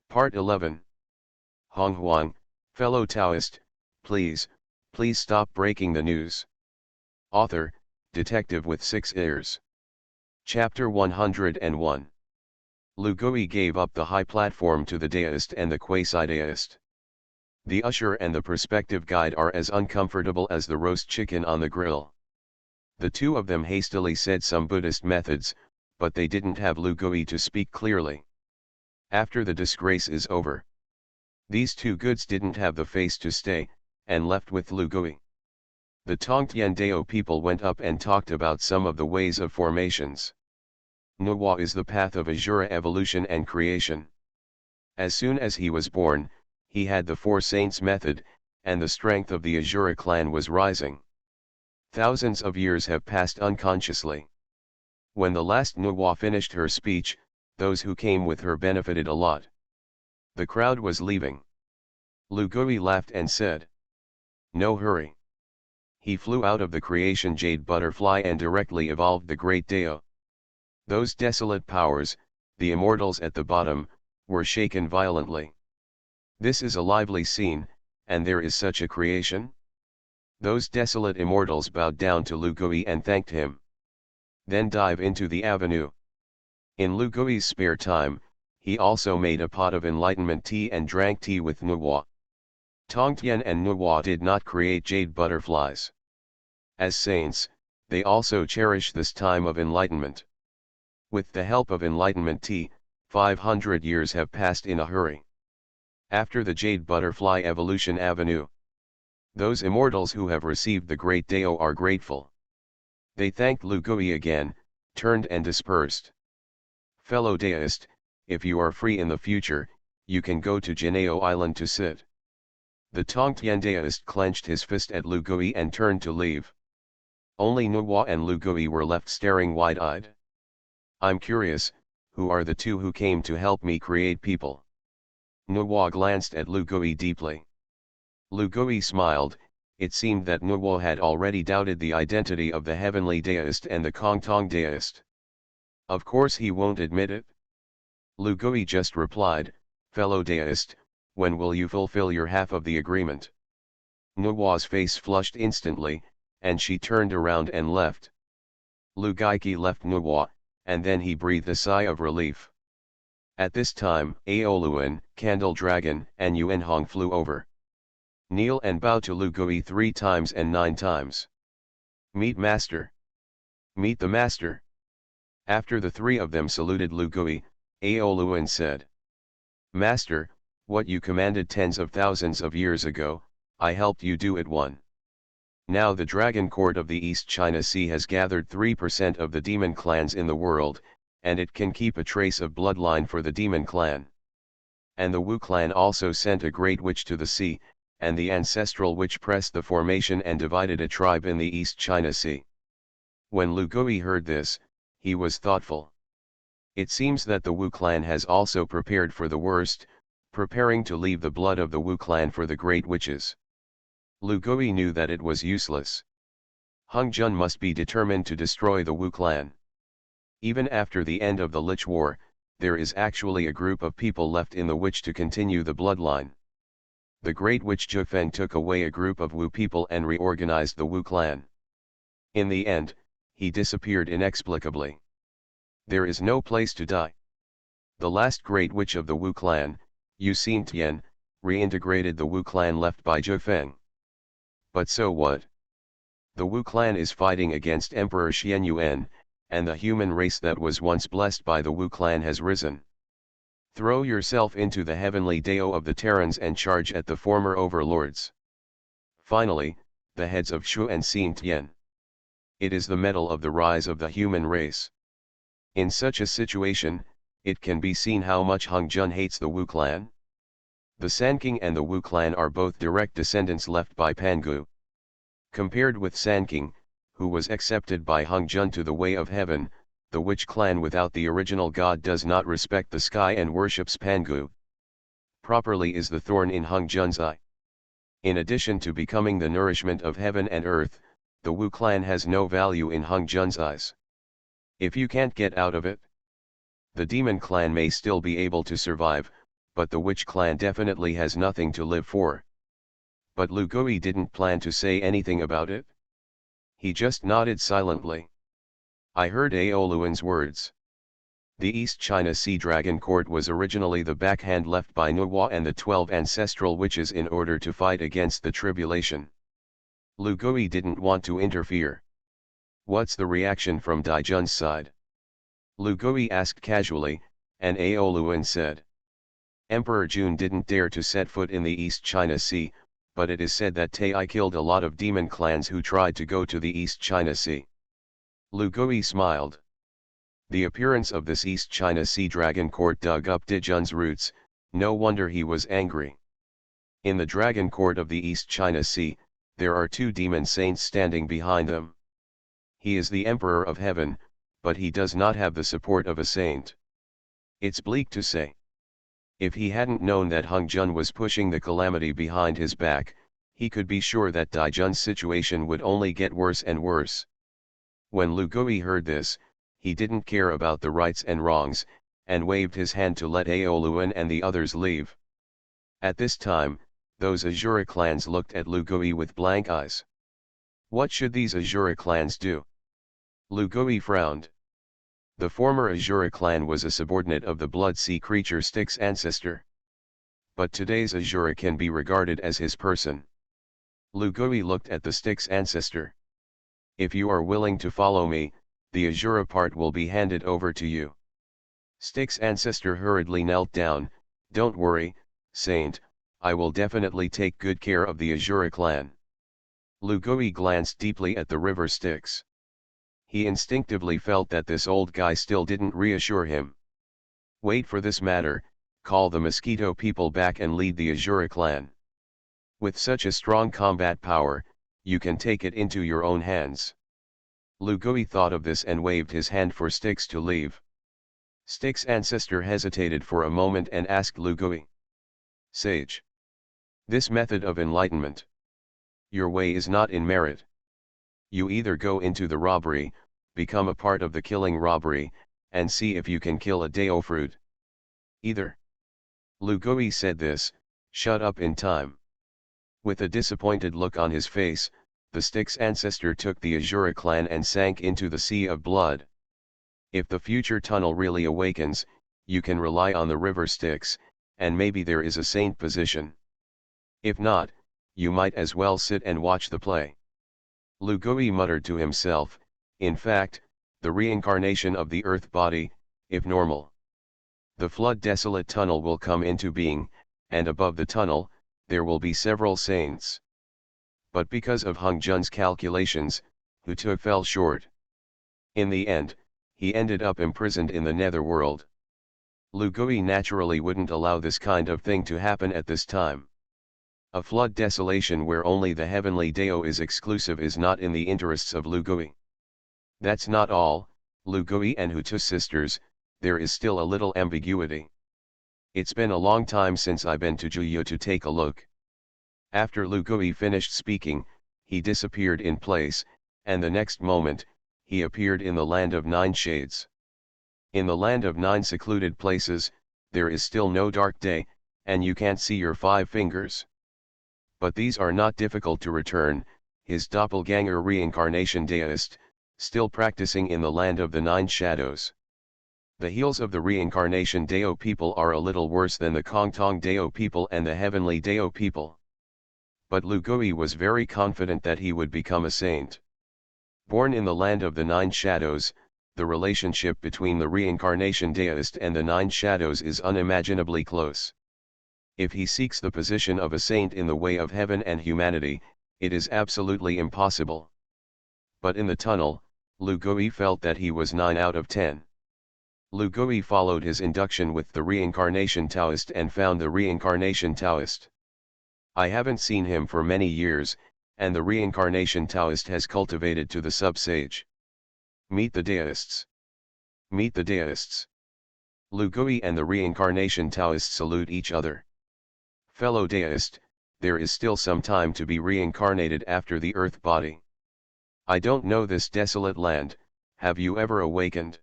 Part 11. Honghuang, fellow Taoist, please stop breaking the news. Author, Detective with 6 ears. Chapter 101. Lu Gui gave up the high platform to the Taoist and the quasi-Taoist. The usher and the prospective guide are as uncomfortable as the roast chicken on the grill. The two of them hastily said some Buddhist methods, but they didn't have Lu Gui to speak clearly. After the disgrace is over, these two goods didn't have the face to stay, and left with Lu Gui. The Tongtian Dao people went up and talked about some of the ways of formations. Nuwa is the path of Azura evolution and creation. As soon as he was born, he had the Four Saints method, and the strength of the Azura clan was rising. Thousands of years have passed unconsciously. When the last Nuwa finished her speech, those who came with her benefited a lot. The crowd was leaving. Lu Gui laughed and said, "No hurry." He flew out of the creation jade butterfly and directly evolved the great Dao. Those desolate powers, the immortals at the bottom, were shaken violently. This is a lively scene, and there is such a creation? Those desolate immortals bowed down to Lu Gui and thanked him. Then dive into the avenue. In Lu Gui's spare time, he also made a pot of enlightenment tea and drank tea with Nuwa. Tongtian and Nuwa did not create jade butterflies. As saints, they also cherish this time of enlightenment. With the help of enlightenment tea, 500 years have passed in a hurry. After the jade butterfly evolution avenue, those immortals who have received the great Dao are grateful. They thanked Lu Gui again, turned and dispersed. Fellow Taoist, if you are free in the future, you can go to Jinao Island to sit. The Tongtian Taoist clenched his fist at Lu Gui and turned to leave. Only Nuwa and Lu Gui were left staring wide-eyed. I'm curious, who are the two who came to help me create people? Nuwa glanced at Lu Gui deeply. Lu Gui smiled. It seemed that Nuwa had already doubted the identity of the heavenly Taoist and the Kongtong Taoist. Of course he won't admit it. Lu Gui just replied, "Fellow Taoist, when will you fulfill your half of the agreement?" Nuwa's face flushed instantly, and she turned around and left. Lu Gui left Nuwa, and then he breathed a sigh of relief. At this time, Aoluan, Candle Dragon, and Yuanhong flew over. Kneel and bow to Lu Gui 3 times and 9 times. "Meet Master." "Meet the Master." After the 3 of them saluted Lu Gui, Aoluan said, "Master, what you commanded tens of thousands of years ago, I helped you do it one. Now the Dragon Court of the East China Sea has gathered 3% of the demon clans in the world, and it can keep a trace of bloodline for the demon clan. And the Wu clan also sent a great witch to the sea, and the ancestral witch pressed the formation and divided a tribe in the East China Sea." When Lu Gui heard this, he was thoughtful. It seems that the Wu clan has also prepared for the worst, preparing to leave the blood of the Wu clan for the great witches. Lu Gui knew that it was useless. Hongjun must be determined to destroy the Wu clan. Even after the end of the Lich War, there is actually a group of people left in the witch to continue the bloodline. The great witch Zhifeng took away a group of Wu people and reorganized the Wu clan. In the end, he disappeared inexplicably. There is no place to die. The last great witch of the Wu clan, Yu Xingtian, reintegrated the Wu clan left by Zhifeng. But so what? The Wu clan is fighting against Emperor Xianyuan, and the human race that was once blessed by the Wu clan has risen. Throw yourself into the heavenly Dao of the Terrans and charge at the former overlords. Finally, the heads of Shu and Xingtian. It is the mettle of the rise of the human race. In such a situation, it can be seen how much Hongjun hates the Wu clan. The Sanking and the Wu clan are both direct descendants left by Pangu. Compared with Sanking, who was accepted by Hongjun to the way of heaven, the witch clan without the original god does not respect the sky and worships Pangu. Properly is the thorn in Hongjun's eye. In addition to becoming the nourishment of heaven and earth, the Wu clan has no value in Hongjun's eyes. If you can't get out of it, the demon clan may still be able to survive, but the witch clan definitely has nothing to live for. But Lu Gui didn't plan to say anything about it. He just nodded silently. I heard Ao Luan's words. The East China Sea Dragon Court was originally the backhand left by Nuwa and the 12 ancestral witches in order to fight against the tribulation. Lu Gui didn't want to interfere. What's the reaction from Daijun's side? Lu Gui asked casually, and Ao Luan said. Emperor Jun didn't dare to set foot in the East China Sea, but it is said that Tai killed a lot of demon clans who tried to go to the East China Sea. Lu Gui smiled. The appearance of this East China Sea Dragon Court dug up Daijun's roots, no wonder he was angry. In the Dragon Court of the East China Sea, there are 2 demon saints standing behind them. He is the Emperor of Heaven, but he does not have the support of a saint. It's bleak to say. If he hadn't known that Hongjun was pushing the calamity behind his back, he could be sure that Daijun's situation would only get worse and worse. When Lu Gui heard this, he didn't care about the rights and wrongs, and waved his hand to let Ao Luan and the others leave. At this time, those Azura clans looked at Lu Gui with blank eyes. What should these Azura clans do? Lu Gui frowned. The former Azura clan was a subordinate of the blood sea creature Styx ancestor. But today's Azura can be regarded as his person. Lu Gui looked at the Styx ancestor. If you are willing to follow me, the Azura part will be handed over to you. Styx ancestor hurriedly knelt down. Don't worry, Saint, I will definitely take good care of the Azura clan. Lu Gui glanced deeply at the river Styx. He instinctively felt that this old guy still didn't reassure him. Wait for this matter, call the Mosquito people back and lead the Azura clan. With such a strong combat power, you can take it into your own hands. Lu Gui thought of this and waved his hand for Styx to leave. Styx ancestor hesitated for a moment and asked Lu Gui. Sage. This method of enlightenment. Your way is not in merit. You either go into the robbery, become a part of the killing robbery, and see if you can kill a Dao fruit. Either. Lu Gui said this, shut up in time. With a disappointed look on his face, the Styx ancestor took the Azura clan and sank into the sea of blood. If the future tunnel really awakens, you can rely on the river Styx, and maybe there is a saint position. If not, you might as well sit and watch the play. Lu Gui muttered to himself, in fact, the reincarnation of the earth body, if normal. The flood desolate tunnel will come into being, and above the tunnel, there will be several saints. But because of Hongjun's calculations, Hutu fell short. In the end, he ended up imprisoned in the netherworld. Lu Gui naturally wouldn't allow this kind of thing to happen at this time. A flood desolation where only the heavenly Dao is exclusive is not in the interests of Lu Gui. That's not all, Lu Gui and Hutu sisters, there is still a little ambiguity. It's been a long time since I've been to Juyo to take a look. After Lu Gui finished speaking, he disappeared in place, and the next moment, he appeared in the land of 9 shades. In the land of 9 secluded places, there is still no dark day, and you can't see your 5 fingers. But these are not difficult to return, his doppelganger reincarnation Taoist, still practicing in the land of the 9 shadows. The heels of the reincarnation Dao people are a little worse than the Kongtong Dao people and the heavenly Dao people. But Lu Gui was very confident that he would become a saint. Born in the land of the 9 shadows, the relationship between the reincarnation Taoist and the 9 shadows is unimaginably close. If he seeks the position of a saint in the way of heaven and humanity, it is absolutely impossible. But in the tunnel, Lu Gui felt that he was 9 out of 10. Lu Gui followed his induction with the reincarnation Taoist and found the reincarnation Taoist. I haven't seen him for many years, and the reincarnation Taoist has cultivated to the sub-sage. Meet the Taoists. Meet the Taoists. Lu Gui and the reincarnation Taoist salute each other. Fellow Taoist, there is still some time to be reincarnated after the earth body. I don't know this desolate land, have you ever awakened?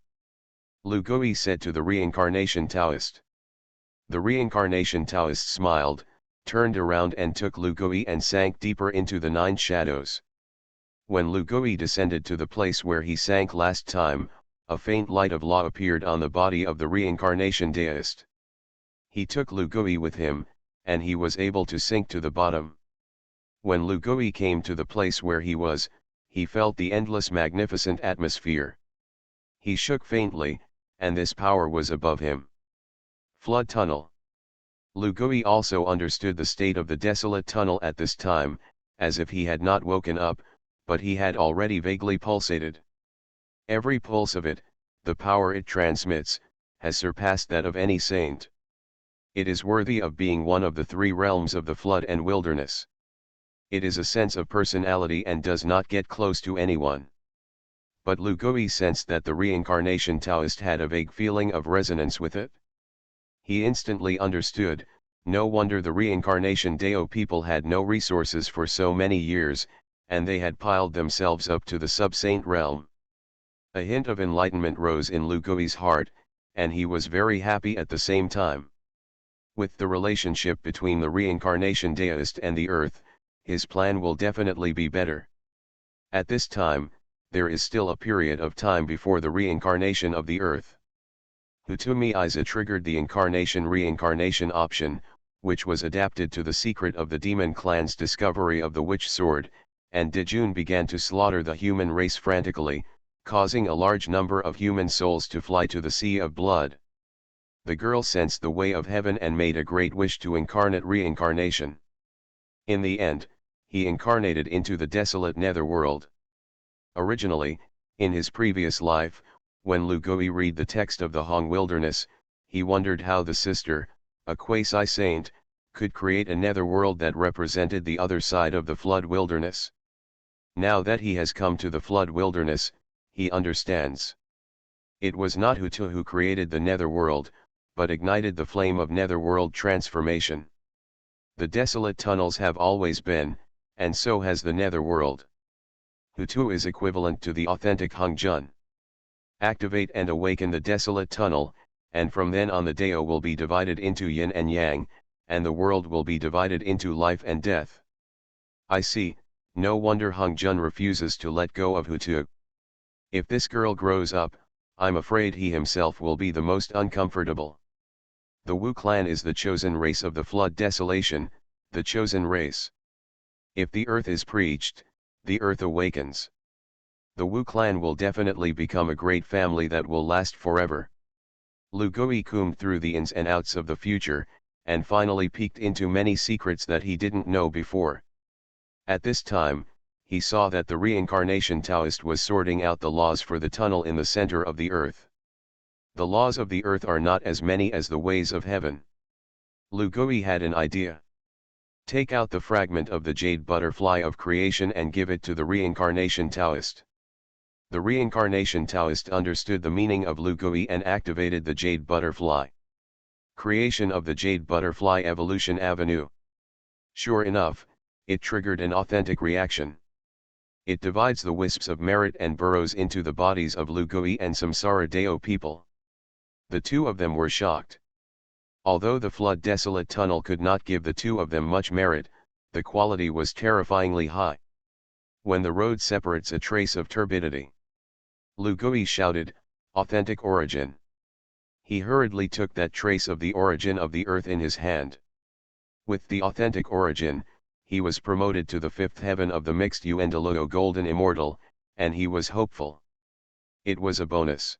Lu Gui said to the reincarnation Taoist. The reincarnation Taoist smiled, turned around and took Lu Gui and sank deeper into the nine shadows. When Lu Gui descended to the place where he sank last time, a faint light of law appeared on the body of the reincarnation Taoist. He took Lu Gui with him, and he was able to sink to the bottom. When Lu Gui came to the place where he was, he felt the endless magnificent atmosphere. He shook faintly, and this power was above him. Flood tunnel. Lu Gui also understood the state of the desolate tunnel at this time, as if he had not woken up, but he had already vaguely pulsated. Every pulse of it, the power it transmits, has surpassed that of any saint. It is worthy of being one of the three realms of the flood and wilderness. It is a sense of personality and does not get close to anyone. But Lu Gui sensed that the reincarnation Taoist had a vague feeling of resonance with it. He instantly understood, no wonder the reincarnation Dao people had no resources for so many years, and they had piled themselves up to the sub-saint realm. A hint of enlightenment rose in Lu Gui's heart, and he was very happy at the same time. With the relationship between the reincarnation Taoist and the earth, his plan will definitely be better. At this time, there is still a period of time before the reincarnation of the earth. Hutumi Isa triggered the incarnation-reincarnation option, which was adapted to the secret of the demon clan's discovery of the witch sword, and Dijun began to slaughter the human race frantically, causing a large number of human souls to fly to the sea of blood. The girl sensed the way of heaven and made a great wish to incarnate reincarnation. In the end, he incarnated into the desolate netherworld. Originally, in his previous life, when Lu Gui read the text of the Hong wilderness, he wondered how the sister, a quasi-saint, could create a netherworld that represented the other side of the flood wilderness. Now that he has come to the flood wilderness, he understands. It was not Hutu who created the netherworld, but ignited the flame of netherworld transformation. The desolate tunnels have always been, and so has the netherworld. Hutu is equivalent to the authentic Honghuang. Activate and awaken the desolate tunnel, and from then on the Dao will be divided into yin and yang, and the world will be divided into life and death. I see, no wonder Honghuang refuses to let go of Hutu. If this girl grows up, I'm afraid he himself will be the most uncomfortable. The Wu clan is the chosen race of the flood desolation, the chosen race. If the earth is preached, the earth awakens. The Wu clan will definitely become a great family that will last forever. Lu Gui combed through the ins and outs of the future, and finally peeked into many secrets that he didn't know before. At this time, he saw that the reincarnation Taoist was sorting out the laws for the tunnel in the center of the earth. The laws of the earth are not as many as the ways of heaven. Lu Gui had an idea. Take out the fragment of the jade butterfly of creation and give it to the reincarnation Taoist. The reincarnation Taoist understood the meaning of Lu Gui and activated the jade butterfly. Creation of the jade butterfly evolution avenue. Sure enough, it triggered an authentic reaction. It divides the wisps of merit and burrows into the bodies of Lu Gui and Samsara Dao people. The two of them were shocked. Although the flood desolate tunnel could not give the two of them much merit, the quality was terrifyingly high. When the road separates a trace of turbidity, Lu Gui shouted, "Authentic origin." He hurriedly took that trace of the origin of the earth in his hand. With the authentic origin, he was promoted to the fifth heaven of the mixed Yuendalogo golden immortal, and he was hopeful. It was a bonus.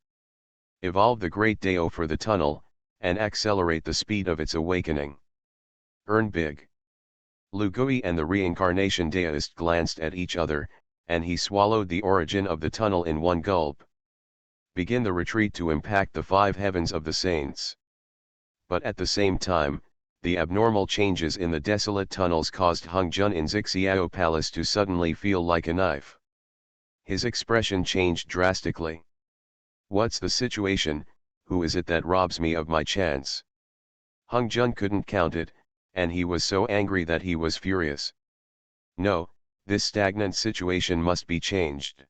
Evolve the great Dao for the tunnel, and accelerate the speed of its awakening. Earn big. Lu Gui and the reincarnation Daoist glanced at each other, and he swallowed the origin of the tunnel in one gulp. Begin the retreat to impact the five heavens of the saints. But at the same time, the abnormal changes in the desolate tunnels caused Honghuang in Zixiao Palace to suddenly feel like a knife. His expression changed drastically. What's the situation? Who is it that robs me of my chance? Honghuang couldn't count it, and he was so angry that he was furious. No, this stagnant situation must be changed.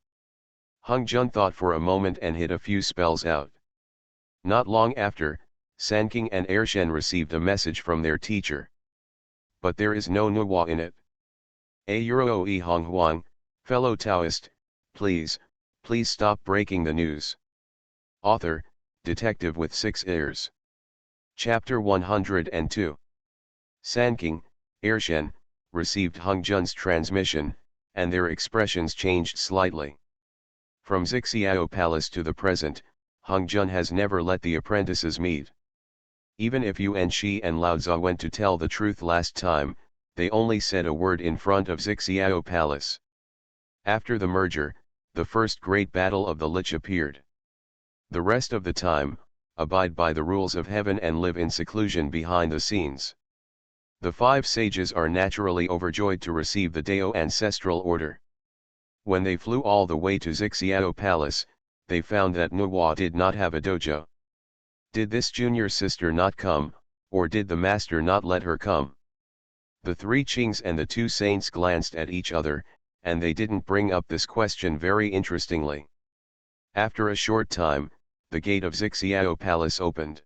Honghuang thought for a moment and hit a few spells out. Not long after, Sanking and Ershen received a message from their teacher. But there is no Nuwa in it. Auroi Honghuang, fellow Taoist, please stop breaking the news. Author, Detective with 6 ears. Chapter 102. Sanking, Ershen, received Hongjun's transmission, and their expressions changed slightly. From Xixiao Palace to the present, Hongjun has never let the apprentices meet. Even if Yuan Shi and Lao Tzu went to tell the truth last time, they only said a word in front of Xixiao Palace. After the merger, the first great battle of the Lich appeared. The rest of the time, abide by the rules of heaven and live in seclusion behind the scenes. The 5 sages are naturally overjoyed to receive the Dao ancestral order. When they flew all the way to Xixiao Palace, they found that Nuwa did not have a dojo. Did this junior sister not come, or did the master not let her come? The 3 Qings and the 2 saints glanced at each other, and they didn't bring up this question very interestingly. After a short time, the gate of Xixiao Palace opened.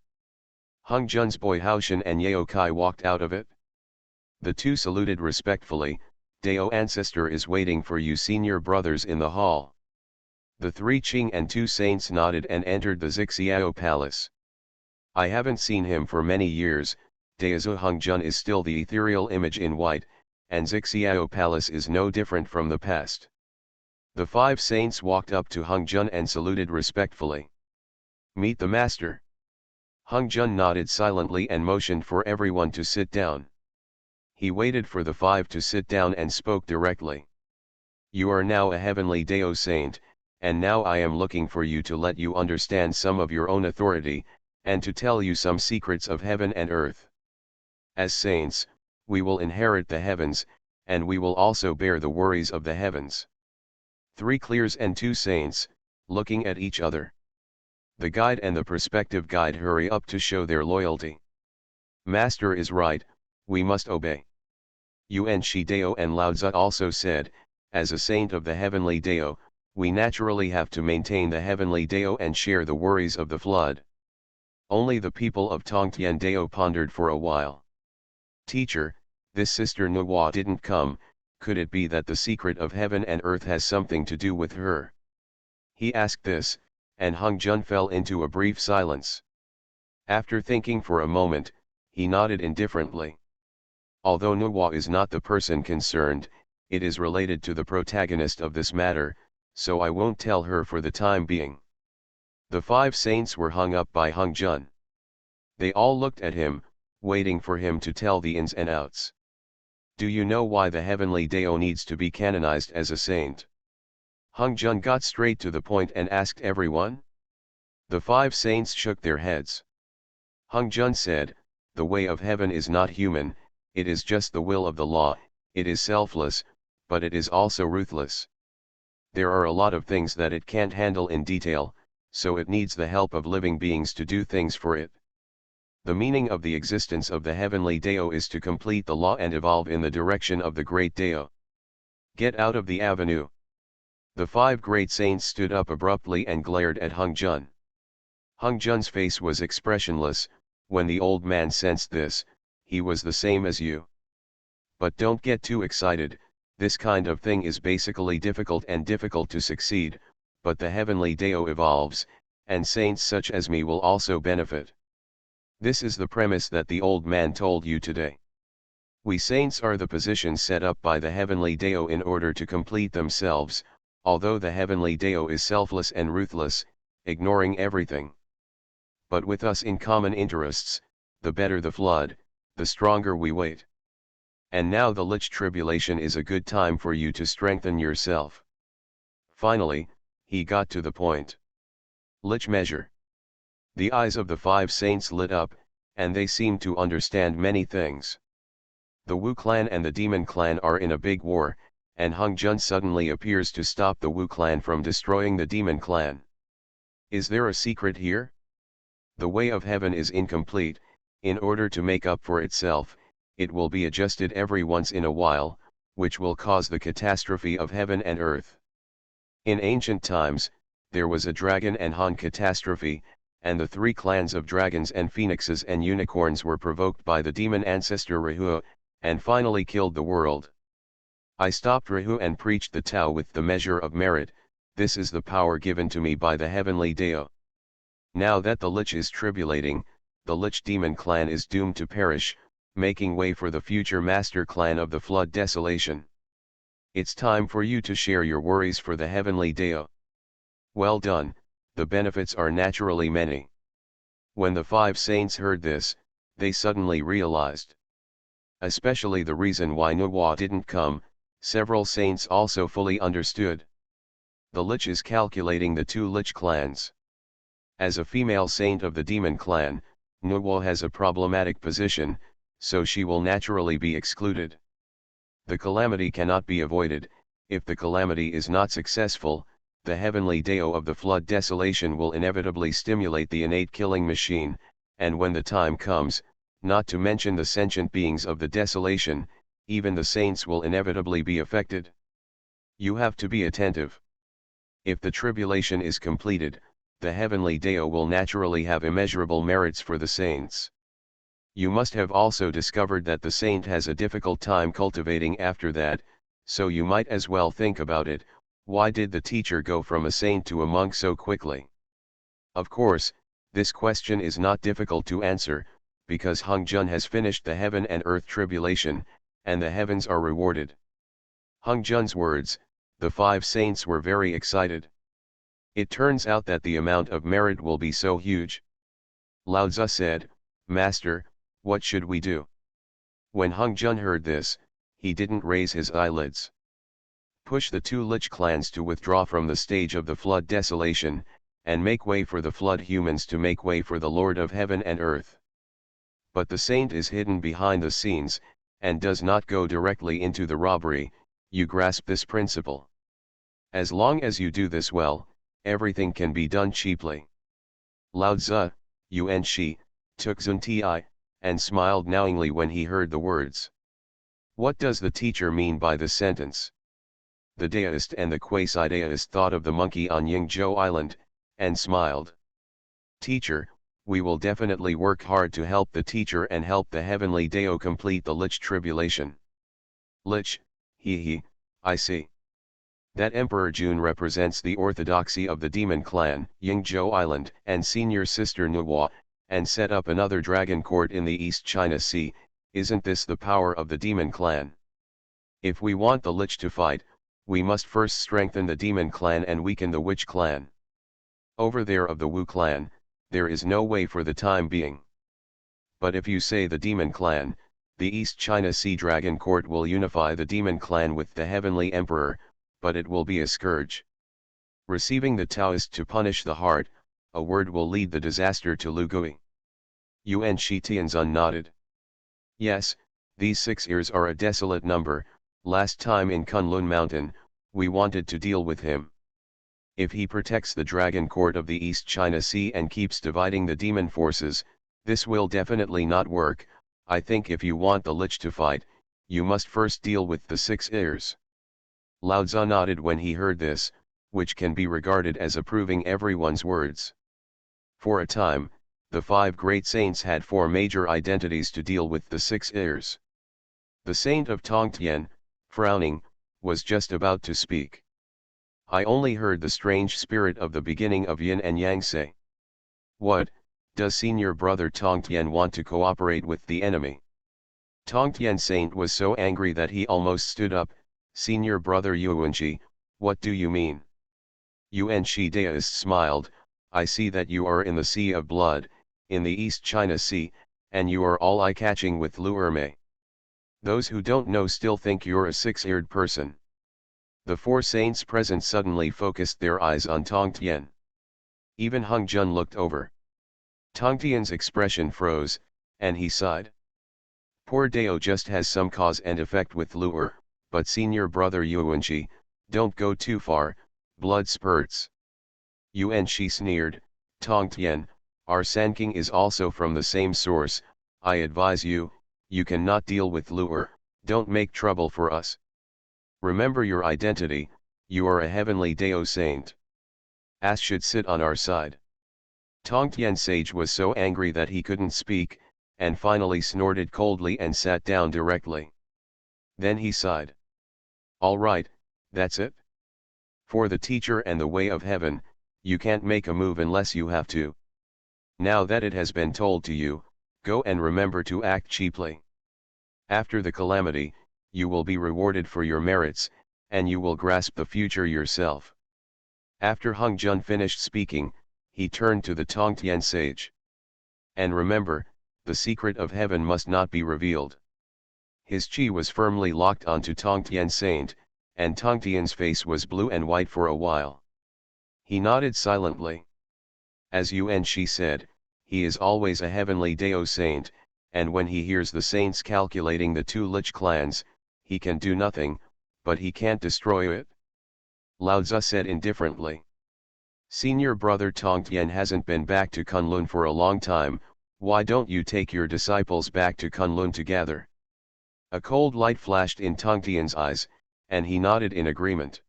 Hongjun's boy Haoshan and Yaokai walked out of it. The 2 saluted respectfully. Dao ancestor is waiting for you, senior brothers, in the hall. The 3 Qing and 2 saints nodded and entered the Xixiao Palace. I haven't seen him for many years. Daozu Hongjun is still the ethereal image in white, and Xixiao Palace is no different from the past. The 5 saints walked up to Hongjun and saluted respectfully. Meet the master. Hongjun nodded silently and motioned for everyone to sit down. He waited for the 5 to sit down and spoke directly. You are now a heavenly Dao saint, and now I am looking for you to let you understand some of your own authority, and to tell you some secrets of heaven and earth. As saints, we will inherit the heavens, and we will also bear the worries of the heavens. 3 clears and 2 saints, looking at each other. The guide and the prospective guide hurry up to show their loyalty. Master is right, we must obey. Yuan Shi Dao and Lao Tzu also said, as a saint of the heavenly Dao, we naturally have to maintain the heavenly Dao and share the worries of the flood. Only the people of Tongtian Dao pondered for a while. Teacher, this sister Nuwa didn't come, could it be that the secret of heaven and earth has something to do with her? He asked this, and Hongjun fell into a brief silence. After thinking for a moment, he nodded indifferently. Although Nuwa is not the person concerned, it is related to the protagonist of this matter, so I won't tell her for the time being. The 5 saints were hung up by Hongjun. They all looked at him, waiting for him to tell the ins and outs. Do you know why the heavenly Dao needs to be canonized as a saint? Hongjun got straight to the point and asked everyone. The 5 saints shook their heads. Hongjun said, the way of heaven is not human, it is just the will of the law, it is selfless, but it is also ruthless. There are a lot of things that it can't handle in detail, so it needs the help of living beings to do things for it. The meaning of the existence of the heavenly Dao is to complete the law and evolve in the direction of the great Dao. Get out of the avenue. The 5 great saints stood up abruptly and glared at Hongjun. Hongjun's face was expressionless. When the old man sensed this, he was the same as you. But don't get too excited, this kind of thing is basically difficult to succeed, but the heavenly Dao evolves, and saints such as me will also benefit. This is the premise that the old man told you today. We saints are the positions set up by the heavenly Dao in order to complete themselves, although the heavenly Dao is selfless and ruthless, ignoring everything. But with us in common interests, the better the flood, the stronger we wait. And now the Lich tribulation is a good time for you to strengthen yourself. Finally, he got to the point. Lich measure. The eyes of the 5 saints lit up, and they seemed to understand many things. The Wu clan and the Demon clan are in a big war, and Hongjun suddenly appears to stop the Wu clan from destroying the Demon clan. Is there a secret here? The way of heaven is incomplete. In order to make up for itself, it will be adjusted every once in a while, which will cause the catastrophe of heaven and earth. In ancient times, there was a dragon and Han catastrophe, and the 3 clans of dragons and phoenixes and unicorns were provoked by the demon ancestor Rahu, and finally killed the world. I stopped Rahu and preached the Tao with the measure of merit. This is the power given to me by the heavenly Dao. Now that the Lich is tribulating, the Lich demon clan is doomed to perish, making way for the future master clan of the flood desolation. It's time for you to share your worries for the heavenly Dao. Well done, the benefits are naturally many. When the 5 saints heard this, they suddenly realized. Especially the reason why Nuwa didn't come, several saints also fully understood. The Lich is calculating the 2 Lich clans. As a female saint of the demon clan, Nuwa has a problematic position, so she will naturally be excluded. The calamity cannot be avoided. If the calamity is not successful, the heavenly Dao of the flood desolation will inevitably stimulate the innate killing machine, and when the time comes, not to mention the sentient beings of the desolation, even the saints will inevitably be affected. You have to be attentive. If the tribulation is completed, the heavenly Dao will naturally have immeasurable merits for the saints. You must have also discovered that the saint has a difficult time cultivating after that, so you might as well think about it. Why did the teacher go from a saint to a monk so quickly? Of course, this question is not difficult to answer, because Honghuang has finished the heaven and earth tribulation, and the heavens are rewarded. Honghuang's words, the 5 saints were very excited. It turns out that the amount of merit will be so huge. Lao Tzu said, "Master, what should we do?" When Honghuang heard this, he didn't raise his eyelids. Push the 2 Lich clans to withdraw from the stage of the flood desolation, and make way for the flood humans to make way for the Lord of heaven and earth. But the saint is hidden behind the scenes, and does not go directly into the robbery. You grasp this principle. As long as you do this well, everything can be done cheaply. Lao Tzu, Yuan Shi, took Zunti, and smiled knowingly when he heard the words. What does the teacher mean by this sentence? The Taoist and the quasi-Taoist thought of the monkey on Yingzhou Island, and smiled. Teacher, we will definitely work hard to help the teacher and help the heavenly Dao complete the Lich tribulation. Lich, I see. That Emperor Jun represents the orthodoxy of the demon clan, Yingzhou Island, and senior sister Nuwa, and set up another dragon court in the East China Sea. Isn't this the power of the demon clan? If we want the Lich to fight, we must first strengthen the demon clan and weaken the witch clan. Over there of the Wu clan, there is no way for the time being. But if you say the demon clan, the East China Sea Dragon Court will unify the demon clan with the heavenly emperor, but it will be a scourge. Receiving the Taoist to punish the heart, a word will lead the disaster to Lugui. Yuan Shi Tianzun nodded. Yes, these 6 years are a desolate number. Last time in Kunlun Mountain, we wanted to deal with him. If he protects the Dragon Court of the East China Sea and keeps dividing the demon forces, this will definitely not work. I think if you want the Lich to fight, you must first deal with the 6 heirs. Lao Tzu nodded when he heard this, which can be regarded as approving everyone's words. For a time, the 5 great saints had 4 major identities to deal with the 6 heirs. The saint of Tongtian, frowning, was just about to speak. I only heard the strange spirit of the beginning of yin and yang say. What, does senior brother Tongtian want to cooperate with the enemy? Tongtian saint was so angry that he almost stood up. Senior brother Yuanshi, what do you mean? Yuanshi Daoist smiled. I see that you are in the Sea of Blood, in the East China Sea, and you are all eye-catching with Luerme. Those who don't know still think you're a 6-eared person. The 4 saints present suddenly focused their eyes on Tongtian. Even Honghuang looked over. Tongtian's expression froze, and he sighed. Poor Dao just has some cause and effect with Luer, but senior brother Yuanshi, don't go too far, blood spurts. Yuanshi sneered, Tongtian, our Sanking is also from the same source. I advise you, you cannot deal with Luer, don't make trouble for us. Remember your identity, you are a heavenly Dao saint. As should sit on our side. Tongtian sage was so angry that he couldn't speak, and finally snorted coldly and sat down directly. Then he sighed. All right, that's it. For the teacher and the way of heaven, you can't make a move unless you have to. Now that it has been told to you, go and remember to act cheaply. After the calamity, you will be rewarded for your merits, and you will grasp the future yourself. After Hung Jun finished speaking, he turned to the Tongtian sage. And remember, the secret of heaven must not be revealed. His chi was firmly locked onto Tongtian saint, and Tongtian's face was blue and white for a while. He nodded silently. As Yuan Shi said, he is always a heavenly Dao saint, and when he hears the saints calculating the two Lich clans, he can do nothing, but he can't destroy it. Lao Tzu said indifferently. Senior brother Tongtian hasn't been back to Kunlun for a long time, why don't you take your disciples back to Kunlun together? A cold light flashed in Tongtian's eyes, and he nodded in agreement.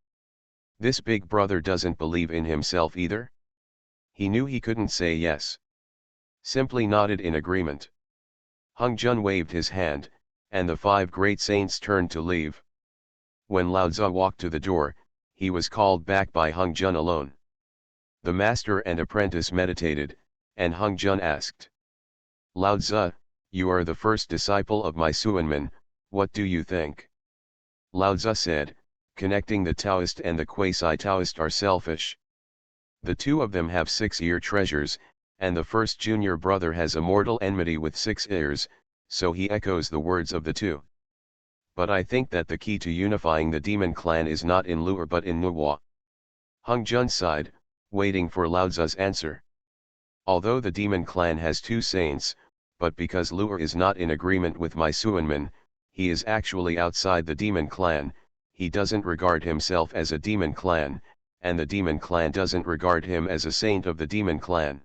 This big brother doesn't believe in himself either? He knew he couldn't say yes. Simply nodded in agreement. Hung Jun waved his hand, and the five great saints turned to leave. When Lao Tzu walked to the door, he was called back by Hung Jun alone. The master and apprentice meditated, and Hung Jun asked. Lao Tzu, you are the first disciple of my Suanmen, what do you think? Lao Tzu said, connecting the Taoist and the quasi-Taoist are selfish. The two of them have 6-ear treasures, and the first junior brother has a mortal enmity with 6 ears, so he echoes the words of the two. But I think that the key to unifying the demon clan is not in Lu'er but in Nuwa. Hung Jun sighed, waiting for Lao Tzu's answer. Although the demon clan has 2 saints, but because Lu'er is not in agreement with my Suanmen, he is actually outside the demon clan, he doesn't regard himself as a demon clan, and the demon clan doesn't regard him as a saint of the demon clan.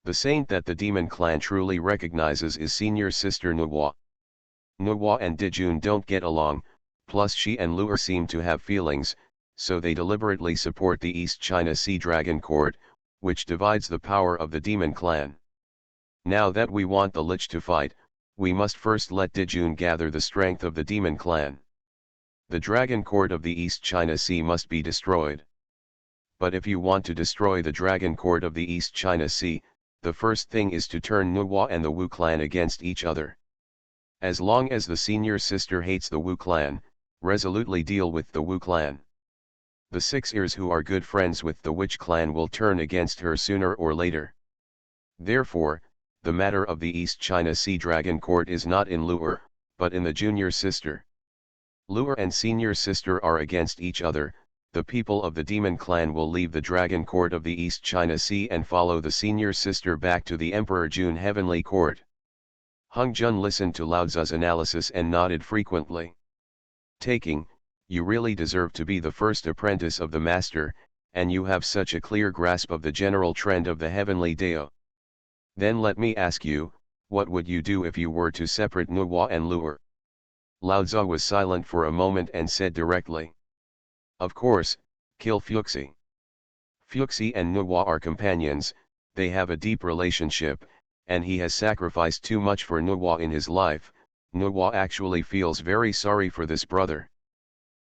The saint that the demon clan truly recognizes is senior sister Nuwa. Nuwa and Dijun don't get along, plus she and Lu'er seem to have feelings, so they deliberately support the East China Sea Dragon Court, which divides the power of the demon clan. Now that we want the Lich to fight, we must first let Dijun gather the strength of the demon clan. The Dragon Court of the East China Sea must be destroyed. But if you want to destroy the Dragon Court of the East China Sea, the first thing is to turn Nuwa and the Wu clan against each other. As long as the senior sister hates the Wu clan, resolutely deal with the Wu clan. The 6 ears who are good friends with the Witch clan will turn against her sooner or later. Therefore, the matter of the East China Sea Dragon Court is not in Lu'er, but in the junior sister. Lu'er and senior sister are against each other. The people of the demon clan will leave the Dragon Court of the East China Sea and follow the senior sister back to the Emperor Jun Heavenly Court. Hung Jun listened to Lao Tzu's analysis and nodded frequently. Taking, you really deserve to be the first apprentice of the master, and you have such a clear grasp of the general trend of the heavenly Dao. Then let me ask you, what would you do if you were to separate Nuwa and Lu'er? Lao Tzu was silent for a moment and said directly. Of course, kill Fuxi. Fuxi and Nuwa are companions, they have a deep relationship, and he has sacrificed too much for Nuwa in his life. Nuwa actually feels very sorry for this brother.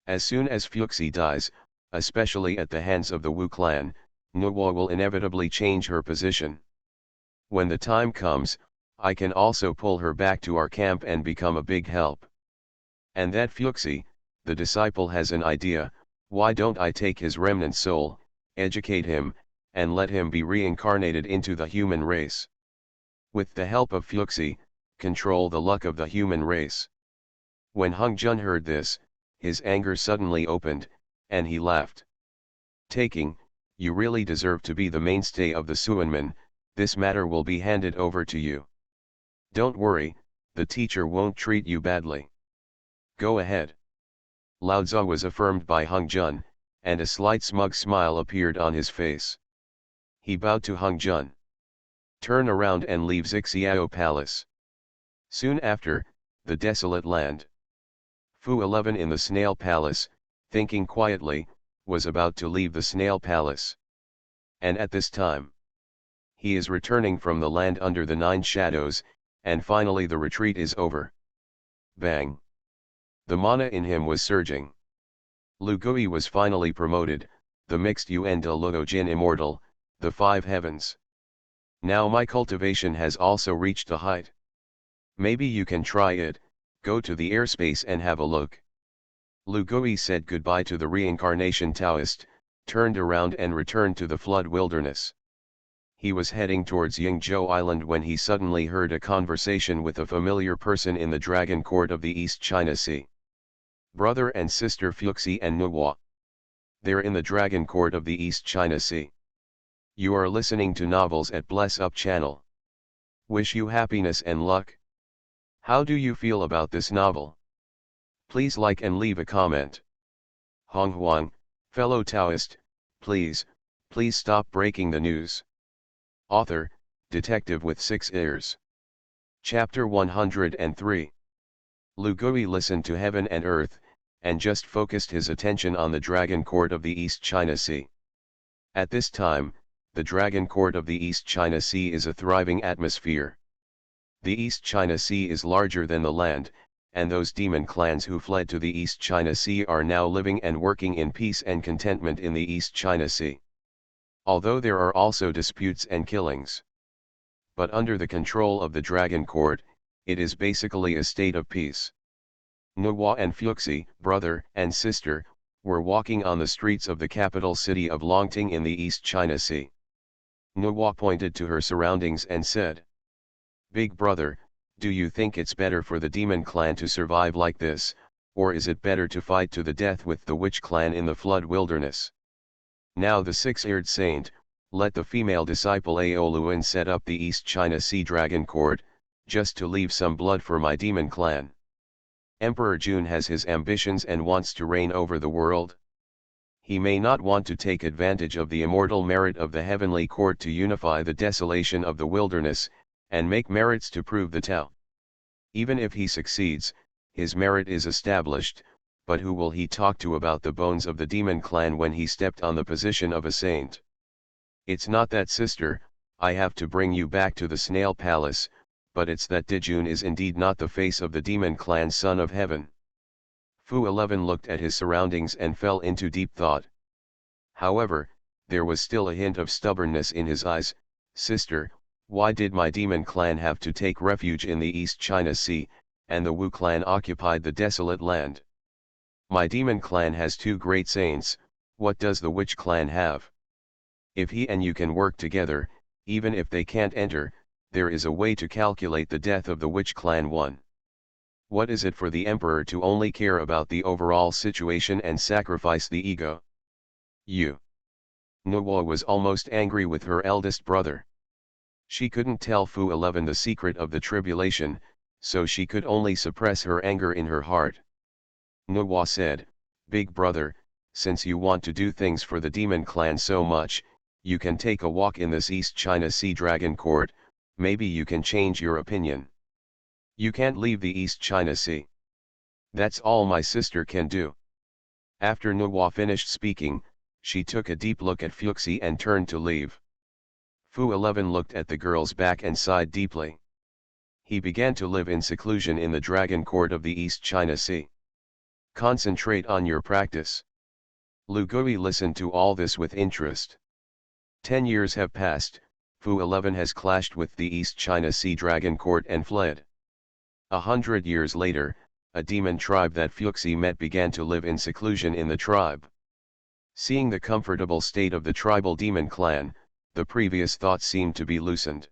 As soon as Fuxi dies, especially at the hands of the Wu clan, Nuwa will inevitably change her position. When the time comes, I can also pull her back to our camp and become a big help. And that Fuxi, the disciple has an idea. Why don't I take his remnant soul, educate him, and let him be reincarnated into the human race? With the help of Fuxi, control the luck of the human race. When Hung Jun heard this, his anger suddenly opened, and he laughed. Taking, you really deserve to be the mainstay of the Suanmen, this matter will be handed over to you. Don't worry, the teacher won't treat you badly. Go ahead. Lao Tzu was affirmed by Hung Jun, and a slight smug smile appeared on his face. He bowed to Hung Jun. Turn around and leave Xiao Palace. Soon after, the desolate land. Fu 11 in the Snail Palace, thinking quietly, was about to leave the Snail Palace. And at this time, He is returning from the land under the 9 shadows, and finally the retreat is over. Bang! The mana in him was surging. Lu Gui was finally promoted, the mixed Yuan de Luo Jin immortal, the 5 heavens. Now my cultivation has also reached a height. Maybe you can try it, go to the airspace and have a look. Lu Gui said goodbye to the reincarnation Taoist, turned around and returned to the flood wilderness. He was heading towards Yingzhou Island when he suddenly heard a conversation with a familiar person in the Dragon Court of the East China Sea. Brother and sister Fuxi and Nuwa. They're in the Dragon Court of the East China Sea. You are listening to Novels at Bless Up channel. Wish you happiness and luck. How do you feel about this novel? Please like and leave a comment. Honghuang, fellow Taoist, please stop breaking the news. Author, detective with 6 ears. Chapter 103. Lu Gui listened to heaven and earth, and just focused his attention on the Dragon Court of the East China Sea. At this time, the Dragon Court of the East China Sea is a thriving atmosphere. The East China Sea is larger than the land, and those demon clans who fled to the East China Sea are now living and working in peace and contentment in the East China Sea. Although there are also disputes and killings. But under the control of the Dragon Court, it is basically a state of peace. Nuwa and Fuxi, brother and sister, were walking on the streets of the capital city of Longting in the East China Sea. Nuwa pointed to her surroundings and said, "Big brother, do you think it's better for the demon clan to survive like this, or is it better to fight to the death with the witch clan in the flood wilderness?" Now the 6-eared saint, let the female disciple Aoluan set up the East China Sea Dragon Court, just to leave some blood for my demon clan. Emperor Jun has his ambitions and wants to reign over the world. He may not want to take advantage of the immortal merit of the heavenly court to unify the desolation of the wilderness, and make merits to prove the Tao. Even if he succeeds, his merit is established, but who will he talk to about the bones of the demon clan when he stepped on the position of a saint? It's not that, sister, I have to bring you back to the snail palace, but it's that Dijun is indeed not the face of the demon clan son of heaven. Fu 11 looked at his surroundings and fell into deep thought. However, there was still a hint of stubbornness in his eyes. "Sister, why did my demon clan have to take refuge in the East China Sea, and the Wu clan occupied the desolate land? My demon clan has 2 great saints, what does the witch clan have? If he and you can work together, even if they can't enter, there is a way to calculate the death of the witch clan 1. What is it for the emperor to only care about the overall situation and sacrifice the ego? You." Nuwa was almost angry with her eldest brother. She couldn't tell Fu 11 the secret of the tribulation, so she could only suppress her anger in her heart. Nuwa said, "Big brother, since you want to do things for the demon clan so much, you can take a walk in this East China Sea Dragon Court, maybe you can change your opinion. You can't leave the East China Sea. That's all my sister can do." After Nuwa finished speaking, she took a deep look at Fuxi and turned to leave. Fu 11 looked at the girl's back and sighed deeply. He began to live in seclusion in the Dragon Court of the East China Sea. Concentrate on your practice. Lu Gui listened to all this with interest. 10 years have passed, Fu 11 has clashed with the East China Sea Dragon Court and fled. 100 years later, a demon tribe that Fuxi met began to live in seclusion in the tribe. Seeing the comfortable state of the tribal demon clan, the previous thoughts seemed to be loosened.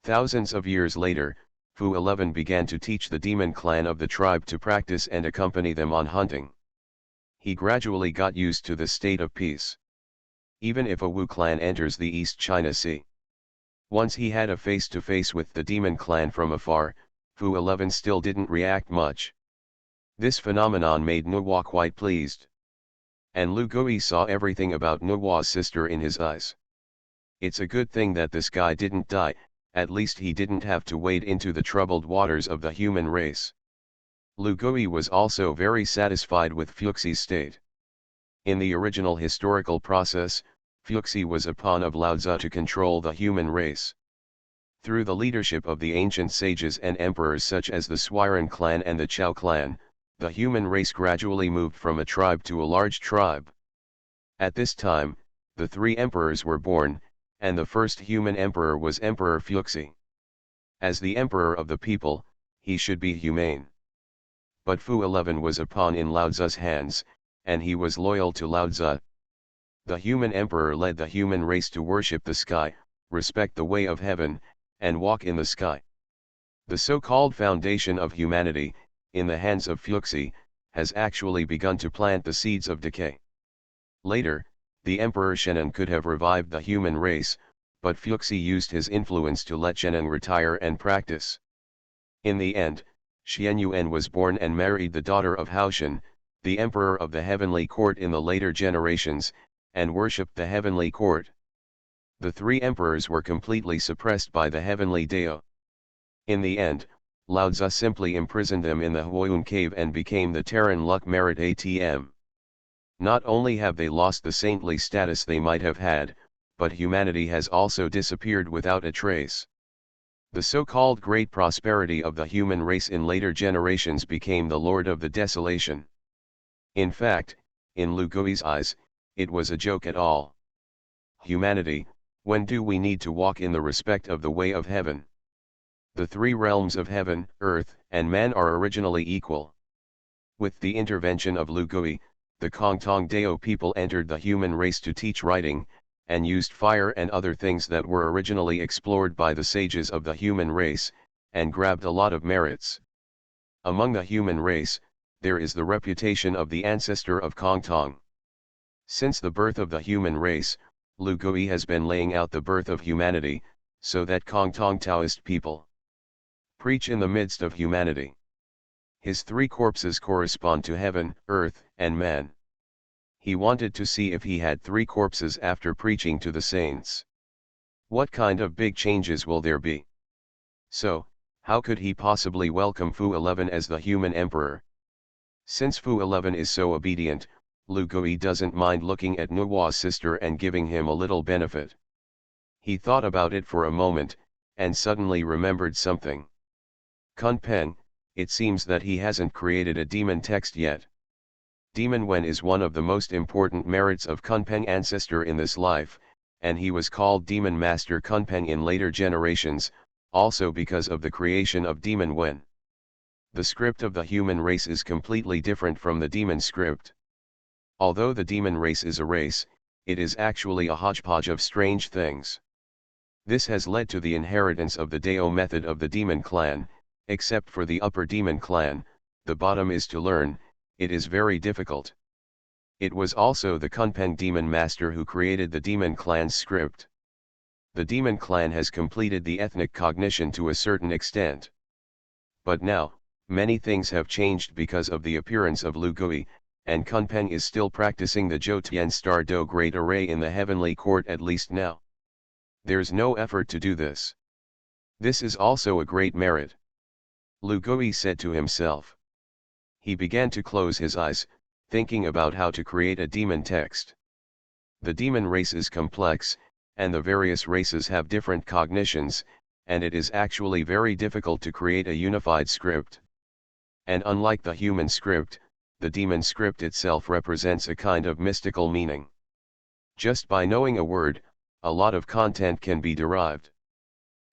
Thousands of years later, Fu 11 began to teach the demon clan of the tribe to practice and accompany them on hunting. He gradually got used to the state of peace. Even if a Wu clan enters the East China Sea. Once he had a face-to-face with the demon clan from afar, Fu 11 still didn't react much. This phenomenon made Nuwa quite pleased. And Lu Gui saw everything about Nuwa's sister in his eyes. It's a good thing that this guy didn't die, at least he didn't have to wade into the troubled waters of the human race. Lu Gui was also very satisfied with Fuxi's state. In the original historical process, Fuxi was a pawn of Lao Tzu to control the human race. Through the leadership of the ancient sages and emperors such as the Swiren clan and the Chao clan, the human race gradually moved from a tribe to a large tribe. At this time, the three emperors were born, and the first human emperor was Emperor Fuxi. As the emperor of the people, he should be humane. But Fu 11 was a pawn in Lao Tzu's hands, and he was loyal to Lao Tzu. The human emperor led the human race to worship the sky, respect the way of heaven, and walk in the sky. The so-called foundation of humanity, in the hands of Fuxi, has actually begun to plant the seeds of decay. Later, the Emperor Shenan could have revived the human race, but Fuxi used his influence to let Shenan retire and practice. In the end, Xianyuan was born and married the daughter of Haoshan, the emperor of the heavenly court in the later generations, and worshipped the heavenly court. The three emperors were completely suppressed by the heavenly Dao. In the end, Lao Tzu simply imprisoned them in the Huayun cave and became the Terran Luck Merit ATM. Not only have they lost the saintly status they might have had, but humanity has also disappeared without a trace. The so-called great prosperity of the human race in later generations became the Lord of the Desolation. In fact, in Lu Gui's eyes, it was a joke at all. Humanity, when do we need to walk in the respect of the way of heaven? The three realms of heaven, earth, and man are originally equal. With the intervention of Lu Gui, the Kongtong Dao people entered the human race to teach writing, and used fire and other things that were originally explored by the sages of the human race, and grabbed a lot of merits. Among the human race, there is the reputation of the ancestor of Kongtong. Since the birth of the human race, Lu Gui has been laying out the birth of humanity, so that Kongtong Taoist people preach in the midst of humanity. His three corpses correspond to heaven, earth, and man. He wanted to see if he had three corpses after preaching to the saints. What kind of big changes will there be? So, how could he possibly welcome Fu 11 as the human emperor? Since Fu 11 is so obedient, Lu Gui doesn't mind looking at Nuwa's sister and giving him a little benefit. He thought about it for a moment, and suddenly remembered something. Kunpeng, it seems that he hasn't created a demon text yet. Demon Wen is one of the most important merits of Kunpeng ancestor in this life, and he was called Demon Master Kunpeng in later generations, also because of the creation of Demon Wen. The script of the human race is completely different from the demon script. Although the demon race is a race, it is actually a hodgepodge of strange things. This has led to the inheritance of the Dao method of the demon clan, except for the upper demon clan, the bottom is to learn, it is very difficult. It was also the Kunpeng demon master who created the demon clan's script. The demon clan has completed the ethnic cognition to a certain extent. But now, many things have changed because of the appearance of Lu Gui, and Kunpeng is still practicing the Zhou Star Do Great Array in the heavenly court at least now. There's no effort to do this. This is also a great merit. Lu Gui said to himself. He began to close his eyes, thinking about how to create a demon text. The demon race is complex, and the various races have different cognitions, and it is actually very difficult to create a unified script. And unlike the human script, the demon script itself represents a kind of mystical meaning. Just by knowing a word, a lot of content can be derived.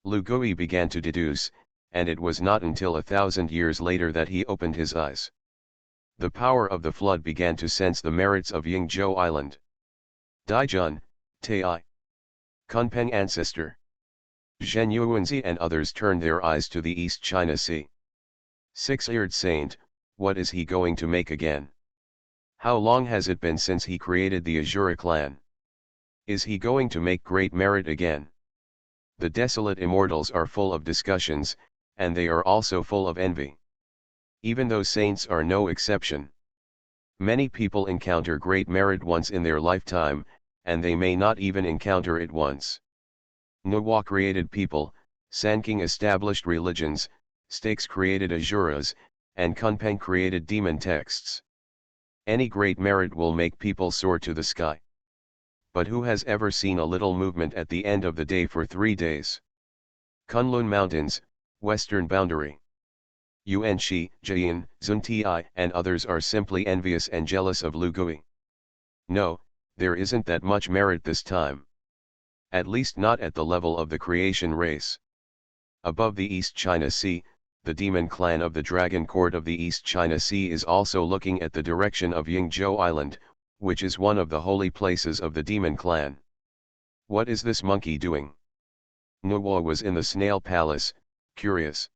Lu Gui began to deduce, and it was not until 1,000 years later that he opened his eyes. The power of the flood began to sense the merits of Yingzhou Island. Daijun, Tai, Kunpeng ancestor, Zhen Yuanzi and others turned their eyes to the East China Sea. Six-eared saint, what is he going to make again? How long has it been since he created the Azura clan? Is he going to make great merit again? The desolate immortals are full of discussions, and they are also full of envy. Even though saints are no exception. Many people encounter great merit once in their lifetime, and they may not even encounter it once. Nuwa created people, Sanking established religions, Stakes created Azuras, and Kunpeng created demon texts. Any great merit will make people soar to the sky. But who has ever seen a little movement at the end of the day for 3 days? Kunlun Mountains, western boundary. Yuanxi, Jian, Zunti and others are simply envious and jealous of Lu Gui. No, there isn't that much merit this time. At least not at the level of the creation race. Above the East China Sea, the demon clan of the Dragon Court of the East China Sea is also looking at the direction of Yingzhou Island, which is one of the holy places of the demon clan. What is this monkey doing? Nuo was in the Snail Palace, curious.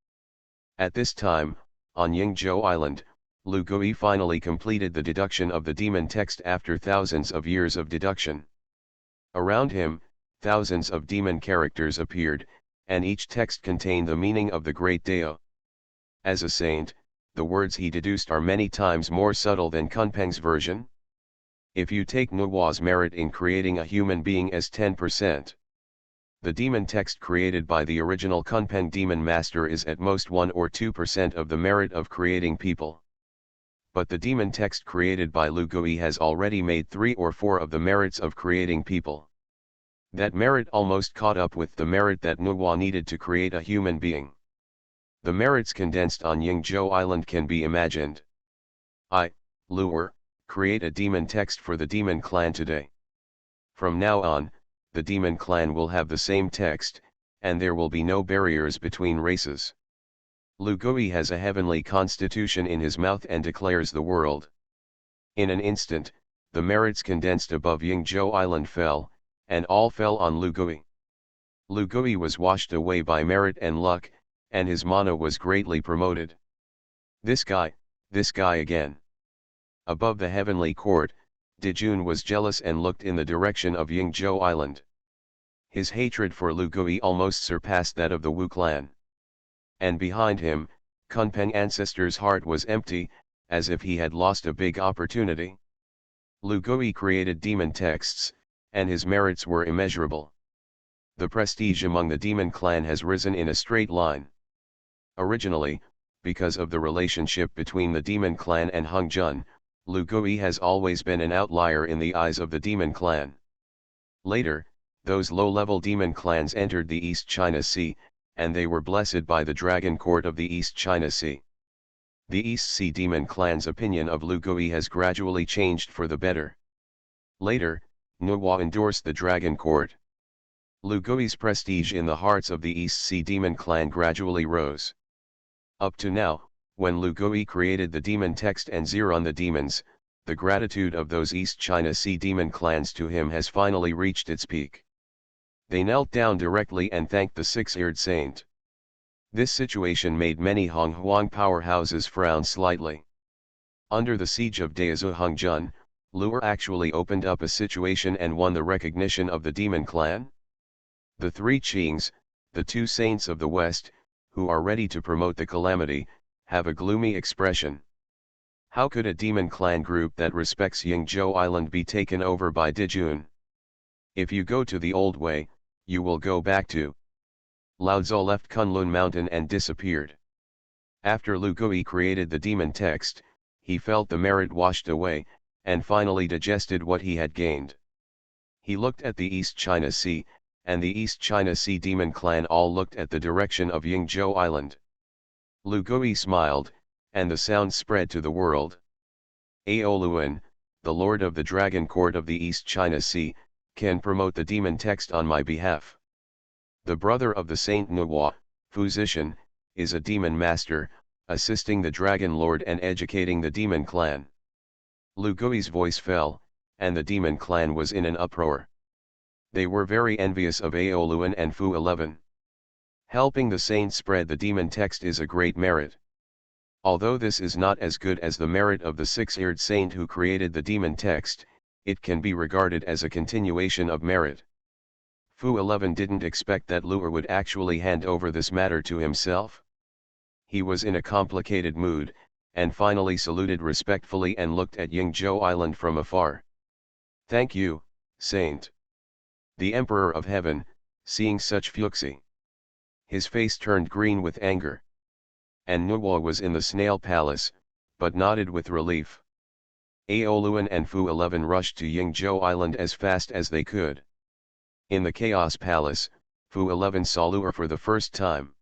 At this time, on Yingzhou Island, Lu Gui finally completed the deduction of the demon text after thousands of years of deduction. Around him, thousands of demon characters appeared, and each text contained the meaning of the great Dao. As a saint, the words he deduced are many times more subtle than Kunpeng's version. If you take Nuo's merit in creating a human being as 10%, the demon text created by the original Kunpeng demon master is at most 1 or 2% of the merit of creating people. But the demon text created by Lu Gui has already made 3 or 4 of the merits of creating people. That merit almost caught up with the merit that Nuo needed to create a human being. The merits condensed on Yingzhou Island can be imagined. Luer, create a demon text for the demon clan today. From now on, the demon clan will have the same text, and there will be no barriers between races. Lu Gui has a heavenly constitution in his mouth and declares the world. In an instant, the merits condensed above Yingzhou Island fell, and all fell on Lu Gui. Lu Gui was washed away by merit and luck, and his mana was greatly promoted. This guy again. Above the heavenly court, Dijun was jealous and looked in the direction of Yingzhou Island. His hatred for Lu Gui almost surpassed that of the Wu clan. And behind him, Kunpeng ancestor's heart was empty, as if he had lost a big opportunity. Lu Gui created demon texts, and his merits were immeasurable. The prestige among the demon clan has risen in a straight line. Originally, because of the relationship between the demon clan and Hongjun, Lu Gui has always been an outlier in the eyes of the demon clan. Later, those low-level demon clans entered the East China Sea, and they were blessed by the Dragon Court of the East China Sea. The East Sea demon clan's opinion of Lu Gui has gradually changed for the better. Later, Nuo endorsed the Dragon Court. Lu Gui's prestige in the hearts of the East Sea demon clan gradually rose. Up to now, when Lu Gui created the demon text and Ziran the demons, the gratitude of those East China Sea demon clans to him has finally reached its peak. They knelt down directly and thanked the six-eared saint. This situation made many Honghuang powerhouses frown slightly. Under the siege of Daozu Hongjun, Luer actually opened up a situation and won the recognition of the demon clan. The three Qings, the two saints of the West, who are ready to promote the calamity, have a gloomy expression. How could a demon clan group that respects Yingzhou Island be taken over by Dijun? If you go to the old way, you will go back to. Lao Tzu left Kunlun Mountain and disappeared. After Lu Gui created the demon text, he felt the merit washed away, and finally digested what he had gained. He looked at the East China Sea, and the East China Sea demon clan all looked at the direction of Yingzhou Island. Lu Gui smiled, and the sound spread to the world. Aoluan, the lord of the Dragon Court of the East China Sea, can promote the demon text on my behalf. The brother of the Saint Nuo, Physician, is a demon master, assisting the Dragon Lord and educating the demon clan. Lu Gui's voice fell, and the demon clan was in an uproar. They were very envious of Aoluan and Fu 11. Helping the saint spread the demon text is a great merit. Although this is not as good as the merit of the six-eared saint who created the demon text, it can be regarded as a continuation of merit. Fu 11 didn't expect that Luer would actually hand over this matter to himself. He was in a complicated mood, and finally saluted respectfully and looked at Yingzhou Island from afar. "Thank you, Saint." The Emperor of Heaven, seeing such fuxi, his face turned green with anger. And Nuo was in the Snail Palace, but nodded with relief. Aoluan and Fu 11 rushed to Yingzhou Island as fast as they could. In the Chaos Palace, Fu 11 saw Lu'er for the first time.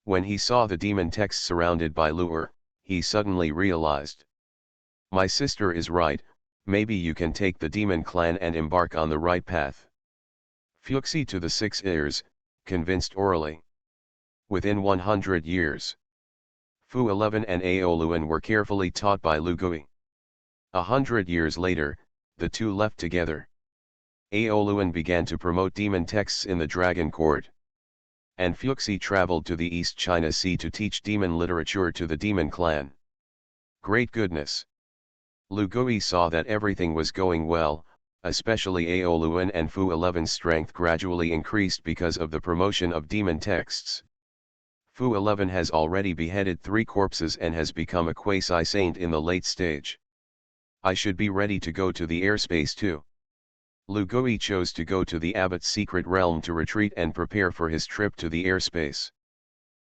When he saw the demon text surrounded by Lu'er, he suddenly realized. My sister is right, maybe you can take the demon clan and embark on the right path. Fuxi to the 6 heirs, convinced orally. Within 100 years, Fu 11 and Aoluan were carefully taught by Lu Gui. 100 years later, the two left together. Aoluan began to promote demon texts in the Dragon Court. And Fuxi traveled to the East China Sea to teach demon literature to the demon clan. Great goodness! Lu Gui saw that everything was going well, especially Aoluan and Fu 11's strength gradually increased because of the promotion of demon texts. Fu 11 has already beheaded 3 corpses and has become a quasi-saint in the late stage. I should be ready to go to the airspace too. Lu Gui chose to go to the abbot's secret realm to retreat and prepare for his trip to the airspace.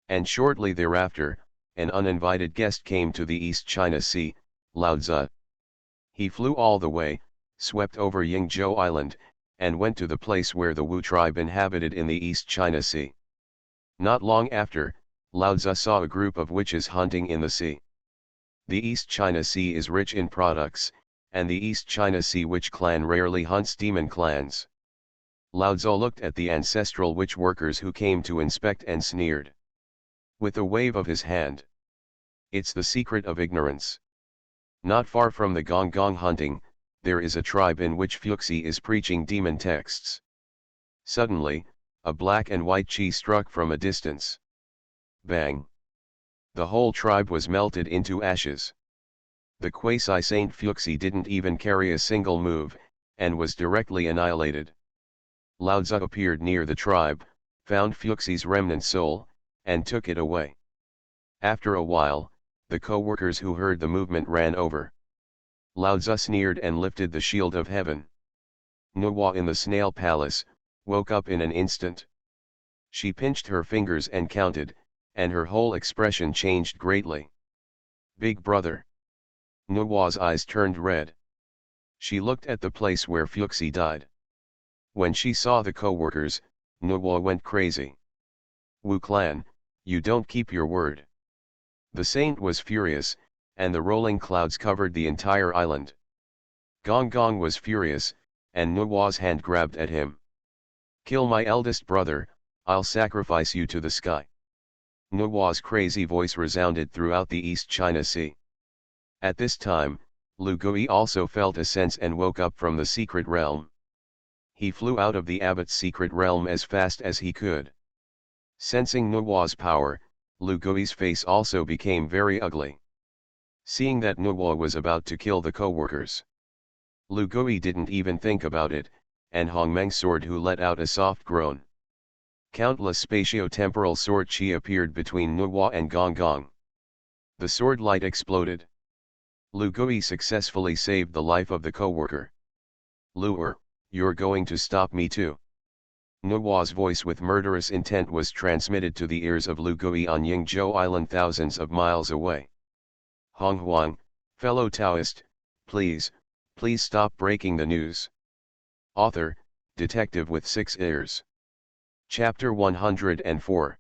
And shortly thereafter, an uninvited guest came to the East China Sea, Lao Tzu. He flew all the way, swept over Yingzhou Island, and went to the place where the Wu tribe inhabited in the East China Sea. Not long after, Lao Tzu saw a group of witches hunting in the sea. The East China Sea is rich in products, and the East China Sea witch clan rarely hunts demon clans. Lao Tzu looked at the ancestral witch workers who came to inspect and sneered. With a wave of his hand. It's the secret of ignorance. Not far from the Honghuang hunting, there is a tribe in which Fuxi is preaching demon texts. Suddenly, a black and white chi struck from a distance. Bang! The whole tribe was melted into ashes. The quasi-saint Fuxi didn't even carry a single move, and was directly annihilated. Lao Tzu appeared near the tribe, found Fuxi's remnant soul, and took it away. After a while, the co-workers who heard the movement ran over. Lao Tzu sneered and lifted the shield of heaven. Nuwa in the snail palace, woke up in an instant. She pinched her fingers and counted, and her whole expression changed greatly. Big brother. Nuwa's eyes turned red. She looked at the place where Fuxi died. When she saw the co-workers, Nuwa went crazy. Wu clan, you don't keep your word. The saint was furious, and the rolling clouds covered the entire island. Honghuang was furious, and Nuwa's hand grabbed at him. Kill my eldest brother, I'll sacrifice you to the sky. Nuwa's crazy voice resounded throughout the East China Sea. At this time, Lu Gui also felt a sense and woke up from the secret realm. He flew out of the abbot's secret realm as fast as he could. Sensing Nuwa's power, Lu Gui's face also became very ugly. Seeing that Nuwa was about to kill the co-workers, Lu Gui didn't even think about it, and Hongmeng's sword who let out a soft groan. Countless spatio-temporal sword chi appeared between Nuwa and Honghuang. The sword light exploded. Lu Gui successfully saved the life of the co-worker. Lu'er, you're going to stop me too. Nuwa's voice with murderous intent was transmitted to the ears of Lu Gui on Yingzhou Island thousands of miles away. Honghuang, fellow Taoist, please stop breaking the news. Author, Detective with 6 ears. Chapter 104.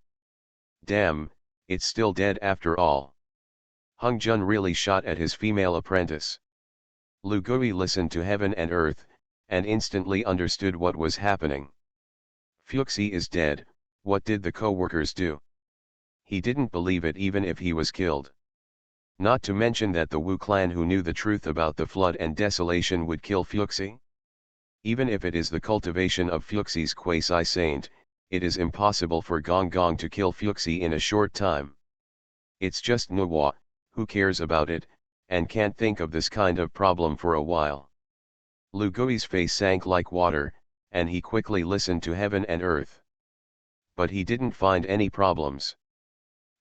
Damn, it's still dead after all. Hung Jun really shot at his female apprentice. Lu Gui listened to heaven and earth, and instantly understood what was happening. Fuxi is dead, what did the co-workers do? He didn't believe it even if he was killed. Not to mention that the Wu clan who knew the truth about the flood and desolation would kill Fuxi. Even if it is the cultivation of Fuxi's quasi-saint, it is impossible for Honghuang to kill Fuxi in a short time. It's just Nuwa, who cares about it, and can't think of this kind of problem for a while. Lu Gui's face sank like water, and he quickly listened to heaven and earth. But he didn't find any problems.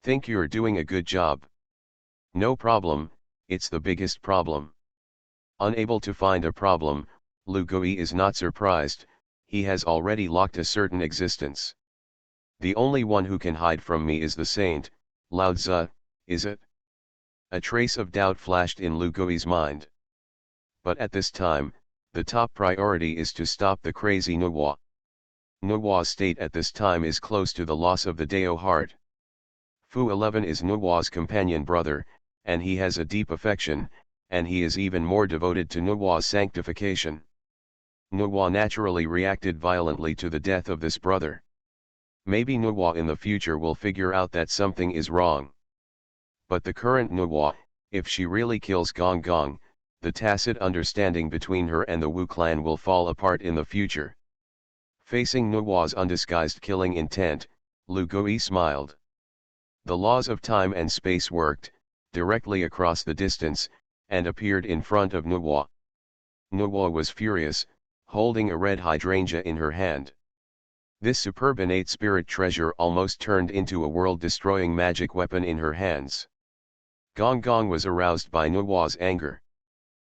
Think you're doing a good job. No problem, it's the biggest problem. Unable to find a problem, Lu Gui is not surprised, he has already locked a certain existence. The only one who can hide from me is the saint, Lao Tzu, is it? A trace of doubt flashed in Lu Gui's mind. But at this time, the top priority is to stop the crazy Nuwa. Nuwa's state at this time is close to the loss of the Dao heart. Fu 11 is Nuwa's companion brother, and he has a deep affection, and he is even more devoted to Nuwa's sanctification. Nuwa naturally reacted violently to the death of this brother. Maybe Nuwa in the future will figure out that something is wrong. But the current Nuwa, if she really kills Gong Gong, the tacit understanding between her and the Wu clan will fall apart in the future. Facing Nuwa's undisguised killing intent, Lu Gui smiled. The laws of time and space worked, directly across the distance, and appeared in front of Nuwa. Nuwa was furious, holding a red hydrangea in her hand. This superb innate spirit treasure almost turned into a world-destroying magic weapon in her hands. Gong Gong was aroused by Nuwa's anger.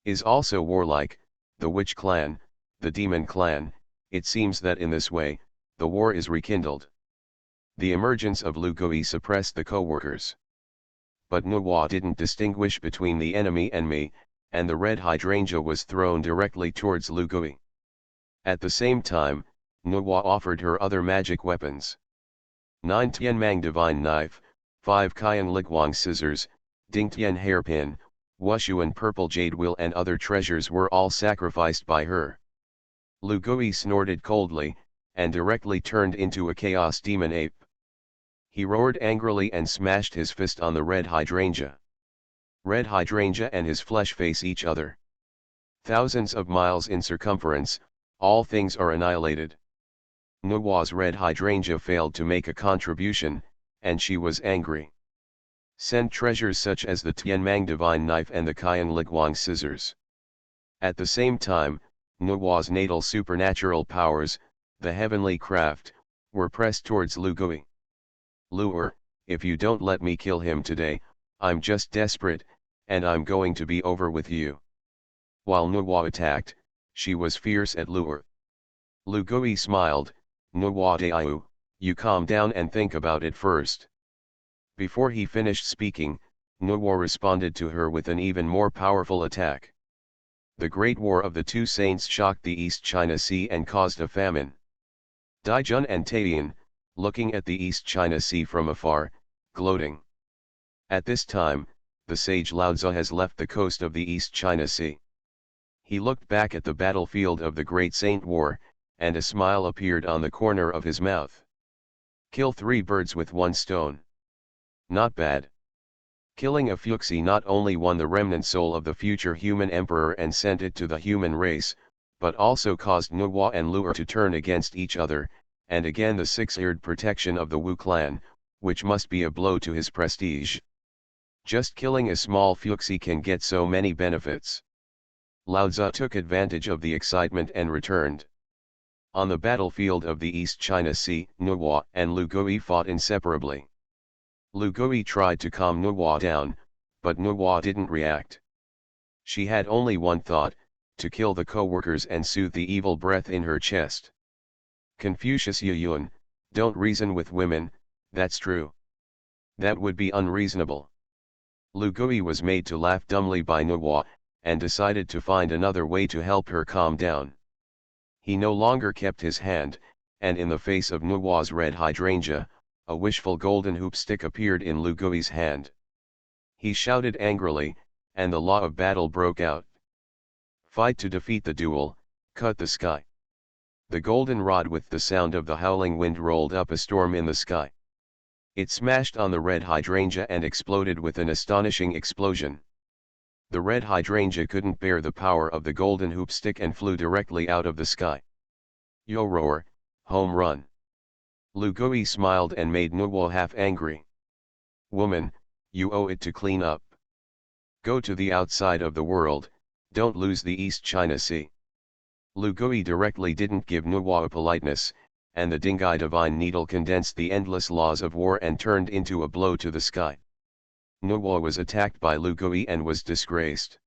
Is also warlike, the witch clan, the demon clan. It seems that in this way, the war is rekindled. The emergence of Lu Gui suppressed the co-workers. But Nuwa didn't distinguish between the enemy and me, and the red hydrangea was thrown directly towards Lu Gui. At the same time, Nuwa offered her other magic weapons. 9 Tianmang Divine Knife, 5 Qian Liguang Scissors, Ding Tian Hairpin, Wushuan Purple Jade Wheel and other treasures were all sacrificed by her. Lu Gui snorted coldly, and directly turned into a chaos demon ape. He roared angrily and smashed his fist on the red hydrangea. Red hydrangea and his flesh face each other. Thousands of miles in circumference, all things are annihilated. Nuwa's red hydrangea failed to make a contribution, and she was angry. Send treasures such as the Tianmang Divine Knife and the Qian Liguang Scissors. At the same time, Nuwa's natal supernatural powers, the heavenly craft, were pressed towards Lu Gui. Lu'er, if you don't let me kill him today, I'm just desperate, and I'm going to be over with you. While Nuwa attacked, she was fierce at Lu'er. Lu Gui smiled. Nuwa Daiu, you calm down and think about it first. Before he finished speaking, Nuwa responded to her with an even more powerful attack. The Great War of the Two Saints shocked the East China Sea and caused a famine. Daijun and Taiyan, looking at the East China Sea from afar, gloating. At this time, the sage Laozi has left the coast of the East China Sea. He looked back at the battlefield of the Great Saint War, and a smile appeared on the corner of his mouth. Kill 3 birds with 1 stone. Not bad. Killing a Fuxi not only won the remnant soul of the future human emperor and sent it to the human race, but also caused Nuwa and Lu'er to turn against each other, and again the 6-eared protection of the Wu clan, which must be a blow to his prestige. Just killing a small Fuxi can get so many benefits. Laozi took advantage of the excitement and returned. On the battlefield of the East China Sea, Nuwa and Lu Gui fought inseparably. Lu Gui tried to calm Nuwa down, but Nuwa didn't react. She had only one thought, to kill the co-workers and soothe the evil breath in her chest. Confucius Yuyun, don't reason with women, that's true. That would be unreasonable. Lu Gui was made to laugh dumbly by Nuwa, and decided to find another way to help her calm down. He no longer kept his hand, and in the face of Nuwa's red hydrangea, a wishful golden hoop stick appeared in Lu Gui's hand. He shouted angrily, and the law of battle broke out. Fight to defeat the duel, cut the sky. The golden rod with the sound of the howling wind rolled up a storm in the sky. It smashed on the red hydrangea and exploded with an astonishing explosion. The red hydrangea couldn't bear the power of the golden hoop stick and flew directly out of the sky. Yo roar, home run. Lu Gui smiled and made Nuwa half angry. Woman, you owe it to clean up. Go to the outside of the world, don't lose the East China Sea. Lu Gui directly didn't give Nuwa a politeness, and the Dingai divine needle condensed the endless laws of war and turned into a blow to the sky. Nuwa was attacked by Lu Gui and was disgraced.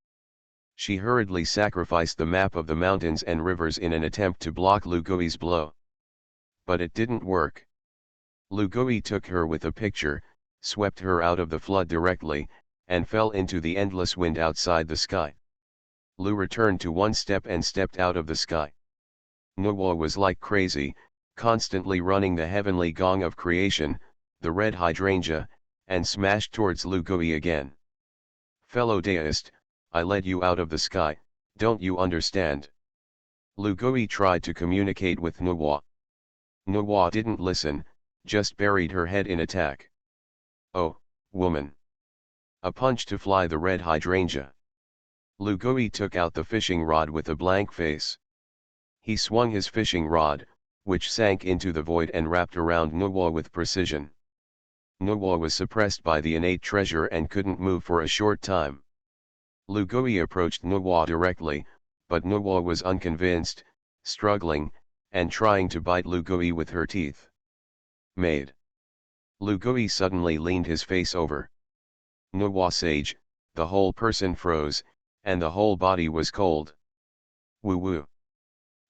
She hurriedly sacrificed the map of the mountains and rivers in an attempt to block Lu Gui's blow. But it didn't work. Lu Gui took her with a picture, swept her out of the flood directly, and fell into the endless wind outside the sky. Lu returned to one step and stepped out of the sky. Nuwa was like crazy, constantly running the heavenly gong of creation, the red hydrangea, and smashed towards Lu Gui again. Fellow Taoist, I led you out of the sky, don't you understand? Lu Gui tried to communicate with Nuwa. Nuwa didn't listen, just buried her head in attack. Oh, woman! A punch to fly the red hydrangea. Lu Gui took out the fishing rod with a blank face. He swung his fishing rod, which sank into the void and wrapped around Nuwa with precision. Nuwa was suppressed by the innate treasure and couldn't move for a short time. Lu Gui approached Nuwa directly, but Nuwa was unconvinced, struggling, and trying to bite Lu Gui with her teeth. Made. Lu Gui suddenly leaned his face over Nuwa sage, the whole person froze, and the whole body was cold. Woo woo.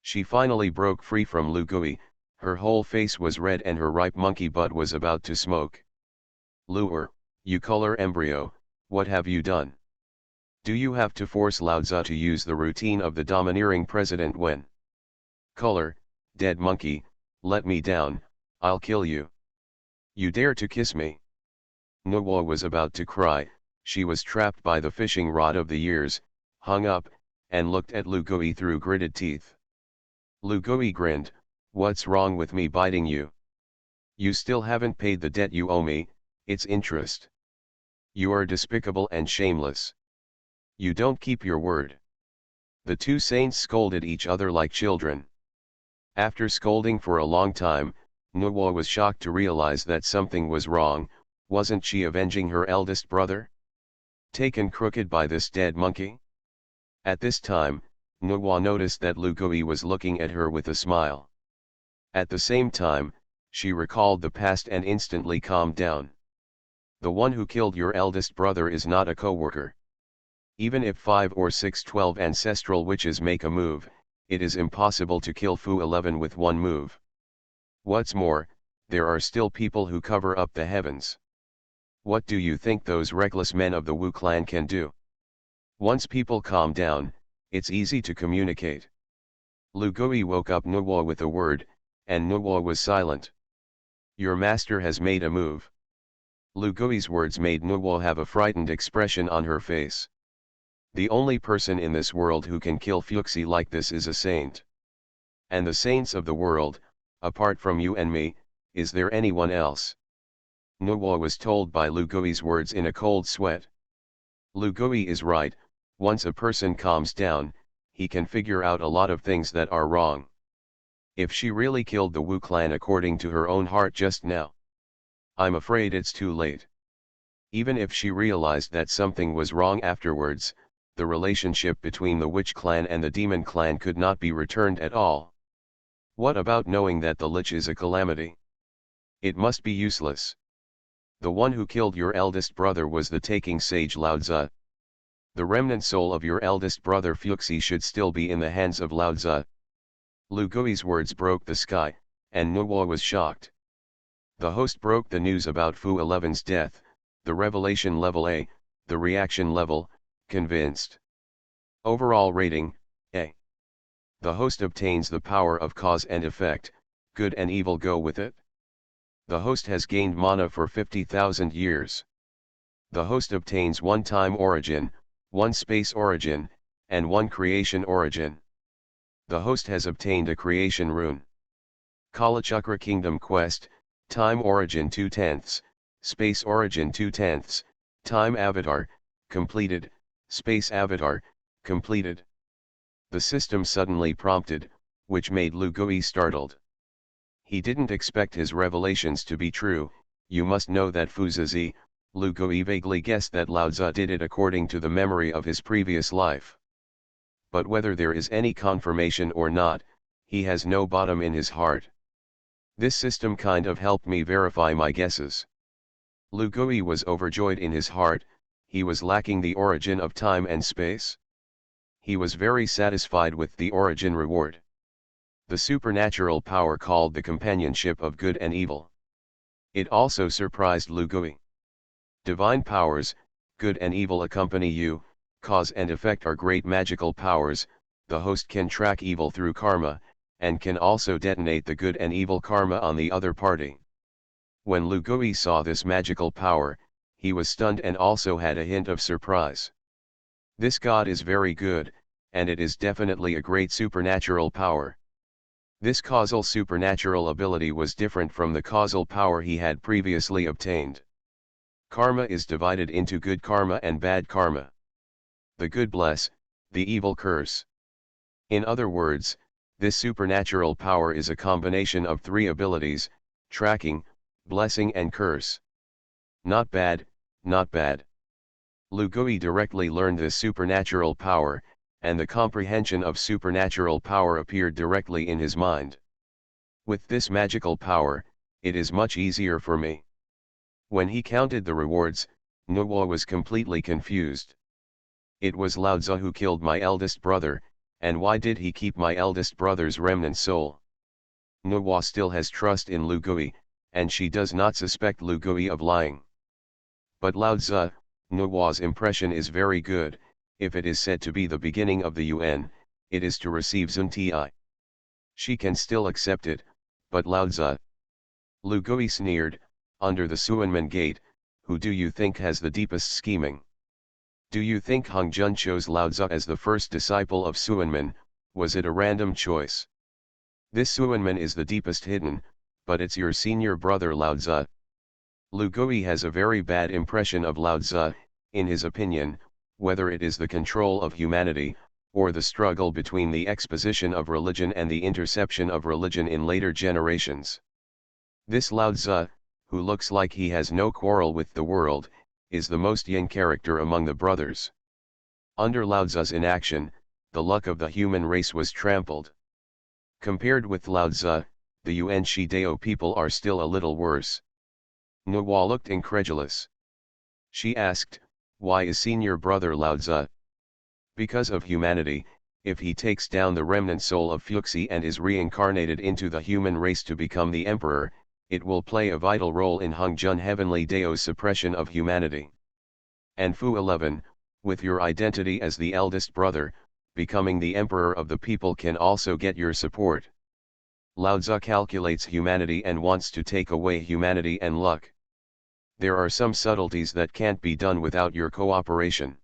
She finally broke free from Lu Gui, her whole face was red and her ripe monkey butt was about to smoke. Lure, you color embryo, what have you done? Do you have to force Lao Tzu to use the routine of the domineering president when? Color, dead monkey, let me down, I'll kill you. You dare to kiss me? Nuwa was about to cry, she was trapped by the fishing rod of the years, hung up, and looked at Lu Gui through gritted teeth. Lu Gui grinned, what's wrong with me biting you? You still haven't paid the debt you owe me, it's interest. You are despicable and shameless. You don't keep your word. The two saints scolded each other like children. After scolding for a long time, Nuwa was shocked to realize that something was wrong. Wasn't she avenging her eldest brother? Taken crooked by this dead monkey? At this time, Nuwa noticed that Lu Gui was looking at her with a smile. At the same time, she recalled the past and instantly calmed down. The one who killed your eldest brother is not a co-worker. Even if 5 or 6 12 ancestral witches make a move, it is impossible to kill Fu 11 with one move. What's more, there are still people who cover up the heavens. What do you think those reckless men of the Wu clan can do? Once people calm down, it's easy to communicate. Lu Gui woke up Nuwa with a word, and Nuwa was silent. Your master has made a move. Lu Gui's words made Nuwa have a frightened expression on her face. The only person in this world who can kill Fuxi like this is a saint. And the saints of the world, apart from you and me, is there anyone else? Nuwa was told by Lu Gui's words in a cold sweat. Lu Gui is right, once a person calms down, he can figure out a lot of things that are wrong. If she really killed the Wu clan according to her own heart just now, I'm afraid it's too late. Even if she realized that something was wrong afterwards, the relationship between the witch clan and the demon clan could not be returned at all. What about knowing that the lich is a calamity? It must be useless. The one who killed your eldest brother was the taking sage Lao Tzu. The remnant soul of your eldest brother Fuxi should still be in the hands of Lao Tzu. Lu Gui's words broke the sky, and Nuwa was shocked. The host broke the news about Fu 11's death, the revelation level A, the reaction level, convinced. Overall rating, A. The host obtains the power of cause and effect, good and evil go with it. The host has gained mana for 50,000 years. The host obtains one time origin, one space origin, and one creation origin. The host has obtained a creation rune. Kalachakra Kingdom Quest, time origin 2/10, space origin 2/10, time avatar, completed, space avatar, completed. The system suddenly prompted, which made Lu Gui startled. He didn't expect his revelations to be true. You must know that Fuzizi, Lu Gui vaguely guessed that Lao Tzu did it according to the memory of his previous life. But whether there is any confirmation or not, he has no bottom in his heart. This system kind of helped me verify my guesses. Lu Gui was overjoyed in his heart. He was lacking the origin of time and space. He was very satisfied with the origin reward. The supernatural power called the companionship of good and evil. It also surprised Lu Gui. Divine powers, good and evil accompany you, Cause and effect are great magical powers. The host can track evil through karma, and can also detonate the good and evil karma on the other party. When Lu Gui saw this magical power, he was stunned and also had a hint of surprise. This god is very good, and it is definitely a great supernatural power. This causal supernatural ability was different from the causal power he had previously obtained. Karma is divided into good karma and bad karma. The good bless, the evil curse. In other words, this supernatural power is a combination of three abilities: tracking, blessing and curse. Not bad, not bad. Lu Gui directly learned this supernatural power, and the comprehension of supernatural power appeared directly in his mind. With this magical power, it is much easier for me. When he counted the rewards, Nuo was completely confused. It was Lao Tzu who killed my eldest brother, and why did he keep my eldest brother's remnant soul? Nuo still has trust in Lu Gui, and she does not suspect Lu Gui of lying. But Lao Tzu, Nuo's impression is very good. If it is said to be the beginning of the Yuan, it is to receive Zunti. She can still accept it, but Lao Tzu. Lu Gui sneered, under the Suanmen gate, who do you think has the deepest scheming? Do you think Hongjun chose Lao Tzu as the first disciple of Suanmen? Was it a random choice? This Suanmen is the deepest hidden, but it's your senior brother Lao Tzu. Lu Gui has a very bad impression of Lao Tzu. In his opinion, whether it is the control of humanity, or the struggle between the exposition of religion and the interception of religion in later generations. This Lao Tzu, who looks like he has no quarrel with the world, is the most yin character among the brothers. Under Lao Tzu's inaction, the luck of the human race was trampled. Compared with Lao Tzu, the Yuan Shi Dao people are still a little worse. Nuo looked incredulous. She asked, why is senior brother Lao Tzu? Because of humanity. If he takes down the remnant soul of Fuxi and is reincarnated into the human race to become the emperor, it will play a vital role in Hongjun Heavenly Dao's suppression of humanity. And Fu 11, with your identity as the eldest brother, becoming the emperor of the people can also get your support. Lao Tzu calculates humanity and wants to take away humanity and luck. There are some subtleties that can't be done without your cooperation.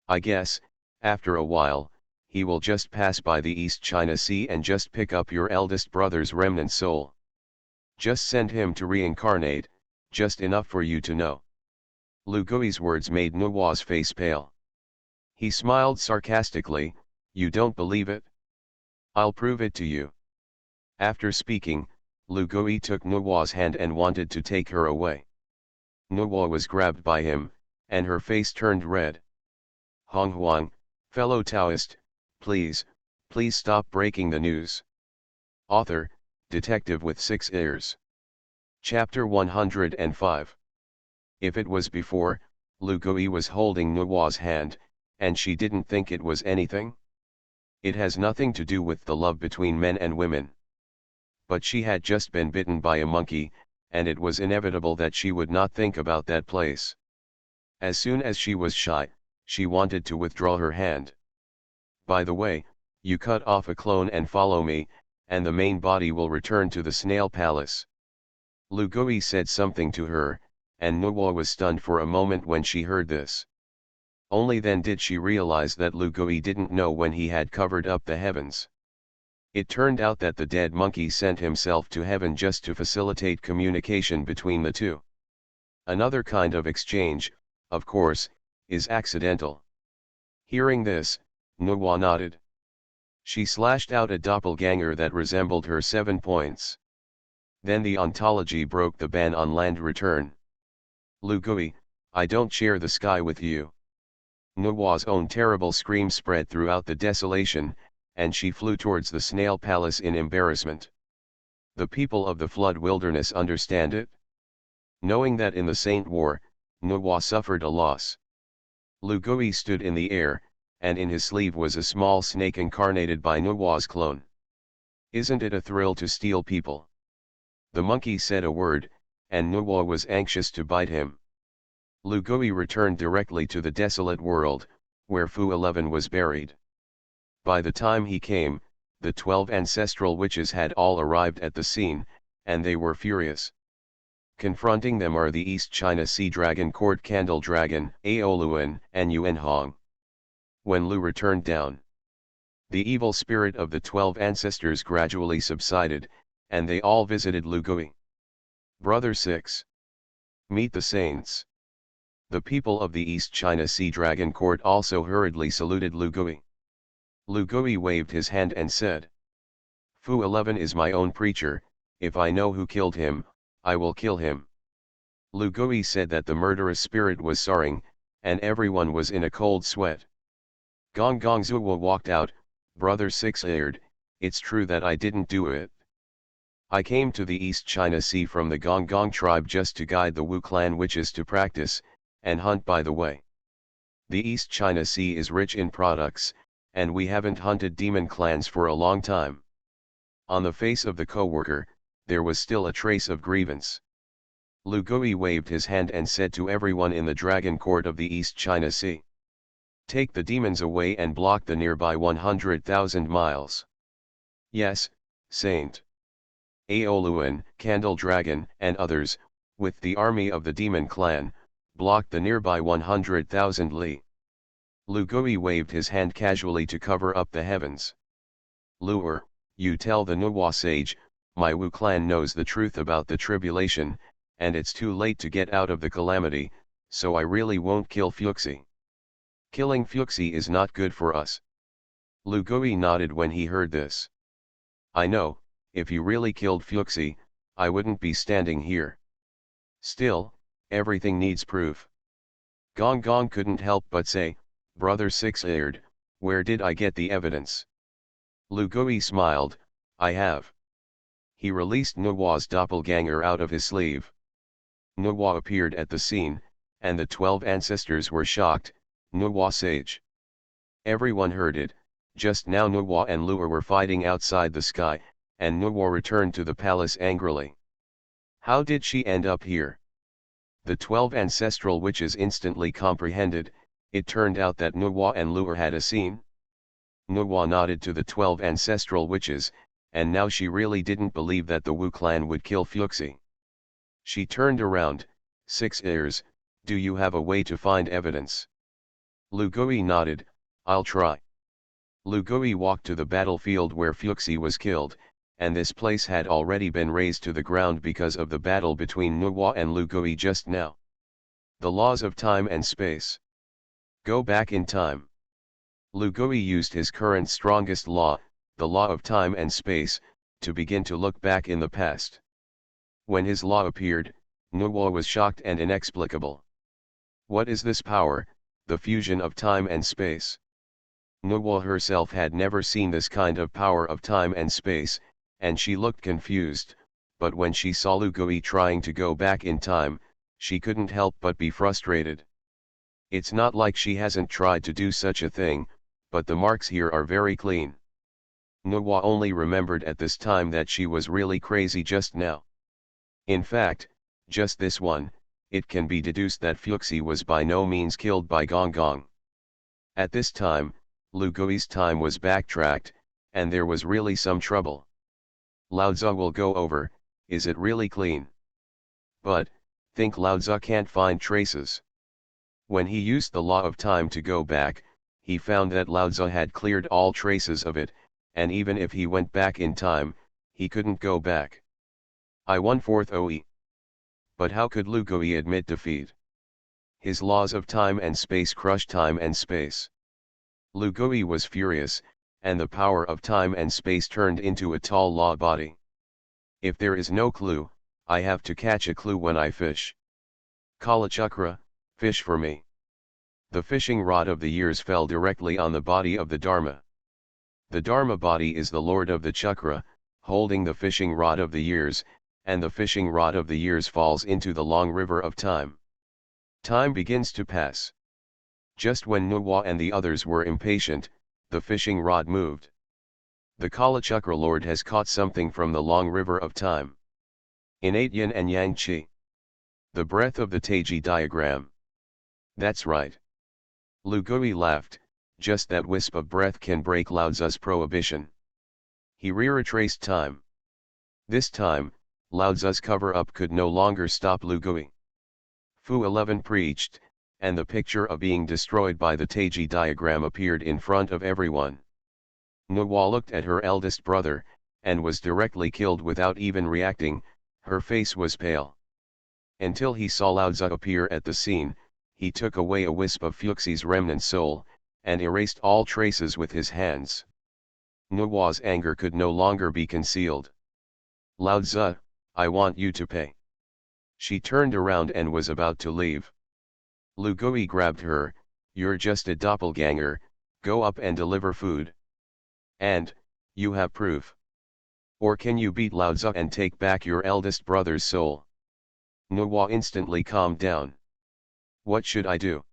I guess, after a while, he will just pass by the East China Sea and just pick up your eldest brother's remnant soul. Just send him to reincarnate, just enough for you to know. Lu Gui's words made Nuo's face pale. He smiled sarcastically, you don't believe it? I'll prove it to you. After speaking, Lu Gui took Nuo's hand and wanted to take her away. Nuo was grabbed by him, and her face turned red. Honghuang, fellow Taoist, please stop breaking the news. Author, Detective with 6 ears. Chapter 105. If it was before, Lu Gui was holding Nuo's hand, and she didn't think it was anything. It has nothing to do with the love between men and women. But she had just been bitten by a monkey, and it was inevitable that she would not think about that place. As soon as she was shy, she wanted to withdraw her hand. By the way, you cut off a clone and follow me, and the main body will return to the snail palace. Lu Gui said something to her, and Nuo was stunned for a moment when she heard this. Only then did she realize that Lu Gui didn't know when he had covered up the heavens. It turned out that the dead monkey sent himself to heaven just to facilitate communication between the two. Another kind of exchange, of course, is accidental. Hearing this, Nuo nodded. She slashed out a doppelganger that resembled her 7 points. Then the ontology broke the ban on land return. Lu Gui, I don't share the sky with you. Nuo's own terrible scream spread throughout the desolation, and she flew towards the snail palace in embarrassment. The people of the flood wilderness understand it. Knowing that in the Saint War, Nuo suffered a loss. Lu Gui stood in the air, and in his sleeve was a small snake incarnated by Nuo's clone. Isn't it a thrill to steal people? The monkey said a word, and Nuo was anxious to bite him. Lu Gui returned directly to the desolate world, where Fu 11 was buried. By the time he came, the 12 ancestral witches had all arrived at the scene, and they were furious. Confronting them are the East China Sea Dragon Court Candle Dragon, Aoluan, and Yuanhong. When Lu returned down, the evil spirit of the 12 ancestors gradually subsided, and they all visited Lu Gui. Brother 6. Meet the saints. The people of the East China Sea Dragon Court also hurriedly saluted Lu Gui. Lu Gui waved his hand and said, Fu 11 is my own preacher, if I know who killed him, I will kill him. Lu Gui said that the murderous spirit was soaring, and everyone was in a cold sweat. Gong Gong Zuo walked out. Brother 6 aired, it's true that I didn't do it. I came to the East China Sea from the Gong Gong tribe just to guide the Wu clan witches to practice, and hunt by the way. The East China Sea is rich in products, and we haven't hunted demon clans for a long time. On the face of the co-worker, there was still a trace of grievance. Lu Gui waved his hand and said to everyone in the Dragon Court of the East China Sea, take the demons away and block the nearby 100,000 miles. Yes, Saint. Aoluan, Candle Dragon, and others, with the army of the demon clan, blocked the nearby 100,000 li. Lu Gui waved his hand casually to cover up the heavens. Luer, you tell the Nuwa sage, my Wu clan knows the truth about the tribulation, and it's too late to get out of the calamity, so I really won't kill Fuxi. Killing Fuxi is not good for us. Lu Gui nodded when he heard this. I know, if you really killed Fuxi, I wouldn't be standing here. Still, everything needs proof. Gong Gong couldn't help but say, Brother 6 aired, where did I get the evidence? Lu Gui smiled, I have. He released Nuwa's doppelganger out of his sleeve. Nuwa appeared at the scene, and the 12 ancestors were shocked. Nuwa sage. Everyone heard it. Just now Nuwa and Luer were fighting outside the sky, and Nuwa returned to the palace angrily. How did she end up here? The 12 ancestral witches instantly comprehended. It turned out that Nuwa and Luer had a scene. Nuwa nodded to the 12 ancestral witches, and now she really didn't believe that the Wu clan would kill Fuxi. She turned around, 6 ears, do you have a way to find evidence? Lu Gui nodded, I'll try. Lu Gui walked to the battlefield where Fuxi was killed, and this place had already been razed to the ground because of the battle between Nuwa and Lu Gui just now. The laws of time and space. Go back in time. Lu Gui used his current strongest law, the law of time and space, to begin to look back in the past. When his law appeared, Nuwa was shocked and inexplicable. What is this power, the fusion of time and space? Nuwa herself had never seen this kind of power of time and space, and she looked confused, but when she saw Lu Gui trying to go back in time, she couldn't help but be frustrated. It's not like she hasn't tried to do such a thing, but the marks here are very clean. Nuwa only remembered at this time that she was really crazy just now. In fact, just this one, it can be deduced that Fuxi was by no means killed by Gong Gong. At this time, Lu Gui's time was backtracked, and there was really some trouble. Lao Tzu will go over, is it really clean? But, think Lao Tzu can't find traces. When he used the law of time to go back, he found that Lao Tzu had cleared all traces of it, and even if he went back in time, he couldn't go back. I 1/4 OE. But how could Lu Gui admit defeat? His laws of time and space crushed time and space. Lu Gui was furious, and the power of time and space turned into a tall law body. If there is no clue, I have to catch a clue when I fish. Kalachakra, fish for me. The fishing rod of the years fell directly on the body of the Dharma. The Dharma body is the lord of the chakra, holding the fishing rod of the years, and the fishing rod of the years falls into the long river of time. Time begins to pass. Just when Nuwa and the others were impatient, the fishing rod moved. The Kalachakra Lord has caught something from the long river of time. Innate yin and yang qi. The breath of the Taiji diagram. That's right. Lu Gui laughed, just that wisp of breath can break Lao Tzu's prohibition. He retraced time. This time, Lao Tzu's cover-up could no longer stop Lu Gui. Fu 11 preached, and the picture of being destroyed by the Taiji diagram appeared in front of everyone. Nuwa looked at her eldest brother, and was directly killed without even reacting. Her face was pale. Until he saw Lao Tzu appear at the scene, he took away a wisp of Fuxi's remnant soul, and erased all traces with his hands. Nuwa's anger could no longer be concealed. Lao Tzu, I want you to pay. She turned around and was about to leave. Lu Gui grabbed her, you're just a doppelganger, go up and deliver food. And, you have proof. Or can you beat Lao Tzu and take back your eldest brother's soul? Nuwa instantly calmed down. What should I do?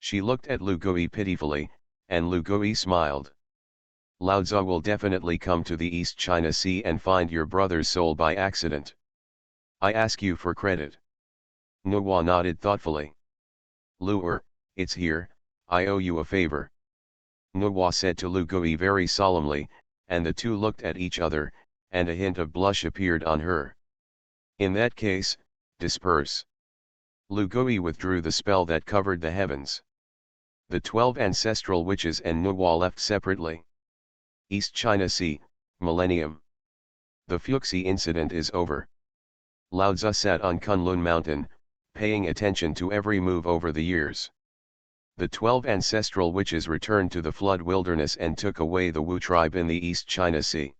She looked at Lu Gui pitifully, and Lu Gui smiled. Lao Tzu will definitely come to the East China Sea and find your brother's soul by accident. I ask you for credit. Nuwa nodded thoughtfully. Lu'er, it's here, I owe you a favor. Nuwa said to Lu Gui very solemnly, and the two looked at each other, and a hint of blush appeared on her. In that case, disperse. Lu Gui withdrew the spell that covered the heavens. The 12 ancestral witches and Nuwa left separately. East China Sea, Millennium. The Fuxi incident is over. Lao Tzu sat on Kunlun Mountain, paying attention to every move over the years. The 12 ancestral witches returned to the flood wilderness and took away the Wu tribe in the East China Sea.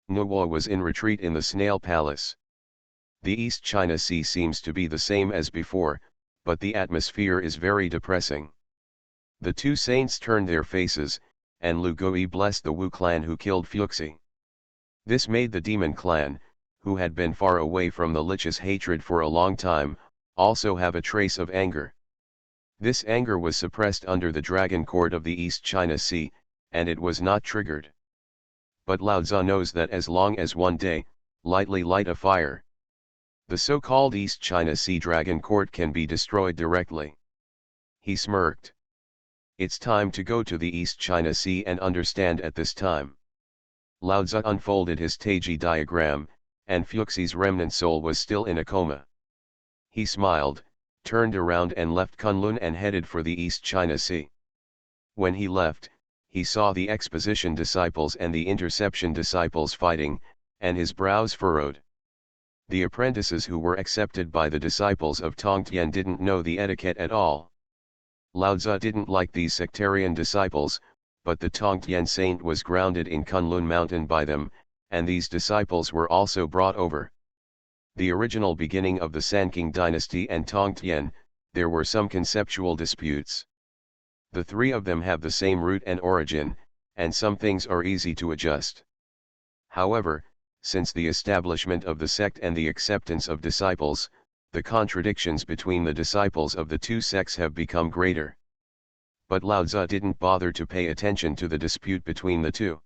Nuwa was in retreat in the Snail Palace. The East China Sea seems to be the same as before, but the atmosphere is very depressing. The two saints turned their faces, and Lu Gui blessed the Wu clan who killed Fuxi. This made the demon clan, who had been far away from the Lich's hatred for a long time, also have a trace of anger. This anger was suppressed under the dragon court of the East China Sea, and it was not triggered. But Lao Tzu knows that as long as one day, lightly light a fire, the so-called East China Sea dragon court can be destroyed directly. He smirked. It's time to go to the East China Sea and understand at this time. Lao Tzu unfolded his Taiji diagram, and Fuxi's remnant soul was still in a coma. He smiled, turned around and left Kunlun and headed for the East China Sea. When he left, he saw the exposition disciples and the interception disciples fighting, and his brows furrowed. The apprentices who were accepted by the disciples of Tongtian didn't know the etiquette at all. Lao Tzu didn't like these sectarian disciples, but the Tongtian saint was grounded in Kunlun Mountain by them, and these disciples were also brought over. The original beginning of the Sanqing dynasty and Tongtian, there were some conceptual disputes. The three of them have the same root and origin, and some things are easy to adjust. However, since the establishment of the sect and the acceptance of disciples, the contradictions between the disciples of the two sects have become greater. But Lao Tzu didn't bother to pay attention to the dispute between the two.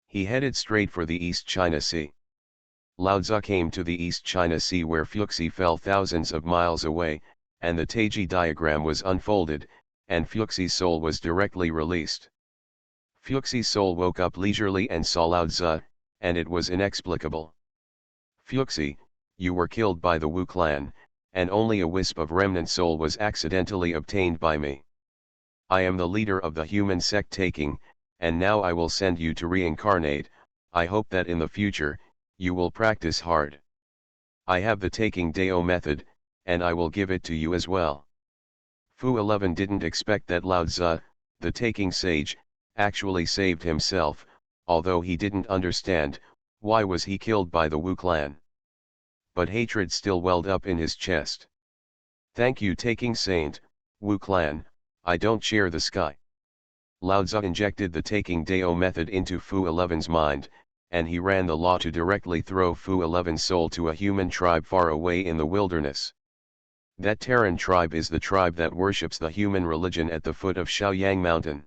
He headed straight for the East China Sea. Lao Tzu came to the East China Sea where Fuxi fell thousands of miles away, and the Taiji diagram was unfolded, and Fuxi's soul was directly released. Fuxi's soul woke up leisurely and saw Lao Tzu, and it was inexplicable. Fuxi, you were killed by the Wu clan, and only a wisp of remnant soul was accidentally obtained by me. I am the leader of the human sect taking, and now I will send you to reincarnate. I hope that in the future, you will practice hard. I have the taking Dao method, and I will give it to you as well. Fu 11 didn't expect that Lao Tzu, the taking sage, actually saved himself, although he didn't understand, why was he killed by the Wu clan. But hatred still welled up in his chest. Thank you taking saint, Wu clan, I don't share the sky. Lao Tzu injected the taking Dao method into Fu 11's mind, and he ran the law to directly throw Fu 11's soul to a human tribe far away in the wilderness. That Terran tribe is the tribe that worships the human religion at the foot of Shaoyang Mountain.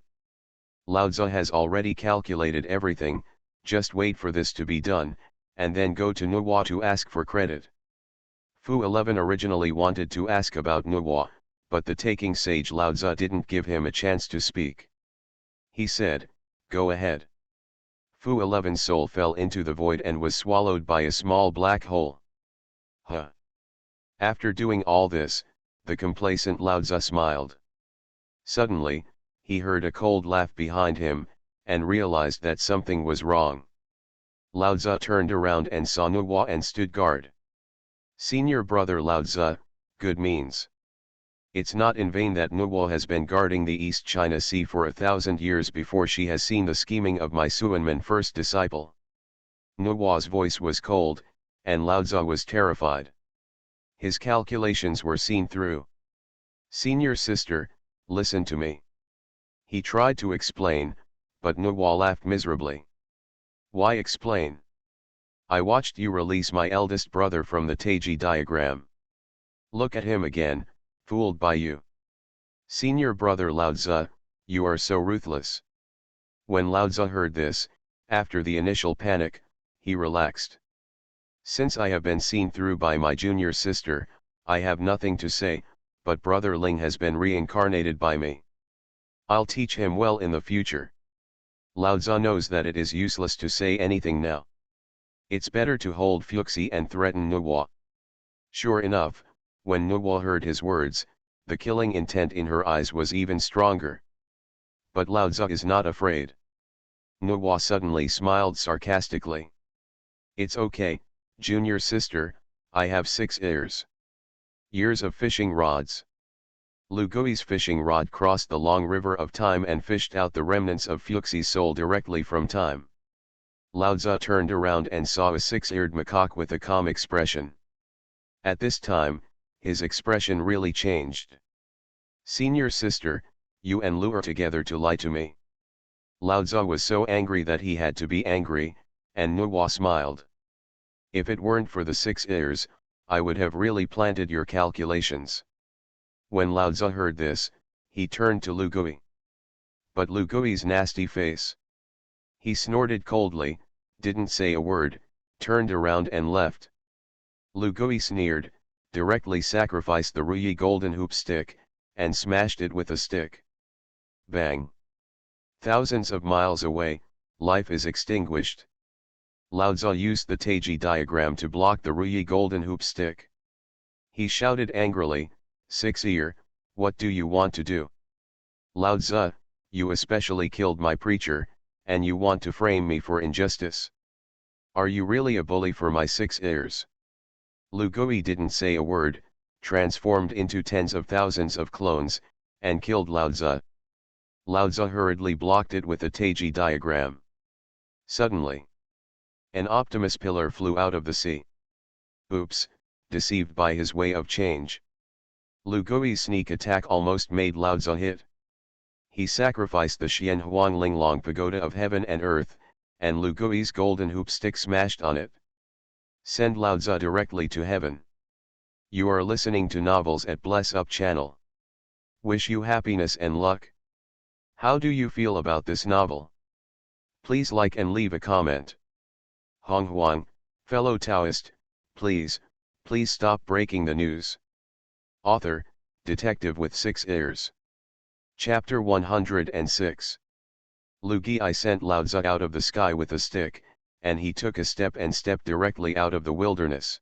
Lao Tzu has already calculated everything, just wait for this to be done, and then go to Nuwa to ask for credit. Fu 11 originally wanted to ask about Nuwa, but the taking sage Lao Tzu didn't give him a chance to speak. He said, "Go ahead." Fu 11's soul fell into the void and was swallowed by a small black hole. Huh. After doing all this, the complacent Lao Tzu smiled. Suddenly, he heard a cold laugh behind him, and realized that something was wrong. Lao Tzu turned around and saw Nuwa and stood guard. "Senior brother Lao Tzu, good means. It's not in vain that Nuwa has been guarding the East China Sea for 1,000 years before she has seen the scheming of my Suanman first disciple." Nuwa's voice was cold, and Lao Tzu was terrified. His calculations were seen through. "Senior sister, listen to me." He tried to explain, but Nuwa laughed miserably. "Why explain? I watched you release my eldest brother from the Taiji diagram. Look at him again, fooled by you. Senior brother Lao Tzu, you are so ruthless." When Lao Tzu heard this, after the initial panic, he relaxed. "Since I have been seen through by my junior sister, I have nothing to say, but brother Ling has been reincarnated by me. I'll teach him well in the future." Lao Tzu knows that it is useless to say anything now. It's better to hold Fuxi and threaten Nuwa. Sure enough, when Nuwa heard his words, the killing intent in her eyes was even stronger. But Lao Tzu is not afraid. Nuwa suddenly smiled sarcastically. "It's okay, junior sister, I have 6 ears. Years of fishing rods." Lu Gui's fishing rod crossed the long river of time and fished out the remnants of Fuxi's soul directly from time. Lao Tzu turned around and saw a 6-eared macaque with a calm expression. At this time, his expression really changed. "Senior sister, you and Lu are together to lie to me." Lao Tzu was so angry that he had to be angry, and Nuwa smiled. "If it weren't for the 6 ears, I would have really planted your calculations." When Lao Tzu heard this, he turned to Lu Gui. But Lu Gui's nasty face. He snorted coldly, didn't say a word, turned around and left. Lu Gui sneered, directly sacrificed the Ruyi golden hoop stick, and smashed it with a stick. Bang! Thousands of miles away, life is extinguished. Lao Tzu used the Taiji diagram to block the Ruyi golden hoop stick. He shouted angrily, 6-ear, what do you want to do? Lao Tzu, you especially killed my preacher, and you want to frame me for injustice. Are you really a bully for my 6 ears? Lu Gui didn't say a word, transformed into tens of thousands of clones, and killed Lao Tzu. Lao Tzu hurriedly blocked it with a Taiji diagram. Suddenly, an Optimus pillar flew out of the sea. Oops, deceived by his way of change. Lu Gui's sneak attack almost made Lao Tzu hit. He sacrificed the Honghuang Linglong pagoda of heaven and earth, and Lu Gui's golden hoop stick smashed on it. Send Lao Tzu directly to heaven. You are listening to Novels at Bless Up channel. Wish you happiness and luck. How do you feel about this novel? Please like and leave a comment. Honghuang, fellow Taoist, please stop breaking the news. Author, Detective with 6 ears. Chapter 106. Lu Gui sent Lao Tzu out of the sky with a stick, and he took a step and stepped directly out of the wilderness.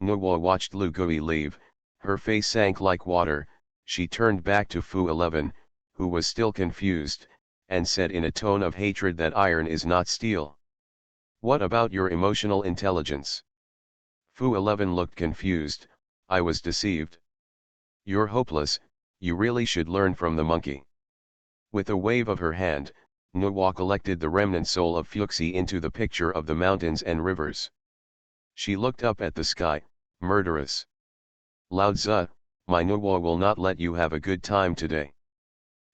Nuwa watched Lu Gui leave, her face sank like water. She turned back to Fu 11, who was still confused, and said in a tone of hatred that iron is not steel. What about your emotional intelligence? Fu 11 looked confused. I was deceived. You're hopeless, you really should learn from the monkey. With a wave of her hand, Nuwa collected the remnant soul of Fuxi into the picture of the mountains and rivers. She looked up at the sky, murderous. Lao Tzu, my Nuwa will not let you have a good time today.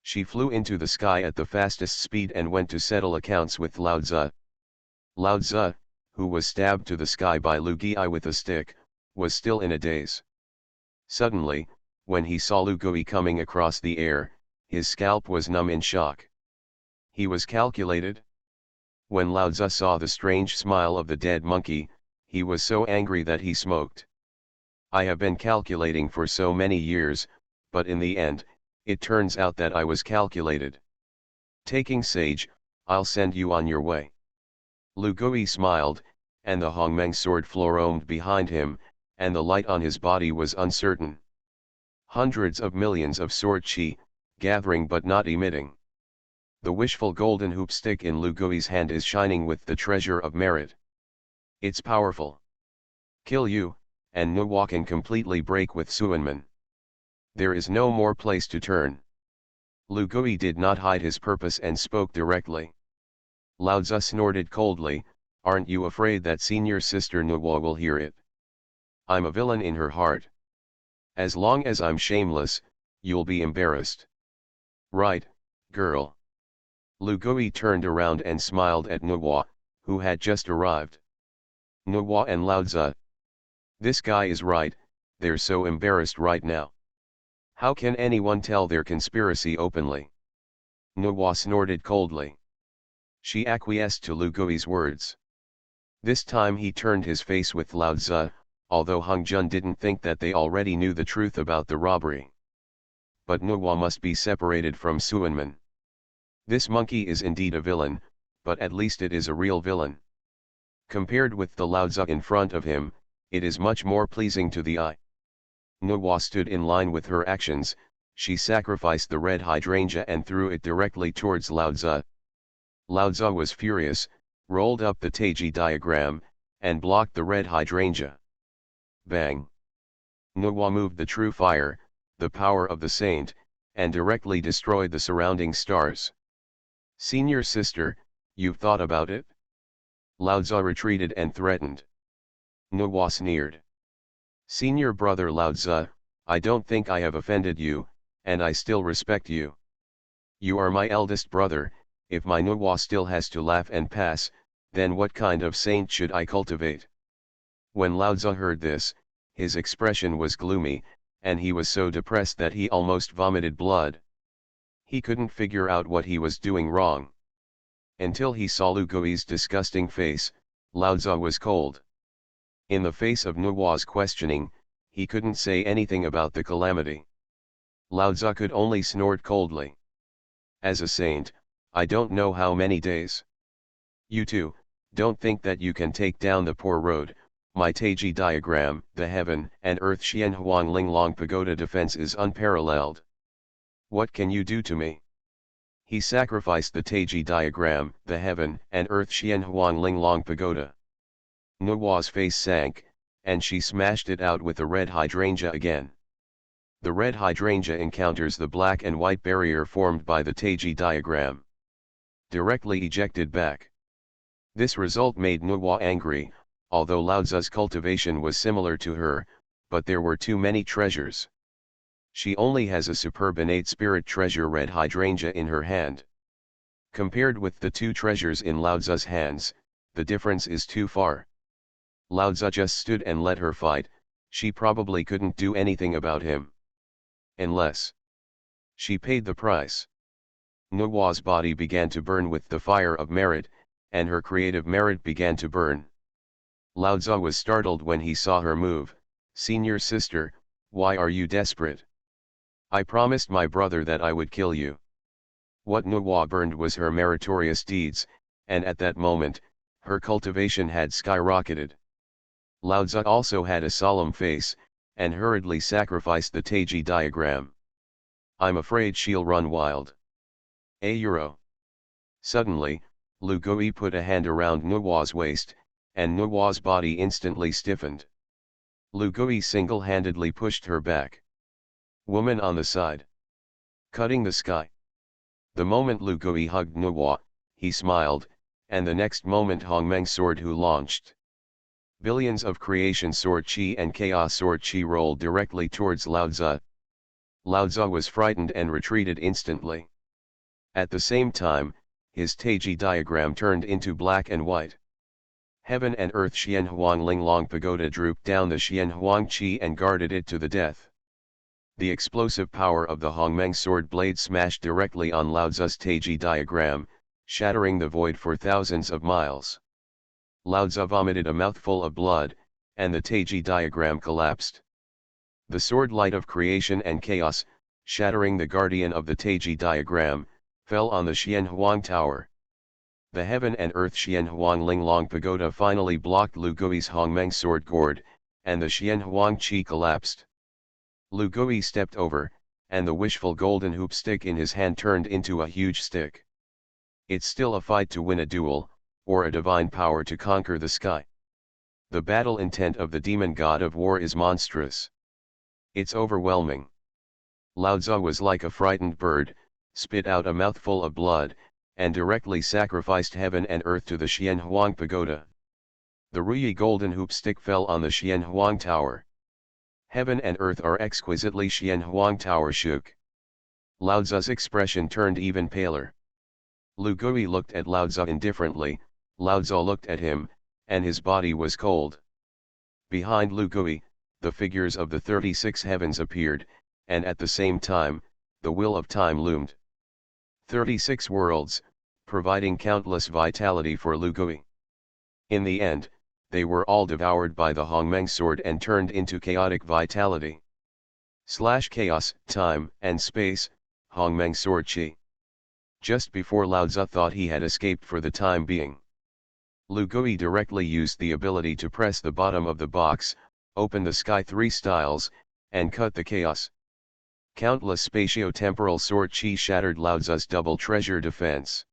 She flew into the sky at the fastest speed and went to settle accounts with Lao Tzu. Lao Tzu, who was stabbed to the sky by Lu Gui with a stick, was still in a daze. Suddenly, when he saw Lu Gui coming across the air, his scalp was numb in shock. He was calculated. When Lao Tzu saw the strange smile of the dead monkey, he was so angry that he smoked. I have been calculating for so many years, but in the end, it turns out that I was calculated. Taking Sage, I'll send you on your way. Lu Gui smiled, and the Hongmeng sword flamed behind him, and the light on his body was uncertain. Hundreds of millions of sword qi, gathering but not emitting. The wishful golden hoop stick in Lu Gui's hand is shining with the treasure of merit. It's powerful. Kill you, and Nuwa can completely break with Suanman. There is no more place to turn. Lu Gui did not hide his purpose and spoke directly. Lao Tzu snorted coldly, "Aren't you afraid that senior sister Nuwa will hear it? I'm a villain in her heart. As long as I'm shameless, you'll be embarrassed. Right, girl." Lu Gui turned around and smiled at Nuwa, who had just arrived. Nuwa and Lao Tzu. This guy is right, they're so embarrassed right now. How can anyone tell their conspiracy openly? Nuwa snorted coldly. She acquiesced to Lu Gui's words. This time he turned his face with Lao Tzu, although Hung Jun didn't think that they already knew the truth about the robbery. But Nuwa must be separated from Suanman. This monkey is indeed a villain, but at least it is a real villain. Compared with the Lao Tzu in front of him, it is much more pleasing to the eye. Nuwa stood in line with her actions. She sacrificed the red hydrangea and threw it directly towards Lao Tzu. Lao Tzu was furious, rolled up the Taiji diagram, and blocked the red hydrangea. Bang! Nuwa moved the true fire, the power of the saint, and directly destroyed the surrounding stars. Senior sister, you've thought about it? Lao Tzu retreated and threatened. Nuwa sneered. Senior brother Lao Tzu, I don't think I have offended you, and I still respect you. You are my eldest brother. If my Nuwa still has to laugh and pass, then what kind of saint should I cultivate? When Lao Tzu heard this, his expression was gloomy, and he was so depressed that he almost vomited blood. He couldn't figure out what he was doing wrong. Until he saw Lu Gui's disgusting face, Lao Tzu was cold. In the face of Nuwa's questioning, he couldn't say anything about the calamity. Lao Tzu could only snort coldly. As a saint, I don't know how many days. You too, don't think that you can take down the poor road. My Taiji diagram, the heaven and earth Honghuang Linglong Pagoda defense is unparalleled. What can you do to me? He sacrificed the Taiji diagram, the heaven and earth Honghuang Linglong Pagoda. Nuwa's face sank, and she smashed it out with a red hydrangea again. The red hydrangea encounters the black and white barrier formed by the Taiji diagram. Directly ejected back. This result made Nuwa angry, although Lao Tzu's cultivation was similar to her, but there were too many treasures. She only has a superb innate spirit treasure red hydrangea in her hand. Compared with the two treasures in Lao Tzu's hands, the difference is too far. Lao Tzu just stood and let her fight. She probably couldn't do anything about him. Unless she paid the price. Nuwa's body began to burn with the fire of merit, and her creative merit began to burn. Lao Tzu was startled when he saw her move. Senior sister, why are you desperate? I promised my brother that I would kill you. What Nuwa burned was her meritorious deeds, and at that moment, her cultivation had skyrocketed. Lao Tzu also had a solemn face, and hurriedly sacrificed the Taiji diagram. I'm afraid she'll run wild. A euro. Suddenly, Lu Gui put a hand around Nuwa's waist, and Nuwa's body instantly stiffened. Lu Gui single-handedly pushed her back. Woman on the side. Cutting the sky. The moment Lu Gui hugged Nuwa, he smiled, and the next moment Hongmeng sword Hu launched. Billions of creation sword chi and chaos sword chi rolled directly towards Lao Tzu. Lao Tzu was frightened and retreated instantly. At the same time, his Taiji diagram turned into black and white. Heaven and earth Honghuang Linglong Pagoda drooped down the Honghuang Qi and guarded it to the death. The explosive power of the Hongmeng sword blade smashed directly on Lao Tzu's Taiji diagram, shattering the void for thousands of miles. Lao Tzu vomited a mouthful of blood, and the Taiji diagram collapsed. The sword light of creation and chaos, shattering the guardian of the Taiji diagram, fell on the Honghuang Tower. The heaven and earth Honghuang Linglong Pagoda finally blocked Lu Gui's Hongmeng sword gourd, and the Honghuang Qi collapsed. Lu Gui stepped over, and the wishful golden hoop stick in his hand turned into a huge stick. It's still a fight to win a duel, or a divine power to conquer the sky. The battle intent of the demon god of war is monstrous. It's overwhelming. Lao Tzu was like a frightened bird, spit out a mouthful of blood, and directly sacrificed heaven and earth to the Honghuang Pagoda. The Ruyi golden hoop stick fell on the Honghuang Tower. Heaven and earth are exquisitely Honghuang Tower shook. Lao Tzu's expression turned even paler. Lu Gui looked at Lao Tzu indifferently, Lao Tzu looked at him, and his body was cold. Behind Lu Gui, the figures of the 36 heavens appeared, and at the same time, the wheel of time loomed. 36 worlds, providing countless vitality for Lu Gui. In the end, they were all devoured by the Hongmeng sword and turned into chaotic vitality. Chaos, time, and space, Hongmeng sword Qi. Just before Lao Tzu thought he had escaped for the time being, Lu Gui directly used the ability to press the bottom of the box, open the sky 3 styles, and cut the chaos. Countless spatio-temporal sword Qi shattered Lao Tzu's double treasure defense.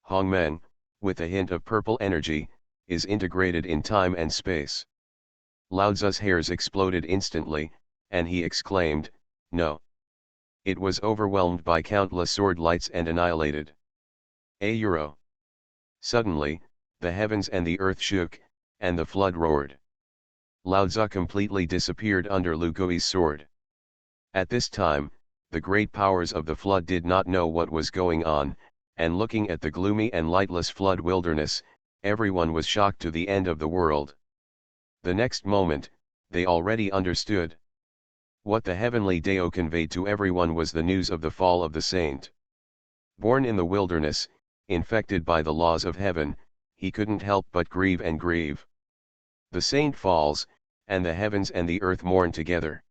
Hongmeng, with a hint of purple energy, is integrated in time and space. Lao Tzu's hairs exploded instantly, and he exclaimed, "No!" It was overwhelmed by countless sword lights and annihilated. A euro. Suddenly, the heavens and the earth shook, and the flood roared. Lao Tzu completely disappeared under Lu Gui's sword. At this time, the great powers of the flood did not know what was going on, and looking at the gloomy and lightless flood wilderness, everyone was shocked to the end of the world. The next moment, they already understood. What the heavenly Dao conveyed to everyone was the news of the fall of the saint. Born in the wilderness, infected by the laws of heaven, he couldn't help but grieve and grieve. The saint falls, and the heavens and the earth mourn together.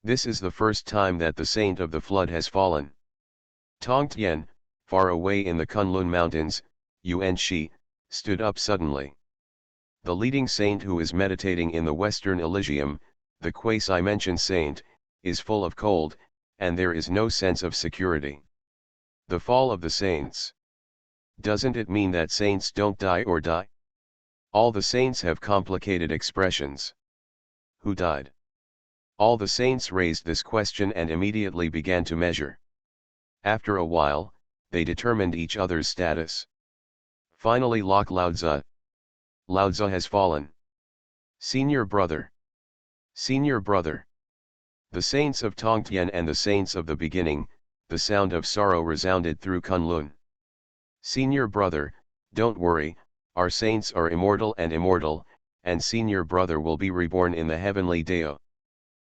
This is the first time that the saint of the flood has fallen. Tongtian, far away in the Kunlun Mountains, Yuan Shi, stood up suddenly. The leading saint who is meditating in the Western Elysium, the quasi-mentioned saint, is full of cold, and there is no sense of security. The fall of the saints. Doesn't it mean that saints don't die or die? All the saints have complicated expressions. Who died? All the saints raised this question and immediately began to measure. After a while, they determined each other's status. Finally Lao Tzu. Lao Tzu has fallen. Senior brother. Senior brother. The saints of Tongtian and the saints of the beginning, the sound of sorrow resounded through Kunlun. Senior brother, don't worry, our saints are immortal, and senior brother will be reborn in the heavenly Dao.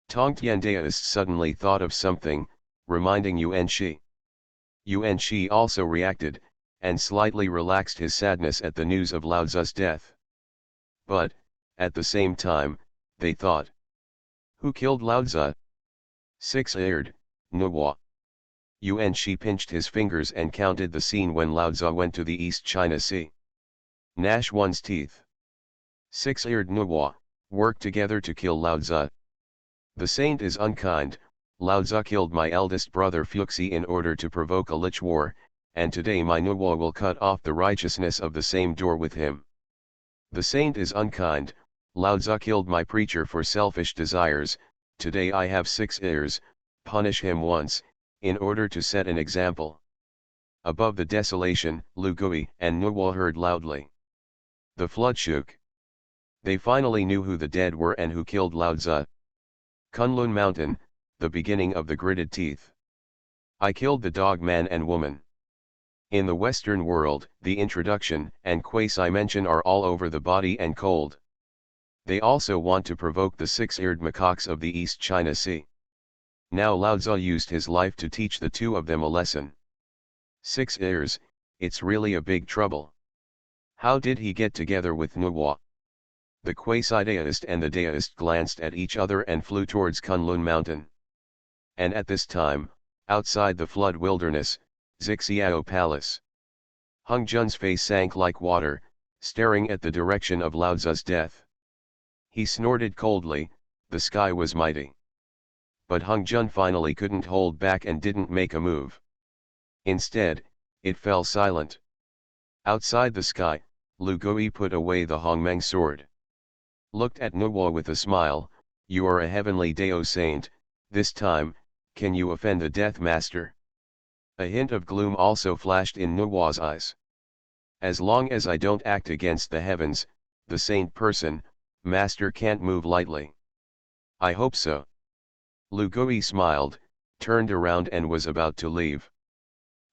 Tongtian Daoist suddenly thought of something, reminding Yuan Shi. Yuan Shi also reacted, and slightly relaxed his sadness at the news of Lao Tzu's death. But, at the same time, they thought. Who killed Lao Tzu? 6-eared, Nuwa. Yuan Shi pinched his fingers and counted the scene when Lao Tzu went to the East China Sea. Gnash one's teeth. 6-eared Nuwa, work together to kill Lao Tzu. The saint is unkind. Lao Tzu killed my eldest brother Fuxi in order to provoke a lich war, and today my Nuwa will cut off the righteousness of the same door with him. The saint is unkind. Lao Tzu killed my preacher for selfish desires, today I have 6 heirs, punish him once, in order to set an example. Above the desolation, Lu Gui and Nuwa heard loudly. The flood shook. They finally knew who the dead were and who killed Lao Tzu. Kunlun Mountain, the beginning of the gritted teeth. I killed the dog man and woman. In the Western world, the introduction and quasi-mention are all over the body and cold. They also want to provoke the 6-eared macaques of the East China Sea. Now Lao Tzu used his life to teach the two of them a lesson. 6 ears, it's really a big trouble. How did he get together with Nuwa? The quasi-Daoist and the Daoist glanced at each other and flew towards Kunlun Mountain. and at this time, outside the flood wilderness, Zixiao Palace. Hung Jun's face sank like water, staring at the direction of Lao Tzu's death. He snorted coldly, the sky was mighty. But Hung Jun finally couldn't hold back and didn't make a move. Instead, it fell silent. Outside the sky, Lu Gui put away the Hongmeng sword. Looked at Nuwa with a smile, "You are a heavenly Dao saint, this time, can you offend the Death Master?" A hint of gloom also flashed in Nuwa's eyes. "As long as I don't act against the heavens, the saint person, Master can't move lightly." "I hope so." Lu Gui smiled, turned around and was about to leave.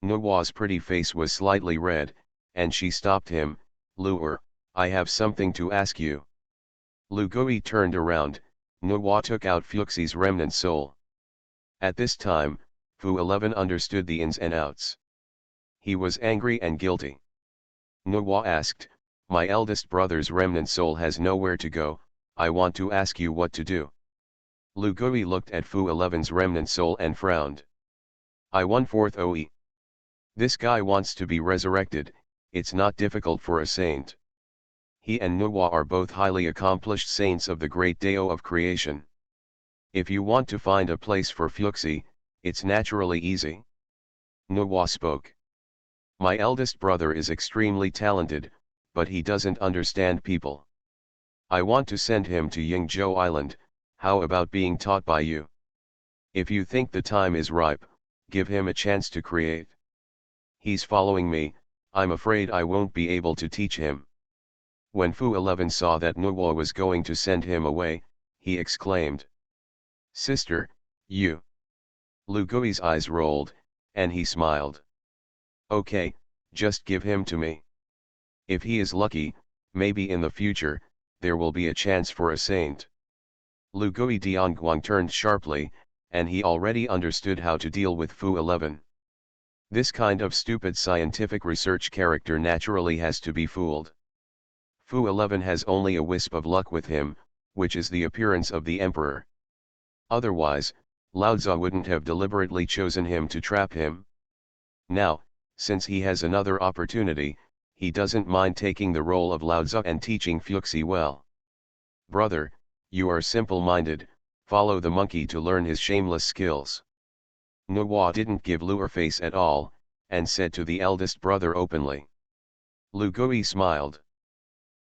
Nuwa's pretty face was slightly red, and she stopped him. "Lu'er, I have something to ask you." Lu Gui turned around, Nuwa took out Fuxi's remnant soul. At this time, Fu 11 understood the ins and outs. He was angry and guilty. Nuwa asked, "My eldest brother's remnant soul has nowhere to go, I want to ask you what to do." Lu Gui looked at Fu 11's remnant soul and frowned. "I 1/4 OE. This guy wants to be resurrected, it's not difficult for a saint. He and Nuwa are both highly accomplished saints of the great Dao of creation. If you want to find a place for Fuxi, it's naturally easy." Nuwa spoke. "My eldest brother is extremely talented, but he doesn't understand people. I want to send him to Yingzhou Island, how about being taught by you? If you think the time is ripe, give him a chance to create. He's following me, I'm afraid I won't be able to teach him." When Fu 11 saw that Nuwa was going to send him away, he exclaimed, "Sister, you." Lu Gui's eyes rolled, and he smiled. "Okay, just give him to me. If he is lucky, maybe in the future, there will be a chance for a saint." Lu Gui Dianguang turned sharply, and he already understood how to deal with Fu 11. This kind of stupid scientific research character naturally has to be fooled. Fu 11 has only a wisp of luck with him, which is the appearance of the emperor. Otherwise, Lao Tzu wouldn't have deliberately chosen him to trap him. Now, since he has another opportunity, he doesn't mind taking the role of Lao Tzu and teaching Fuxi well. "Brother, you are simple-minded, follow the monkey to learn his shameless skills." Nuwa didn't give Lu'er face at all, and said to the eldest brother openly. Lu Gui smiled.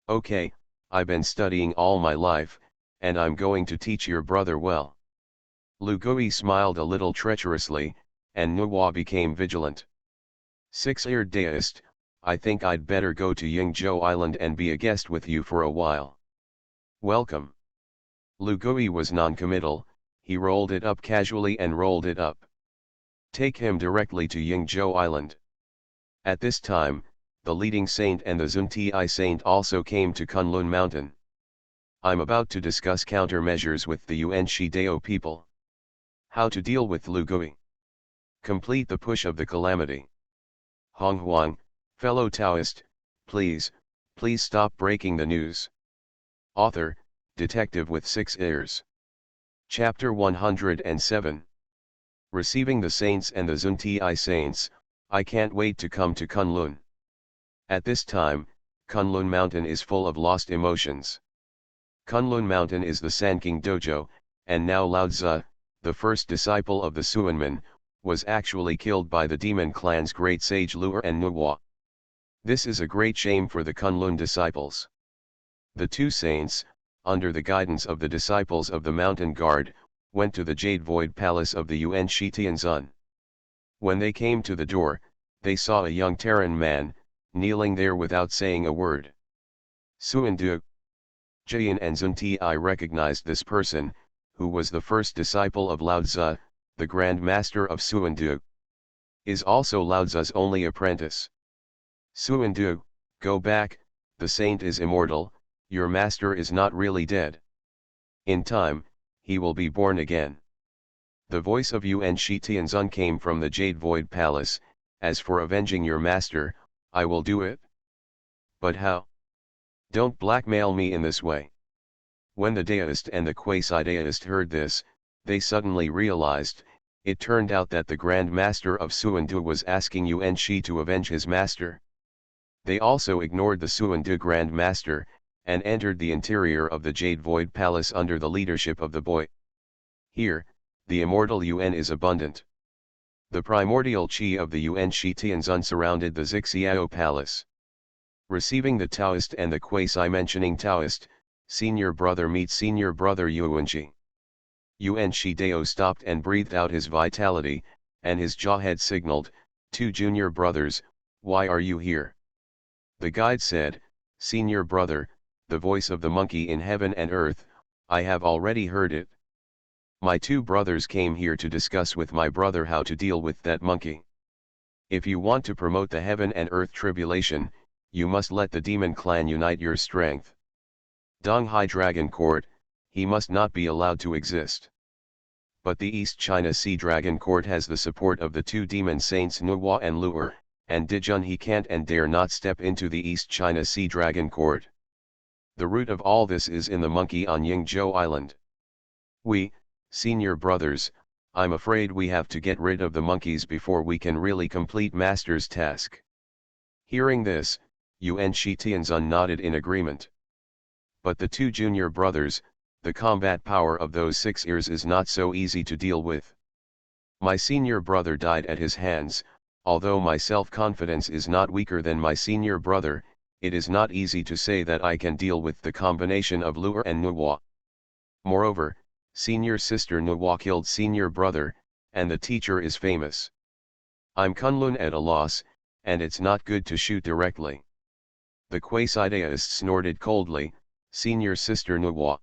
"Okay, I've been studying all my life, and I'm going to teach your brother well." Lu Gui smiled a little treacherously, and Nuwa became vigilant. "Six-eared Taoist, I think I'd better go to Yingzhou Island and be a guest with you for a while." "Welcome." Lu Gui was non-committal, he rolled it up casually and rolled it up. "Take him directly to Yingzhou Island." At this time, the leading saint and the Zunti saint also came to Kunlun Mountain. "I'm about to discuss countermeasures with the Yuanshi Dao people. How to deal with Lu Gui. Complete the push of the calamity. Honghuang, fellow Taoist, please stop breaking the news." Author, Detective with 6 ears. Chapter 107. Receiving the saints and the Zunti saints, I can't wait to come to Kunlun. At this time, Kunlun Mountain is full of lost emotions. Kunlun Mountain is the Sanking Dojo, and now Lao Tzu, the first disciple of the Suanmen, was actually killed by the demon clan's great sage Lu'er and Nuwa. This is a great shame for the Kunlun disciples. The two saints, under the guidance of the disciples of the Mountain Guard, went to the Jade Void Palace of the Yuan Shi Tianzun. When they came to the door, they saw a young Terran man, kneeling there without saying a word. Suandu. Jian and Zunti recognized this person, who was the first disciple of Lao Tzu, the Grand Master of Suandu. Is also Lao Tzu's only apprentice. "Suandu, go back, the saint is immortal, your master is not really dead. In time, he will be born again." The voice of Yuan Shi Tianzun came from the Jade Void Palace. "As for avenging your master, I will do it. But how? Don't blackmail me in this way." When the Daoist and the Quasi-Daoist heard this, they suddenly realized, It turned out that the Grand Master of Suandu was asking Yuan Shi to avenge his master. They also ignored the Suandu Grand Master, and entered the interior of the Jade Void Palace under the leadership of the boy. Here, the immortal Yuan is abundant. The primordial Qi of the Yuan Shi Tianzun surrounded the Zixiao Palace. Receiving the Taoist and the quasi-mentioning Taoist, senior brother meets senior brother Yuan Shi. Yuan Shi Dao stopped and breathed out his vitality, and his jaw had signaled, "Two junior brothers, why are you here?" The guide said, "Senior brother, the voice of the monkey in heaven and earth, I have already heard it. My two brothers came here to discuss with my brother how to deal with that monkey. If you want to promote the heaven and earth tribulation, you must let the demon clan unite your strength. Donghai Dragon Court, he must not be allowed to exist. But the East China Sea Dragon Court has the support of the two demon saints Nuwa and Lu'er, and Dijun he can't and dare not step into the East China Sea Dragon Court. The root of all this is in the monkey on Yingzhou Island. We, senior brothers, I'm afraid we have to get rid of the monkeys before we can really complete Master's task." Hearing this, Yuan Shi Tianzun nodded in agreement. But the two junior brothers, the combat power of those 6 ears is not so easy to deal with. My senior brother died at his hands. Although my self-confidence is not weaker than my senior brother, it is not easy to say that I can deal with the combination of Lu'er and Nuwa. Moreover, senior sister Nuwa killed senior brother, and the teacher is famous. I'm Kunlun at a loss, and it's not good to shoot directly. The Quasi-Daoist snorted coldly, "Senior sister Nuwa.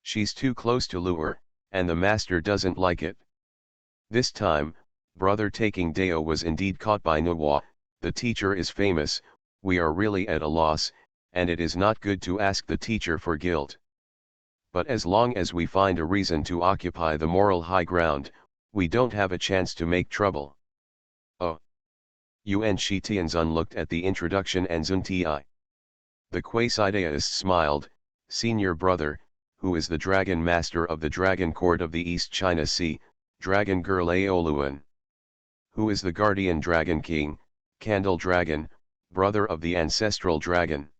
She's too close to Lu'er, and the master doesn't like it." This time, brother taking Dao was indeed caught by Nuwa. The teacher is famous, we are really at a loss, and it is not good to ask the teacher for guilt. But as long as we find a reason to occupy the moral high ground, we don't have a chance to make trouble. Oh. Yuan Shi Tianzun looked at the introduction and Zunti. The Quasi-Daoist smiled, "Senior brother, who is the Dragon Master of the Dragon Court of the East China Sea, Dragon Girl Aoluan? Who is the Guardian Dragon King, Candle Dragon, brother of the Ancestral Dragon?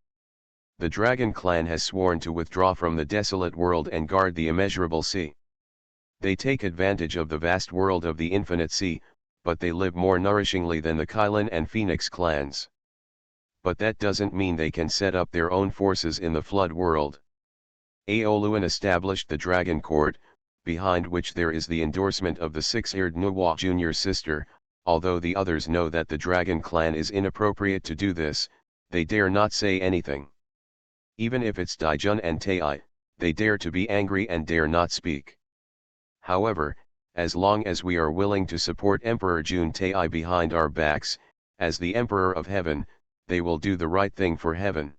The Dragon Clan has sworn to withdraw from the desolate world and guard the immeasurable sea. They take advantage of the vast world of the infinite sea, but they live more nourishingly than the Kylan and Phoenix clans. But that doesn't mean they can set up their own forces in the flood world. Aoluan established the Dragon Court, behind which there is the endorsement of the 6-eared Nuwa junior sister. Although the others know that the Dragon Clan is inappropriate to do this, they dare not say anything. Even if it's Daijun and Tai, they dare to be angry and dare not speak. However, as long as we are willing to support Emperor Jun Tai behind our backs, as the Emperor of Heaven, they will do the right thing for heaven.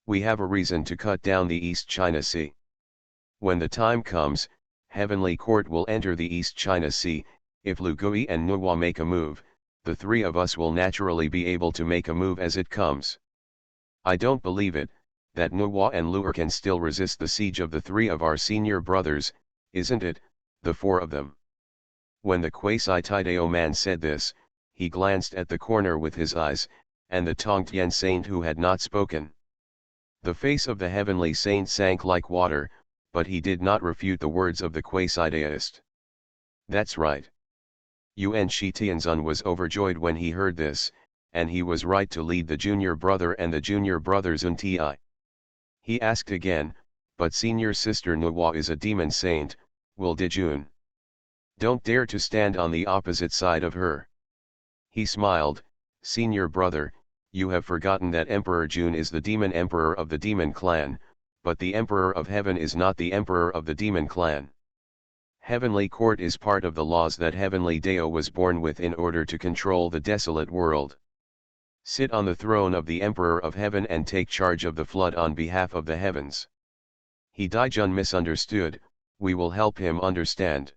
We have a reason to cut down the East China Sea. When the time comes, Heavenly Court will enter the East China Sea. If Lu Gui and Nuwa make a move, the 3 of us will naturally be able to make a move as it comes. I don't believe it, that Nuwa and Lu'er can still resist the siege of the 3 of our senior brothers, isn't it, the 4 of them?" When the Quasi-Tidao man said this, he glanced at the corner with his eyes, and the Tongtian saint who had not spoken. The face of the heavenly saint sank like water, but he did not refute the words of the Quasi-Daoist. "That's right." Yuan Shi Tianzun was overjoyed when he heard this, and he was right to lead the junior brother and the junior brother Zunti. He asked again, "But senior sister Nuwa is a demon saint, will Dijun? Don't dare to stand on the opposite side of her." He smiled, "Senior brother, you have forgotten that Emperor Jun is the demon emperor of the demon clan, but the Emperor of Heaven is not the emperor of the demon clan. Heavenly Court is part of the laws that Heavenly Dao was born with in order to control the desolate world. Sit on the throne of the Emperor of Heaven and take charge of the flood on behalf of the heavens." He Daijun misunderstood, we will help him understand.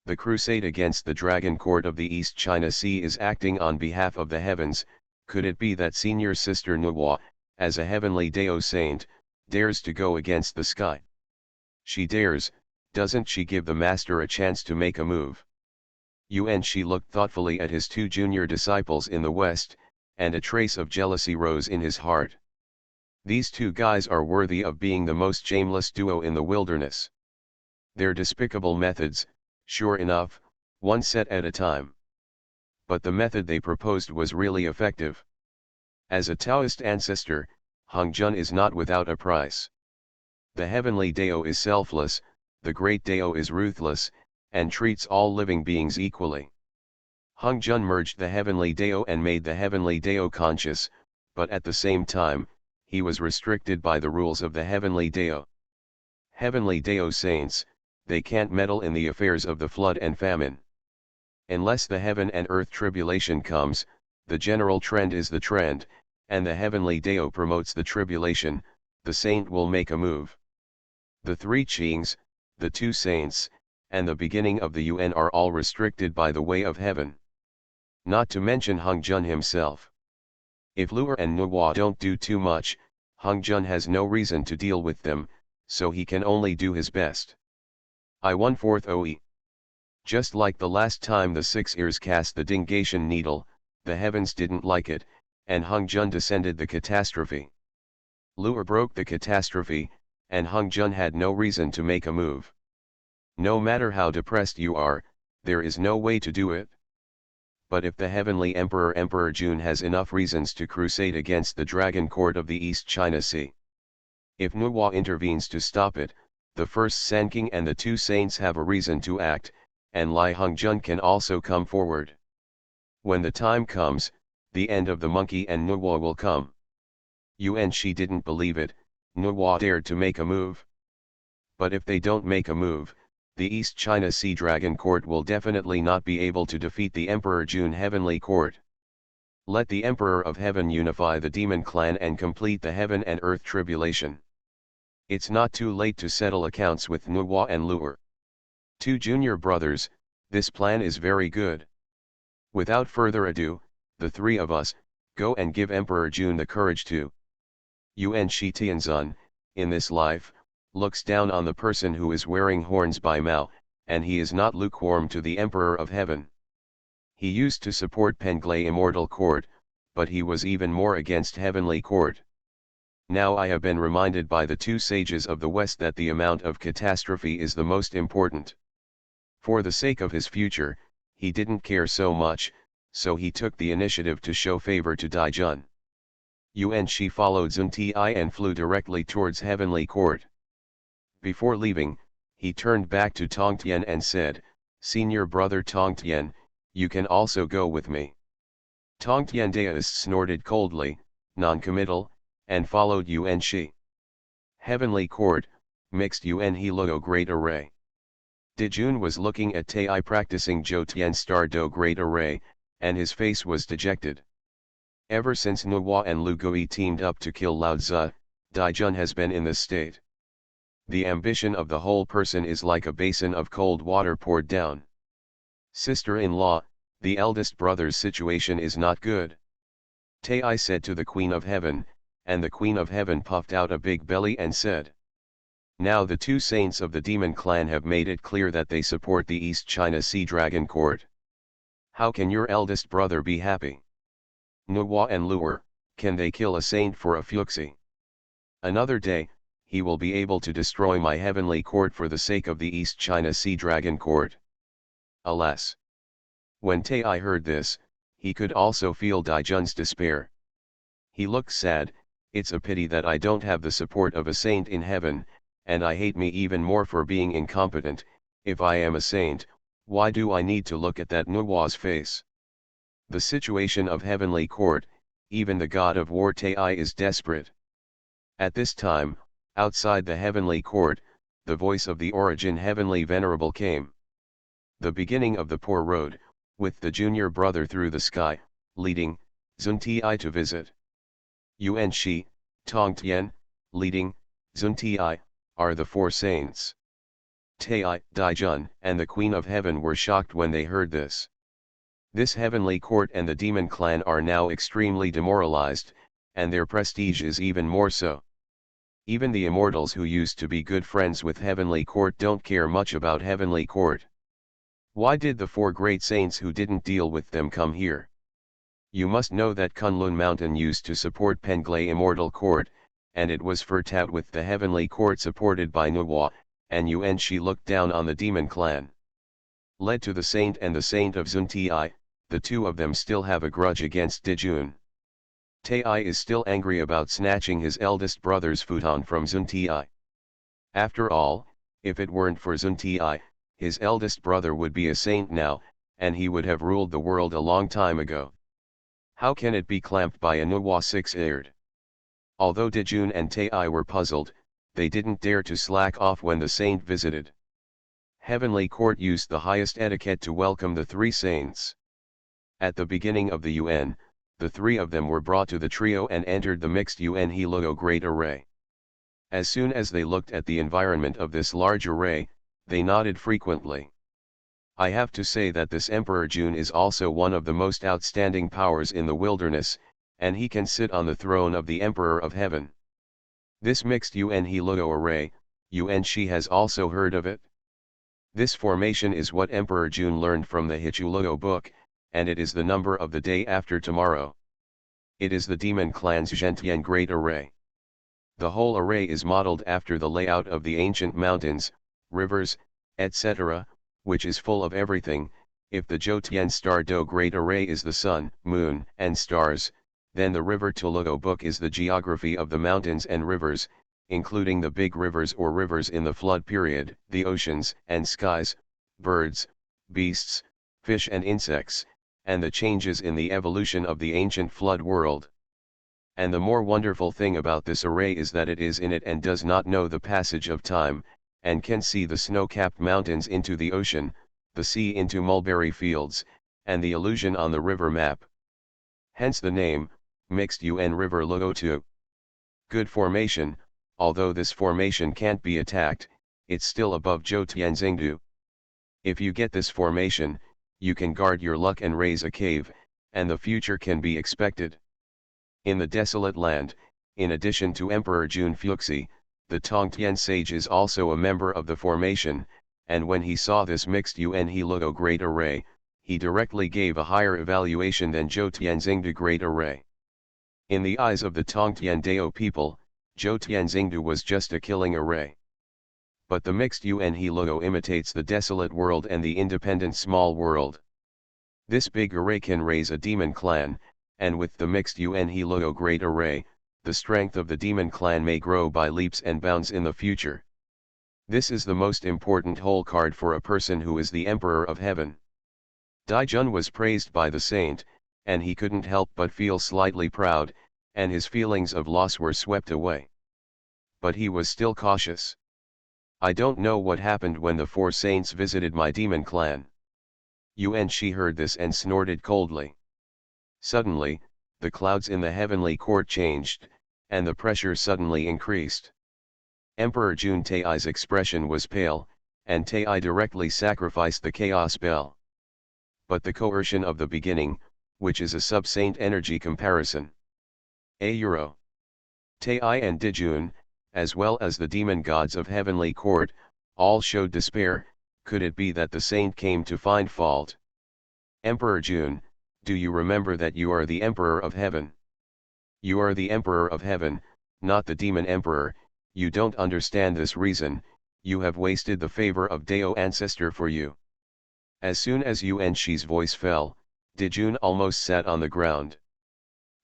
The crusade against the Dragon Court of the East China Sea is acting on behalf of the heavens. Could it be that senior sister Nuwa, as a heavenly Dao saint, dares to go against the sky? She dares. Doesn't she give the master a chance to make a move? Yuan Shi looked thoughtfully at his two junior disciples in the west, and a trace of jealousy rose in his heart. These two guys are worthy of being the most shameless duo in the wilderness. Their despicable methods, sure enough, one set at a time. But the method they proposed was really effective. As a Taoist ancestor, Hongzhen is not without a price. The heavenly Dao is selfless, the great Dao is ruthless, and treats all living beings equally. Hongzhen merged the heavenly Dao and made the heavenly Dao conscious, but at the same time, he was restricted by the rules of the heavenly Dao. Heavenly Dao saints, they can't meddle in the affairs of the flood and famine. Unless the heaven and earth tribulation comes, the general trend is the trend, and the heavenly Dao promotes the tribulation, the saint will make a move. The three Qings, the two saints, and the beginning of the Yuan are all restricted by the way of heaven. Not to mention Hongzhen himself. If Lu'er and Nuwa don't do too much, Hongzhen has no reason to deal with them, so he can only do his best. I-1/4 OE. Just like the last time the six ears cast the Dingation needle, the heavens didn't like it, and Hongzhen descended the catastrophe. Lu'er broke the catastrophe, and Hongzhen had no reason to make a move. No matter how depressed you are, there is no way to do it. But if the heavenly Emperor Jun has enough reasons to crusade against the Dragon Court of the East China Sea. If Nuwa intervenes to stop it, the first Sanking and the two saints have a reason to act, and Lai Hongzhen can also come forward. When the time comes, the end of the monkey and Nuwa will come. Yuan Shi didn't believe it, Nuwa dared to make a move. But if they don't make a move, the East China Sea Dragon Court will definitely not be able to defeat the Emperor Jun Heavenly Court. Let the Emperor of Heaven unify the demon clan and complete the heaven and earth tribulation. It's not too late to settle accounts with Nuwa and Lu'er. Two junior brothers, this plan is very good. Without further ado, the three of us, go and give Emperor Jun the courage to. Yuan Shi Tianzun, in this life, looks down on the person who is wearing horns by Mao, and he is not lukewarm to the Emperor of Heaven. He used to support Penglai Immortal Court, but he was even more against Heavenly Court. Now I have been reminded by the two sages of the West that the amount of catastrophe is the most important. For the sake of his future, he didn't care so much, so he took the initiative to show favor to Daijun. Yuan Shi followed Zun Ti and flew directly towards Heavenly Court. Before leaving, he turned back to Tongtian and said, "Senior brother Tongtian, you can also go with me." Tongtian Daoist snorted coldly, non-committal, and followed Yuan Shi. Heavenly Court, mixed Yuan He Luo Great Array. Dijun was looking at Tai practicing Zhou Tian Star Do Great Array, and his face was dejected. Ever since Nuwa and Lu Gui teamed up to kill Lao Tzu, Daijun has been in this state. The ambition of the whole person is like a basin of cold water poured down. Sister-in-law, the eldest brother's situation is not good. Tai said to the Queen of Heaven, and the Queen of Heaven puffed out a big belly and said, "Now the two saints of the demon clan have made it clear that they support the East China Sea Dragon Court. How can your eldest brother be happy? Nuwa and Lu'er, can they kill a saint for a fuxi? Another day, he will be able to destroy my heavenly court for the sake of the East China Sea Dragon Court." Alas! When Tai heard this, he could also feel Daijun's despair. He looked sad. "It's a pity that I don't have the support of a saint in heaven, and I hate me even more for being incompetent. If I am a saint, why do I need to look at that Nuwa's face?" The situation of Heavenly Court, even the god of war Tai is desperate. At this time, outside the Heavenly Court, the voice of the Origin Heavenly Venerable came. The beginning of the poor road, with the junior brother through the sky, leading, Zun Ti to visit. Yuan Shi, Tongtian, leading, Zun Ti, are the four saints. Tai, Daijun, and the Queen of Heaven were shocked when they heard this. This heavenly court and the demon clan are now extremely demoralized, and their prestige is even more so. Even the immortals who used to be good friends with Heavenly Court don't care much about Heavenly Court. Why did the four great saints who didn't deal with them come here? You must know that Kunlun mountain used to support Penglai immortal court, and it was Furtout with the heavenly court supported by Nuwa, and Yuan Shi looked down on the demon clan. Led to the saint and the saint of Zunti, the two of them still have a grudge against Dijun. Tai is still angry about snatching his eldest brother's futon from Zunti. After all, if it weren't for Zunti, his eldest brother would be a saint now, and he would have ruled the world a long time ago. How can it be clamped by a Nuwa six-eared? Although Dijun and Tai were puzzled, they didn't dare to slack off when the saint visited. Heavenly Court used the highest etiquette to welcome the three saints. At the beginning of the UN, the three of them were brought to the trio and entered the mixed UN Hilo Great Array. As soon as they looked at the environment of this large array, they nodded frequently. I have to say that this Emperor Jun is also one of the most outstanding powers in the wilderness, and he can sit on the throne of the Emperor of Heaven. This mixed UN Hilo array, Yuan Shi has also heard of it. This formation is what Emperor Jun learned from the Hichulogo book, and it is the number of the day after tomorrow. It is the demon clan's Zhentian Great Array. The whole array is modeled after the layout of the ancient mountains, rivers, etc., which is full of everything. If the Jotian Star Do Great Array is the sun, moon, and stars, then the river Tulugo book is the geography of the mountains and rivers, including the big rivers or rivers in the flood period, the oceans and skies, birds, beasts, fish and insects, and the changes in the evolution of the ancient flood world. And the more wonderful thing about this array is that it is in it and does not know the passage of time, and can see the snow-capped mountains into the ocean, the sea into mulberry fields, and the illusion on the river map. Hence the name, Mixed UN River Logo 2. Good formation. Although this formation can't be attacked, it's still above Jotianzingdu. If you get this formation, you can guard your luck and raise a cave, and the future can be expected. In the desolate land, in addition to Emperor Jun Fuxi, the Tongtian sage is also a member of the formation, and when he saw this mixed UN Hilo Great Array, he directly gave a higher evaluation than Jotianzingdu Great Array. In the eyes of the Tongtian Dao people, Jotianzingdu was just a killing array. But the mixed UN Hilo imitates the desolate world and the independent small world. This big array can raise a demon clan, and with the mixed UN Hilo Great Array, the strength of the demon clan may grow by leaps and bounds in the future. This is the most important hole card for a person who is the Emperor of Heaven. Daijun was praised by the saint, and he couldn't help but feel slightly proud, and his feelings of loss were swept away. But he was still cautious. I don't know what happened when the four saints visited my demon clan. Yuan Shi heard this and snorted coldly. Suddenly, the clouds in the heavenly court changed, and the pressure suddenly increased. Emperor Jun Tai's expression was pale, and Tai directly sacrificed the chaos bell. But the coercion of the beginning, which is a sub-saint energy comparison. Euro. Tai and Dijun, as well as the demon gods of heavenly court, all showed despair. Could it be that the saint came to find fault? Emperor Jun, do you remember that you are the Emperor of Heaven? You are the Emperor of Heaven, not the demon emperor. You don't understand this reason. You have wasted the favor of Dao ancestor for you. As soon as Yuan Shi's voice fell, Dijun almost sat on the ground.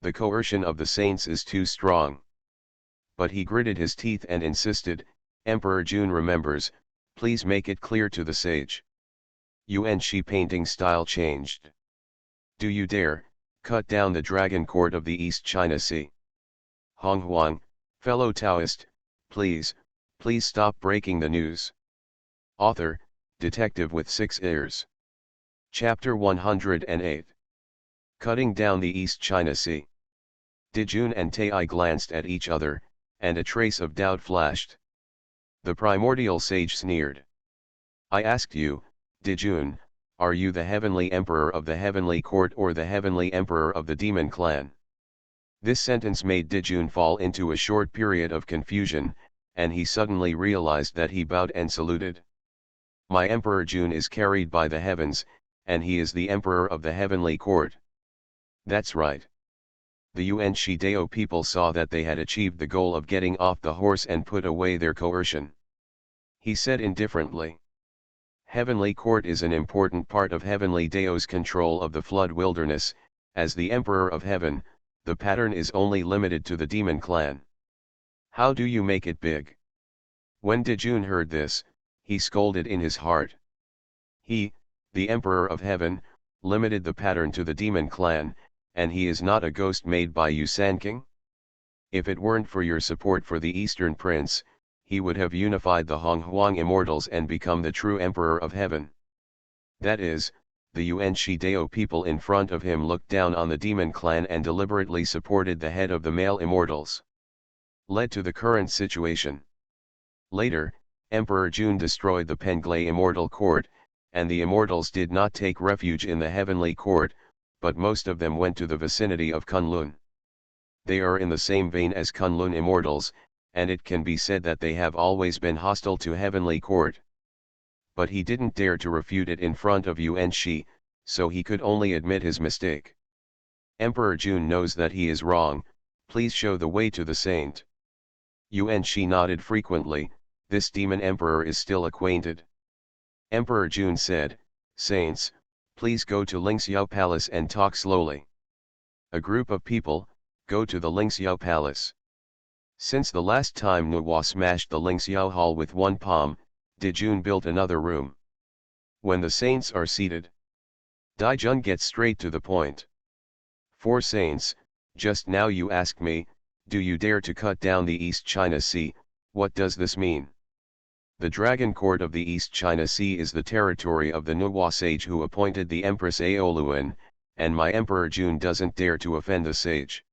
The coercion of the saints is too strong. But he gritted his teeth and insisted, Emperor Jun remembers, please make it clear to the sage. Yuan Shi painting style changed. Do you dare, cut down the dragon court of the East China Sea? Honghuang, fellow Taoist, please stop breaking the news. Author, Detective with 6 ears. Chapter 108. Cutting down the East China Sea. Dijun and Tai glanced at each other, and a trace of doubt flashed. The primordial sage sneered. I asked you, Dijun, are you the heavenly emperor of the heavenly court or the heavenly emperor of the demon clan? This sentence made Dijun fall into a short period of confusion, and he suddenly realized that he bowed and saluted. My Emperor Jun is carried by the heavens, and he is the emperor of the heavenly court. That's right. The Yuan Shidao people saw that they had achieved the goal of getting off the horse and put away their coercion. He said indifferently. Heavenly court is an important part of Heavenly Dao's control of the flood wilderness. As the emperor of heaven, the pattern is only limited to the demon clan. How do you make it big? When Dejun heard this, he scolded in his heart. He, the emperor of heaven, limited the pattern to the demon clan, and he is not a ghost made by you Sanking? If it weren't for your support for the Eastern Prince, he would have unified the Honghuang immortals and become the true emperor of heaven. That is, the Yuan Shidao people in front of him looked down on the demon clan and deliberately supported the head of the male immortals. Led to the current situation. Later, Emperor Jun destroyed the Penglai immortal court, and the immortals did not take refuge in the heavenly court, but most of them went to the vicinity of Kunlun. They are in the same vein as Kunlun immortals, and it can be said that they have always been hostile to heavenly court. But he didn't dare to refute it in front of Yuan Shi, so he could only admit his mistake. Emperor Jun knows that he is wrong, please show the way to the saint. Yuan Shi nodded frequently, this demon emperor is still acquainted. Emperor Jun said, saints, please go to Lingxiao Palace and talk slowly. A group of people, go to the Lingxiao Palace. Since the last time Nuwa smashed the Lingxiao Hall with one palm, Dejun built another room. When the saints are seated, Daijun gets straight to the point. Four saints, just now you asked me, do you dare to cut down the East China Sea, what does this mean? The Dragon Court of the East China Sea is the territory of the Nuwa sage who appointed the Empress Aoluan, and my Emperor Jun doesn't dare to offend the sage.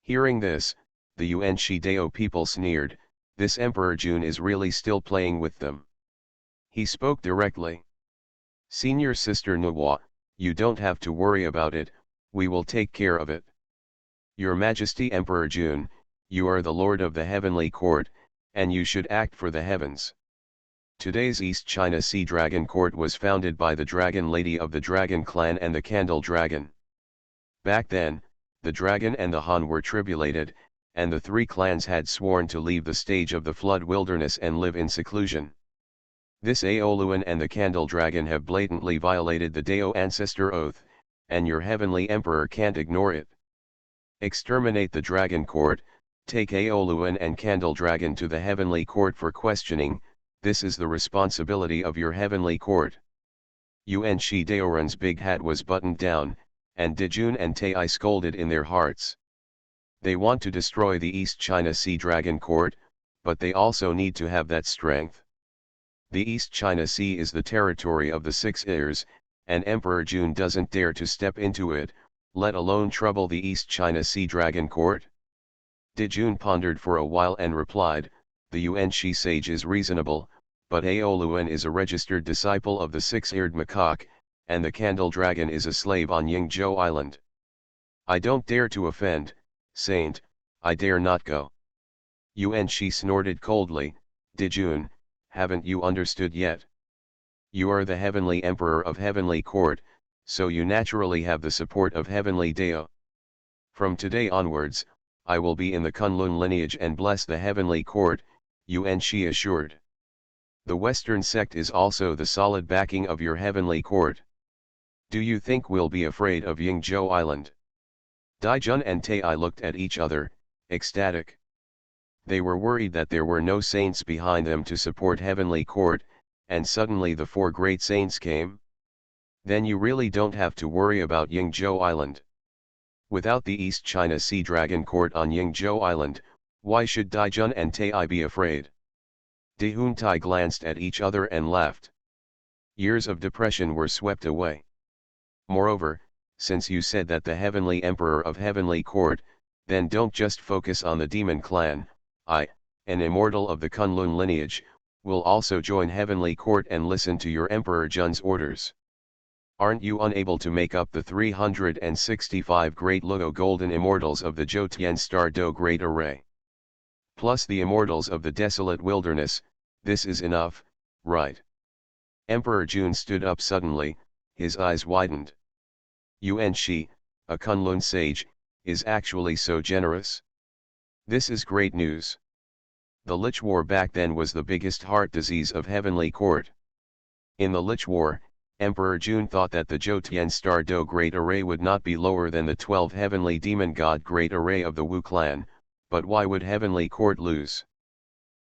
Hearing this, the Yuan Shidao people sneered, this Emperor Jun is really still playing with them. He spoke directly. Senior Sister Nuwa, you don't have to worry about it, we will take care of it. Your Majesty Emperor Jun, you are the Lord of the Heavenly Court, and you should act for the heavens. Today's East China Sea Dragon Court was founded by the Dragon Lady of the Dragon Clan and the Candle Dragon. Back then, the Dragon and the Han were tribulated, and the three clans had sworn to leave the stage of the flood wilderness and live in seclusion. This Aoluan and the Candle Dragon have blatantly violated the Dao ancestor oath, and your heavenly emperor can't ignore it. Exterminate the Dragon Court, take Aoluan and Candle Dragon to the heavenly court for questioning, this is the responsibility of your heavenly court. Yuan Shi Daoran's big hat was buttoned down, and Dejun and Tai scolded in their hearts. They want to destroy the East China Sea Dragon Court, but they also need to have that strength. The East China Sea is the territory of the Six Heirs, and Emperor Jun doesn't dare to step into it, let alone trouble the East China Sea Dragon Court. Dejun pondered for a while and replied, the Yuan Shi sage is reasonable, but Aoluan is a registered disciple of the Six-Eared Macaque, and the Candle Dragon is a slave on Yingzhou Island. I don't dare to offend, Saint, I dare not go. Yuan Shi snorted coldly, Dejun, haven't you understood yet? You are the heavenly emperor of heavenly court, so you naturally have the support of heavenly Dao. From today onwards, I will be in the Kunlun lineage and bless the heavenly court, Yuan Shi assured. The Western sect is also the solid backing of your heavenly court. Do you think we'll be afraid of Yingzhou Island? Daijun and Tai looked at each other, ecstatic. They were worried that there were no saints behind them to support heavenly court, and suddenly the four great saints came. Then you really don't have to worry about Yingzhou Island. Without the East China Sea Dragon Court on Yingzhou Island, why should Daijun and Tai be afraid? Dehun Tai glanced at each other and laughed. Years of depression were swept away. Moreover, since you said that the heavenly emperor of heavenly court, then don't just focus on the demon clan, I, an immortal of the Kunlun lineage, will also join heavenly court and listen to your Emperor Jun's orders. Aren't you unable to make up the 365 great Luo golden immortals of the Zhoutian Star Do Great Array? Plus the immortals of the desolate wilderness, this is enough, right? Emperor Jun stood up suddenly, his eyes widened. Yuan Shi, a Kunlun sage, is actually so generous? This is great news. The Lich War back then was the biggest heart disease of Heavenly Court. In the Lich War, Emperor Jun thought that the Jotien Star Do Great Array would not be lower than the 12 Heavenly Demon God Great Array of the Wu clan, but why would Heavenly Court lose?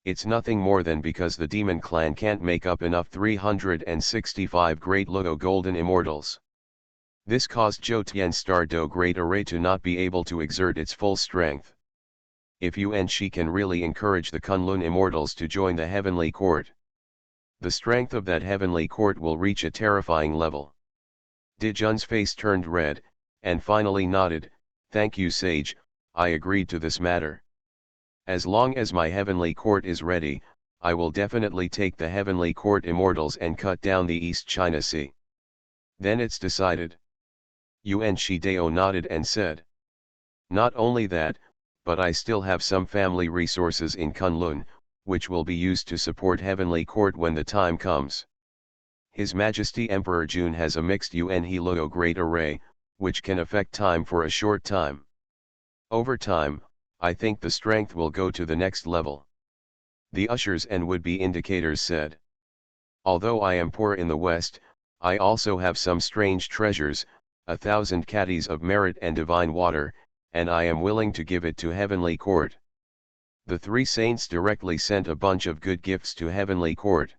It's nothing more than because the Demon clan can't make up enough 365 Great Luo Golden Immortals. This caused Jotien Star Do Great Array to not be able to exert its full strength. If Yuan Shi can really encourage the Kunlun Immortals to join the Heavenly Court, the strength of that Heavenly Court will reach a terrifying level. Dijun's face turned red, and finally nodded, "Thank you Sage, I agreed to this matter. As long as my Heavenly Court is ready, I will definitely take the Heavenly Court Immortals and cut down the East China Sea." Then it's decided. Yuan Shi Dao nodded and said, "Not only that, but I still have some family resources in Kunlun, which will be used to support Heavenly Court when the time comes. His Majesty Emperor Jun has a mixed Yuan He Luo Great Array, which can affect time for a short time. Over time, I think the strength will go to the next level." The ushers and would-be indicators said. "Although I am poor in the West, I also have some strange treasures, 1,000 caddies of merit and divine water, and I am willing to give it to Heavenly Court." The three saints directly sent a bunch of good gifts to Heavenly Court.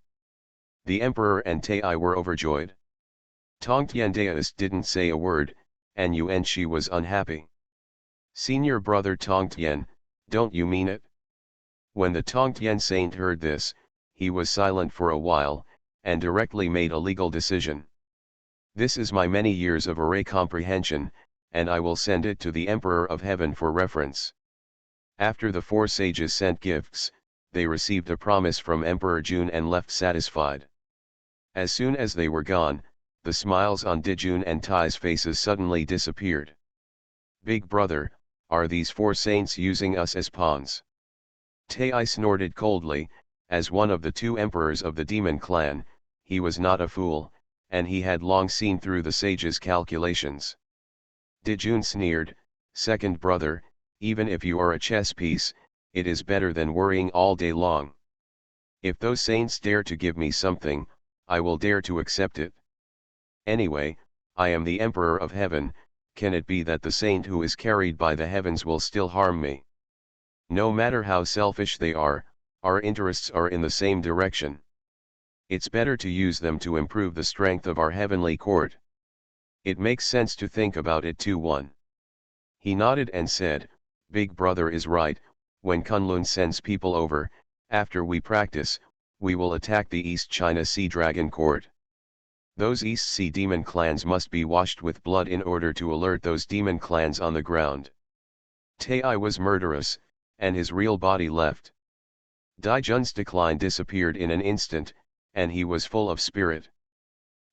The Emperor and Tai were overjoyed. Tongtian Taoist didn't say a word, and Yuan Shi was unhappy. "Senior brother Tongtian, don't you mean it?" When the Tongtian saint heard this, he was silent for a while, and directly made a legal decision. "This is my many years of array comprehension, and I will send it to the Emperor of Heaven for reference." After the four sages sent gifts, they received a promise from Emperor Jun and left satisfied. As soon as they were gone, the smiles on Dijun and Tai's faces suddenly disappeared. "Big brother, are these four saints using us as pawns?" Tai snorted coldly. As one of the two emperors of the demon clan, he was not a fool, and he had long seen through the sage's calculations. Dijun sneered, "Second brother, even if you are a chess piece, it is better than worrying all day long. If those saints dare to give me something, I will dare to accept it. Anyway, I am the Emperor of Heaven, can it be that the saint who is carried by the heavens will still harm me? No matter how selfish they are, our interests are in the same direction. It's better to use them to improve the strength of our Heavenly Court. It makes sense to think about it too." He nodded and said, "Big brother is right, when Kunlun sends people over, after we practice, we will attack the East China Sea Dragon Court. Those East Sea demon clans must be washed with blood in order to alert those demon clans on the ground." Tai was murderous, and his real body left. Dijun's decline disappeared in an instant, and he was full of spirit.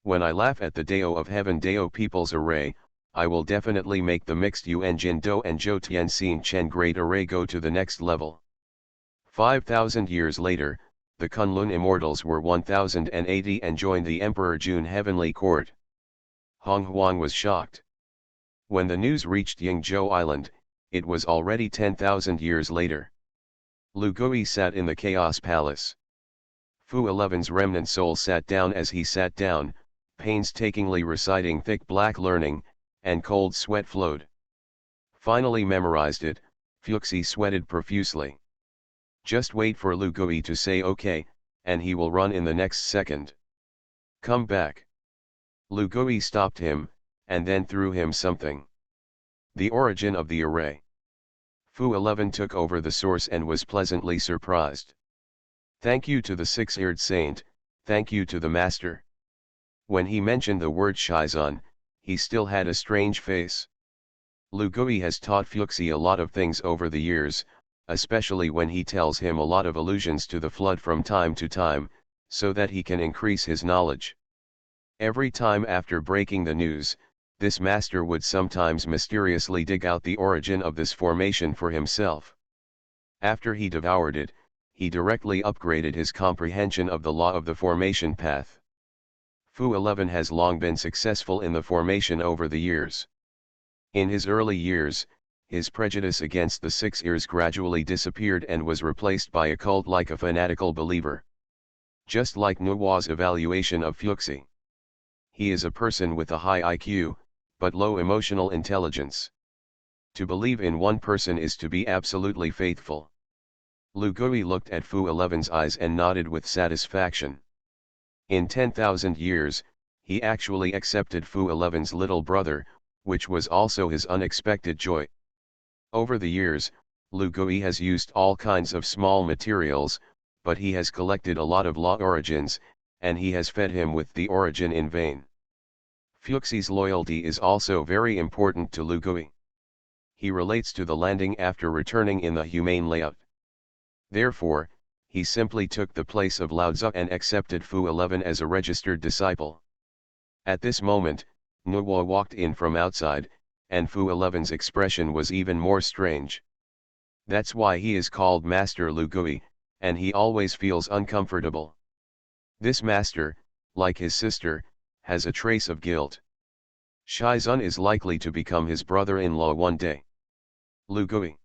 "When I laugh at the Dao of Heaven Dao People's Array, I will definitely make the mixed Yuan Jin Do and Zhou Xian Chen Great Array go to the next level." 5,000 years later, the Kunlun Immortals were 1,080 and joined the Emperor Jun Heavenly Court. Honghuang was shocked. When the news reached Yingzhou Island, it was already 10,000 years later. Lu Gui sat in the Chaos Palace. Fu 11's remnant soul sat down as he sat down, painstakingly reciting thick black learning, and cold sweat flowed. Finally memorized it, Fuxi sweated profusely. Just wait for Lu Gui to say okay, and he will run in the next second. "Come back." Lu Gui stopped him, and then threw him something. The origin of the array. Fu 11 took over the source and was pleasantly surprised. "Thank you to the six-eared saint, thank you to the master." When he mentioned the word Shizan, he still had a strange face. Lu Gui has taught Fuxi a lot of things over the years, especially when he tells him a lot of allusions to the flood from time to time, so that he can increase his knowledge. Every time after breaking the news, this master would sometimes mysteriously dig out the origin of this formation for himself. After he devoured it, he directly upgraded his comprehension of the law of the formation path. Fu 11 has long been successful in the formation over the years. In his early years, his prejudice against the six ears gradually disappeared and was replaced by a cult like a fanatical believer. Just like Nuo's evaluation of Fuxi. He is a person with a high IQ, but low emotional intelligence. To believe in one person is to be absolutely faithful. Lu Gui looked at Fu 11's eyes and nodded with satisfaction. In 10,000 years, he actually accepted Fu 11's little brother, which was also his unexpected joy. Over the years, Lu Gui has used all kinds of small materials, but he has collected a lot of law origins, and he has fed him with the origin in vain. Fuxi's loyalty is also very important to Lu Gui. He relates to the landing after returning in the humane layout. Therefore, he simply took the place of Lao Tzu and accepted Fu 11 as a registered disciple. At this moment, Nuo walked in from outside, and Fu 11's expression was even more strange. That's why he is called Master Lu Gui, and he always feels uncomfortable. This master, like his sister, has a trace of guilt. Shizun is likely to become his brother-in-law one day. Lu Gui.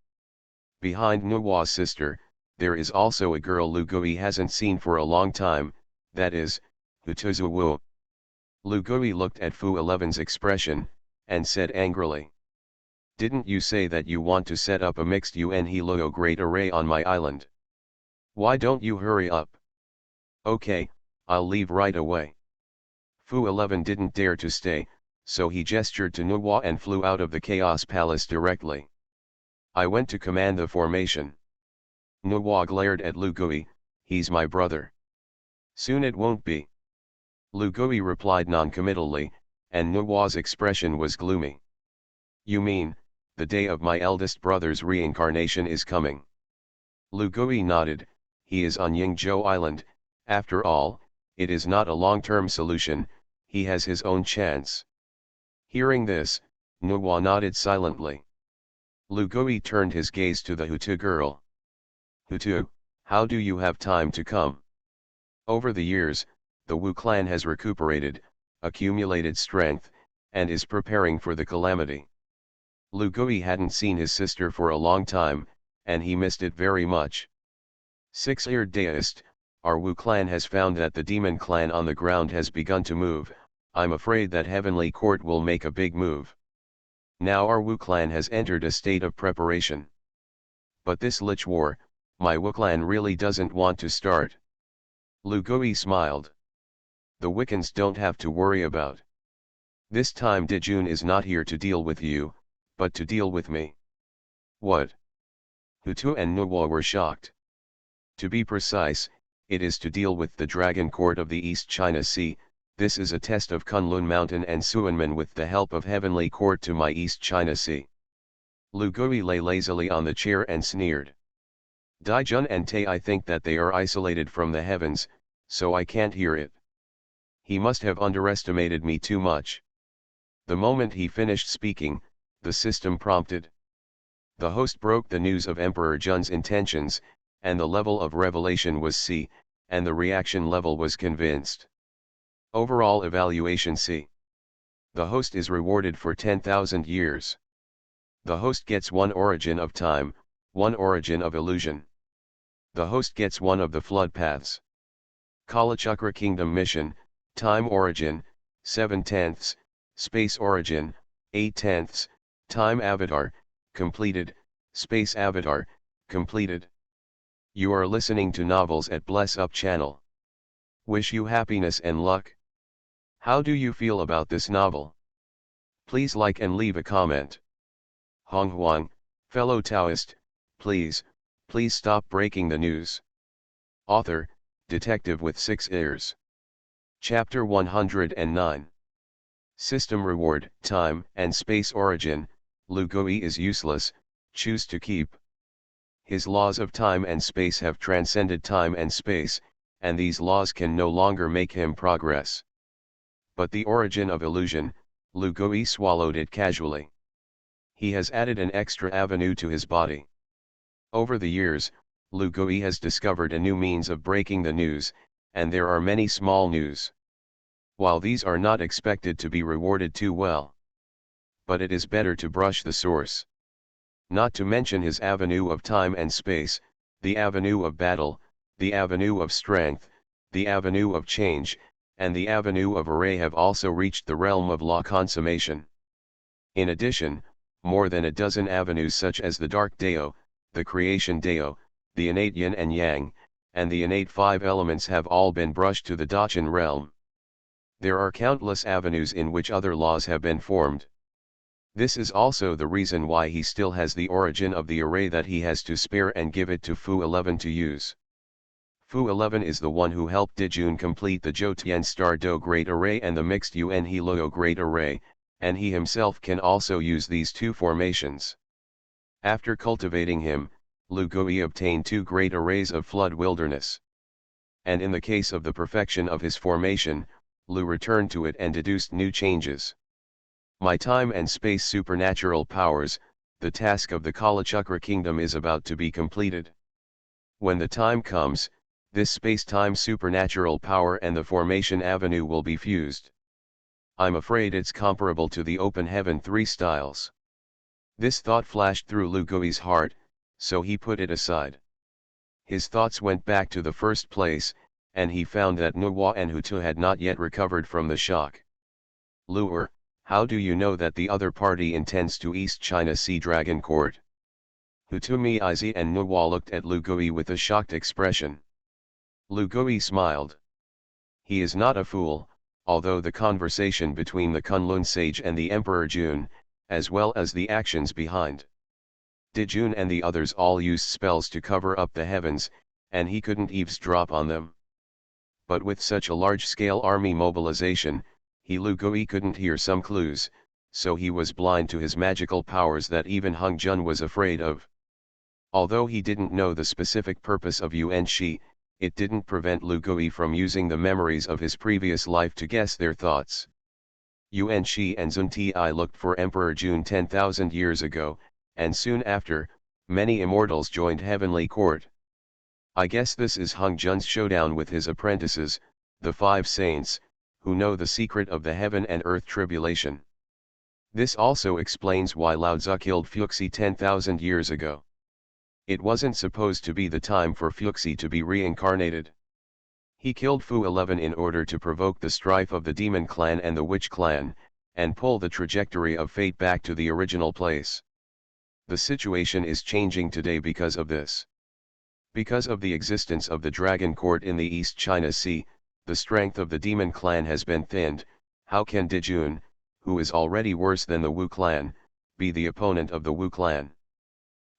Behind Nuo's sister, there is also a girl Lu Gui hasn't seen for a long time, that is, Hutuzu Wu. Lu Gui looked at Fu 11's expression, and said angrily. Didn't you say that you want to set up a mixed Yuan-He-Luo great array on my island? Why don't you hurry up? Okay, I'll leave right away. Fu 11 didn't dare to stay, so he gestured to Nuo and flew out of the Chaos Palace directly. I went to command the formation. Nuo glared at Lu Gui, he's my brother. Soon it won't be. Lu Gui replied non-committally, and Nuo's expression was gloomy. You mean, the day of my eldest brother's reincarnation is coming? Lu Gui nodded, he is on Yingzhou Island, after all, it is not a long-term solution, he has his own chance. Hearing this, Nuo nodded silently. Lu Gui turned his gaze to the Hutu girl. Hutu, how do you have time to come? Over the years, the Wu clan has recuperated, accumulated strength, and is preparing for the calamity. Lu Gui hadn't seen his sister for a long time, and he missed it very much. Six-eared Taoist, our Wu clan has found that the demon clan on the ground has begun to move. I'm afraid that Heavenly Court will make a big move. Now our Wu clan has entered a state of preparation. But this Lich War, my Wu clan really doesn't want to start. Lu Gui smiled. The Wiccans don't have to worry about. This time Dijun is not here to deal with you, but to deal with me. What? Hutu and Nuo were shocked. To be precise, it is to deal with the Dragon Court of the East China Sea. This is a test of Kunlun Mountain and Suanmen with the help of Heavenly Court to my East China Sea. Lu Gui lay lazily on the chair and sneered. Daijun and Tai think that they are isolated from the heavens, so I can't hear it. He must have underestimated me too much. The moment he finished speaking, the system prompted. The host broke the news of Emperor Jun's intentions, and the level of revelation was C, and the reaction level was convinced. Overall evaluation C. The host is rewarded for 10,000 years. The host gets one origin of time, one origin of illusion. The host gets one of the flood paths. Kalachakra Kingdom Mission, Time Origin, 7/10, Space Origin, 8/10, Time Avatar, completed, Space Avatar, completed. You are listening to Novels at Bless Up channel. Wish you happiness and luck. How do you feel about this novel? Please like and leave a comment. Honghuang, fellow Taoist, please stop breaking the news. Author, Detective with 6 ears. Chapter 109. System Reward, Time and Space Origin. Lu Gui is useless, choose to keep. His laws of time and space have transcended time and space, and these laws can no longer make him progress. But the origin of illusion, Lu Gui swallowed it casually. He has added an extra avenue to his body. Over the years, Lu Gui has discovered a new means of breaking the news, and there are many small news. while these are not expected to be rewarded too well. But it is better to brush the source. Not to mention his avenue of time and space, the avenue of battle, the avenue of strength, the avenue of change, and the avenue of array have also reached the realm of law consummation. In addition, more than a dozen avenues such as the Dark Dao, the Creation Dao, the innate Yin and Yang, and the innate five elements have all been brushed to the Dachan realm. There are countless avenues in which other laws have been formed. This is also the reason why he still has the origin of the array that he has to spare and give it to Fu 11 to use. Fu 11 is the one who helped Dijun complete the Zhou Tian Star Do Great Array and the mixed Yun He Luo Great Array, and he himself can also use these two formations. After cultivating him, Lu Gui obtained two great arrays of flood wilderness. And in the case of the perfection of his formation, Lu returned to it and deduced new changes. My time and space supernatural powers, the task of the Kalachakra kingdom is about to be completed. When the time comes, this space-time supernatural power and the formation avenue will be fused. I'm afraid it's comparable to the open heaven 3 styles. This thought flashed through Lu Gui's heart, so he put it aside. His thoughts went back to the first place, and he found that Nuwa and Hutu had not yet recovered from the shock. Lu'er, how do you know that the other party intends to East China Sea Dragon Court? Hutumi Izi and Nuwa looked at Lu Gui with a shocked expression. Lu Gui smiled. He is not a fool, although the conversation between the Kunlun sage and the Emperor Jun, as well as the actions behind Dijun and the others all used spells to cover up the heavens, and he couldn't eavesdrop on them. But with such a large-scale army mobilization, Lu Gui couldn't hear some clues, so he was blind to his magical powers that even Hung Jun was afraid of. Although he didn't know the specific purpose of Yuan Shi, it didn't prevent Lu Gui from using the memories of his previous life to guess their thoughts. Yuan Shi and Zun Ti looked for Emperor Jun 10,000 years ago, and soon after, many immortals joined Heavenly Court. I guess this is Hung Jun's showdown with his apprentices, the 5 saints, who know the secret of the heaven and earth tribulation. This also explains why Lao Tzu killed Fuxi 10,000 years ago. It wasn't supposed to be the time for Fuxi to be reincarnated. He killed Fu 11 in order to provoke the strife of the demon clan and the witch clan, and pull the trajectory of fate back to the original place. The situation is changing today because of this. Because of the existence of the Dragon Court in the East China Sea, the strength of the demon clan has been thinned. How can Dijun, who is already worse than the Wu clan, be the opponent of the Wu clan?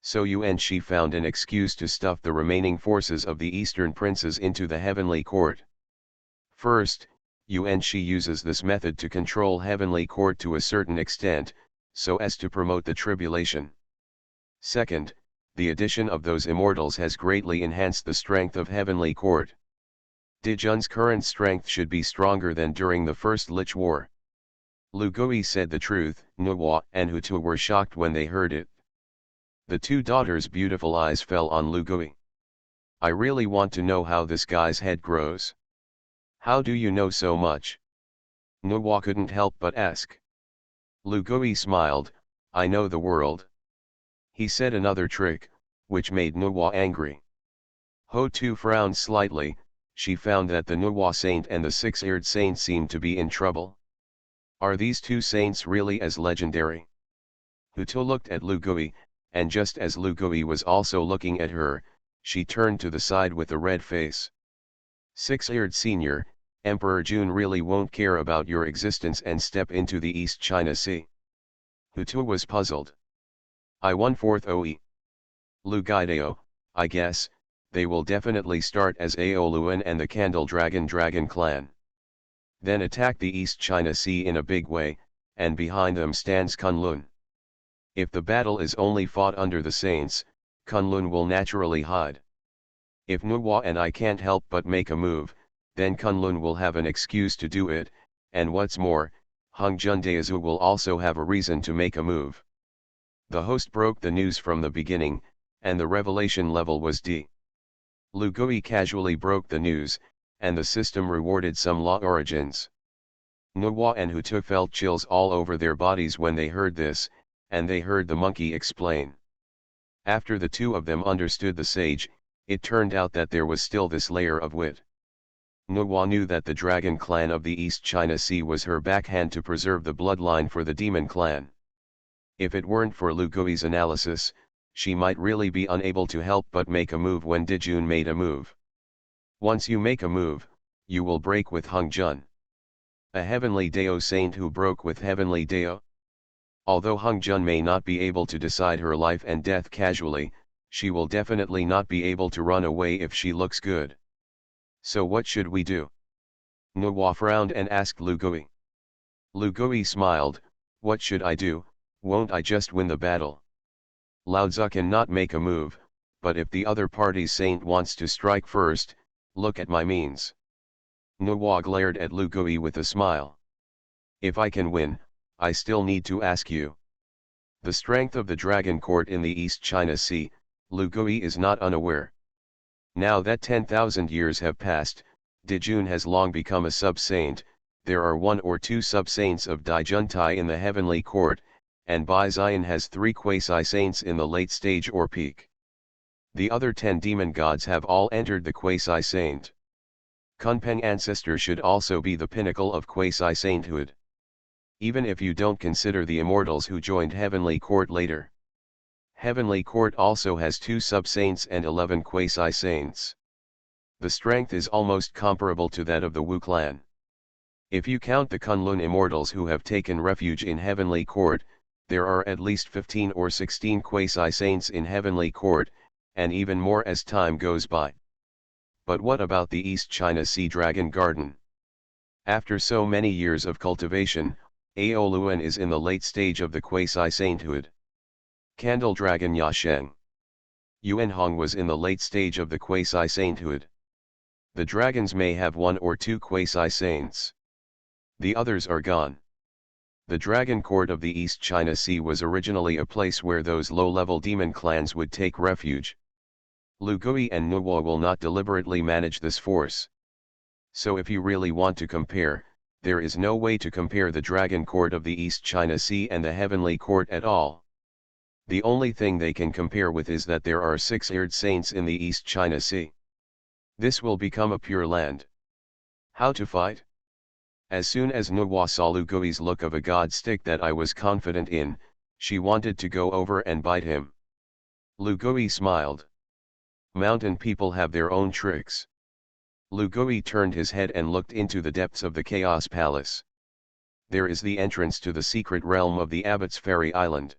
So Yuan Shi found an excuse to stuff the remaining forces of the Eastern princes into the Heavenly Court. First, Yuan Shi uses this method to control Heavenly Court to a certain extent, so as to promote the tribulation. Second, the addition of those immortals has greatly enhanced the strength of Heavenly Court. Dijun's current strength should be stronger than during the First Lich War. Lu Gui said the truth. Nuwa and Hutu were shocked when they heard it. The 2 daughters' beautiful eyes fell on Lu Gui. I really want to know how this guy's head grows. How do you know so much? Nuwa couldn't help but ask. Lu Gui smiled. I know the world. He said another trick, which made Nuwa angry. Ho-Tu frowned slightly. She found that the Nuwa saint and the 6-eared saint seemed to be in trouble. Are these 2 saints really as legendary? Hutu looked at Lu Gui, and just as Lu Gui was also looking at her, she turned to the side with a red face. 6-eared senior, Emperor Jun really won't care about your existence and step into the East China Sea. Hutu was puzzled. I 1/4 OE. Lu Guideo, I guess, they will definitely start as Aoluan and the Candle Dragon clan. Then attack the East China Sea in a big way, and behind them stands Kunlun. If the battle is only fought under the saints, Kunlun will naturally hide. If Nuwa and I can't help but make a move, then Kunlun will have an excuse to do it, and what's more, Hung Jun Daezu will also have a reason to make a move. The host broke the news from the beginning, and the revelation level was D. Lu Gui casually broke the news, and the system rewarded some law origins. Nuwa and Hutu felt chills all over their bodies when they heard this, and they heard the monkey explain. After the two of them understood the sage, it turned out that there was still this layer of wit. Nuwa knew that the dragon clan of the East China Sea was her backhand to preserve the bloodline for the demon clan. If it weren't for Lu Gui's analysis, she might really be unable to help but make a move when Dijun made a move. Once you make a move, you will break with Hongjun. A heavenly Dao saint who broke with heavenly Dao. Although Hongjun may not be able to decide her life and death casually, she will definitely not be able to run away if she looks good. So what should we do? Nuwa frowned and asked Lu Gui. Lu Gui smiled, what should I do, won't I just win the battle? Lao Tzu cannot make a move, but if the other party's saint wants to strike first, look at my means. Nuwa glared at Lu Gui with a smile. If I can win, I still need to ask you. The strength of the dragon court in the East China Sea, Lu Gui is not unaware. Now that 10,000 years have passed, Dijun has long become a sub-saint, there are 1 or 2 sub-saints of Dijuntai in the heavenly court, and Bai Zion has 3 quasi-saints in the late stage or peak. The other 10 demon gods have all entered the quasi-saint. Kunpeng ancestor should also be the pinnacle of quasi-sainthood. Even if you don't consider the immortals who joined heavenly court later. Heavenly court also has 2 sub-saints and 11 quasi-saints. The strength is almost comparable to that of the Wu clan. If you count the Kunlun immortals who have taken refuge in heavenly court, there are at least 15 or 16 quasi-saints in heavenly court, and even more as time goes by. But what about the East China Sea Dragon Garden? After so many years of cultivation, Aoluan is in the late stage of the quasi-sainthood. Candle Dragon Yasheng. Yuanhong was in the late stage of the quasi-sainthood. The dragons may have 1 or 2 quasi-saints. The others are gone. The dragon court of the East China Sea was originally a place where those low-level demon clans would take refuge. Lu Gui and Nuwa will not deliberately manage this force. So if you really want to compare, there is no way to compare the dragon court of the East China Sea and the heavenly court at all. The only thing they can compare with is that there are 6-eared saints in the East China Sea. This will become a pure land. How to fight? As soon as Nuwa saw Lu Gui's look of a god stick that I was confident in, she wanted to go over and bite him. Lu Gui smiled. Mountain people have their own tricks. Lu Gui turned his head and looked into the depths of the Chaos Palace. There is the entrance to the secret realm of the Abbot's Fairy Island.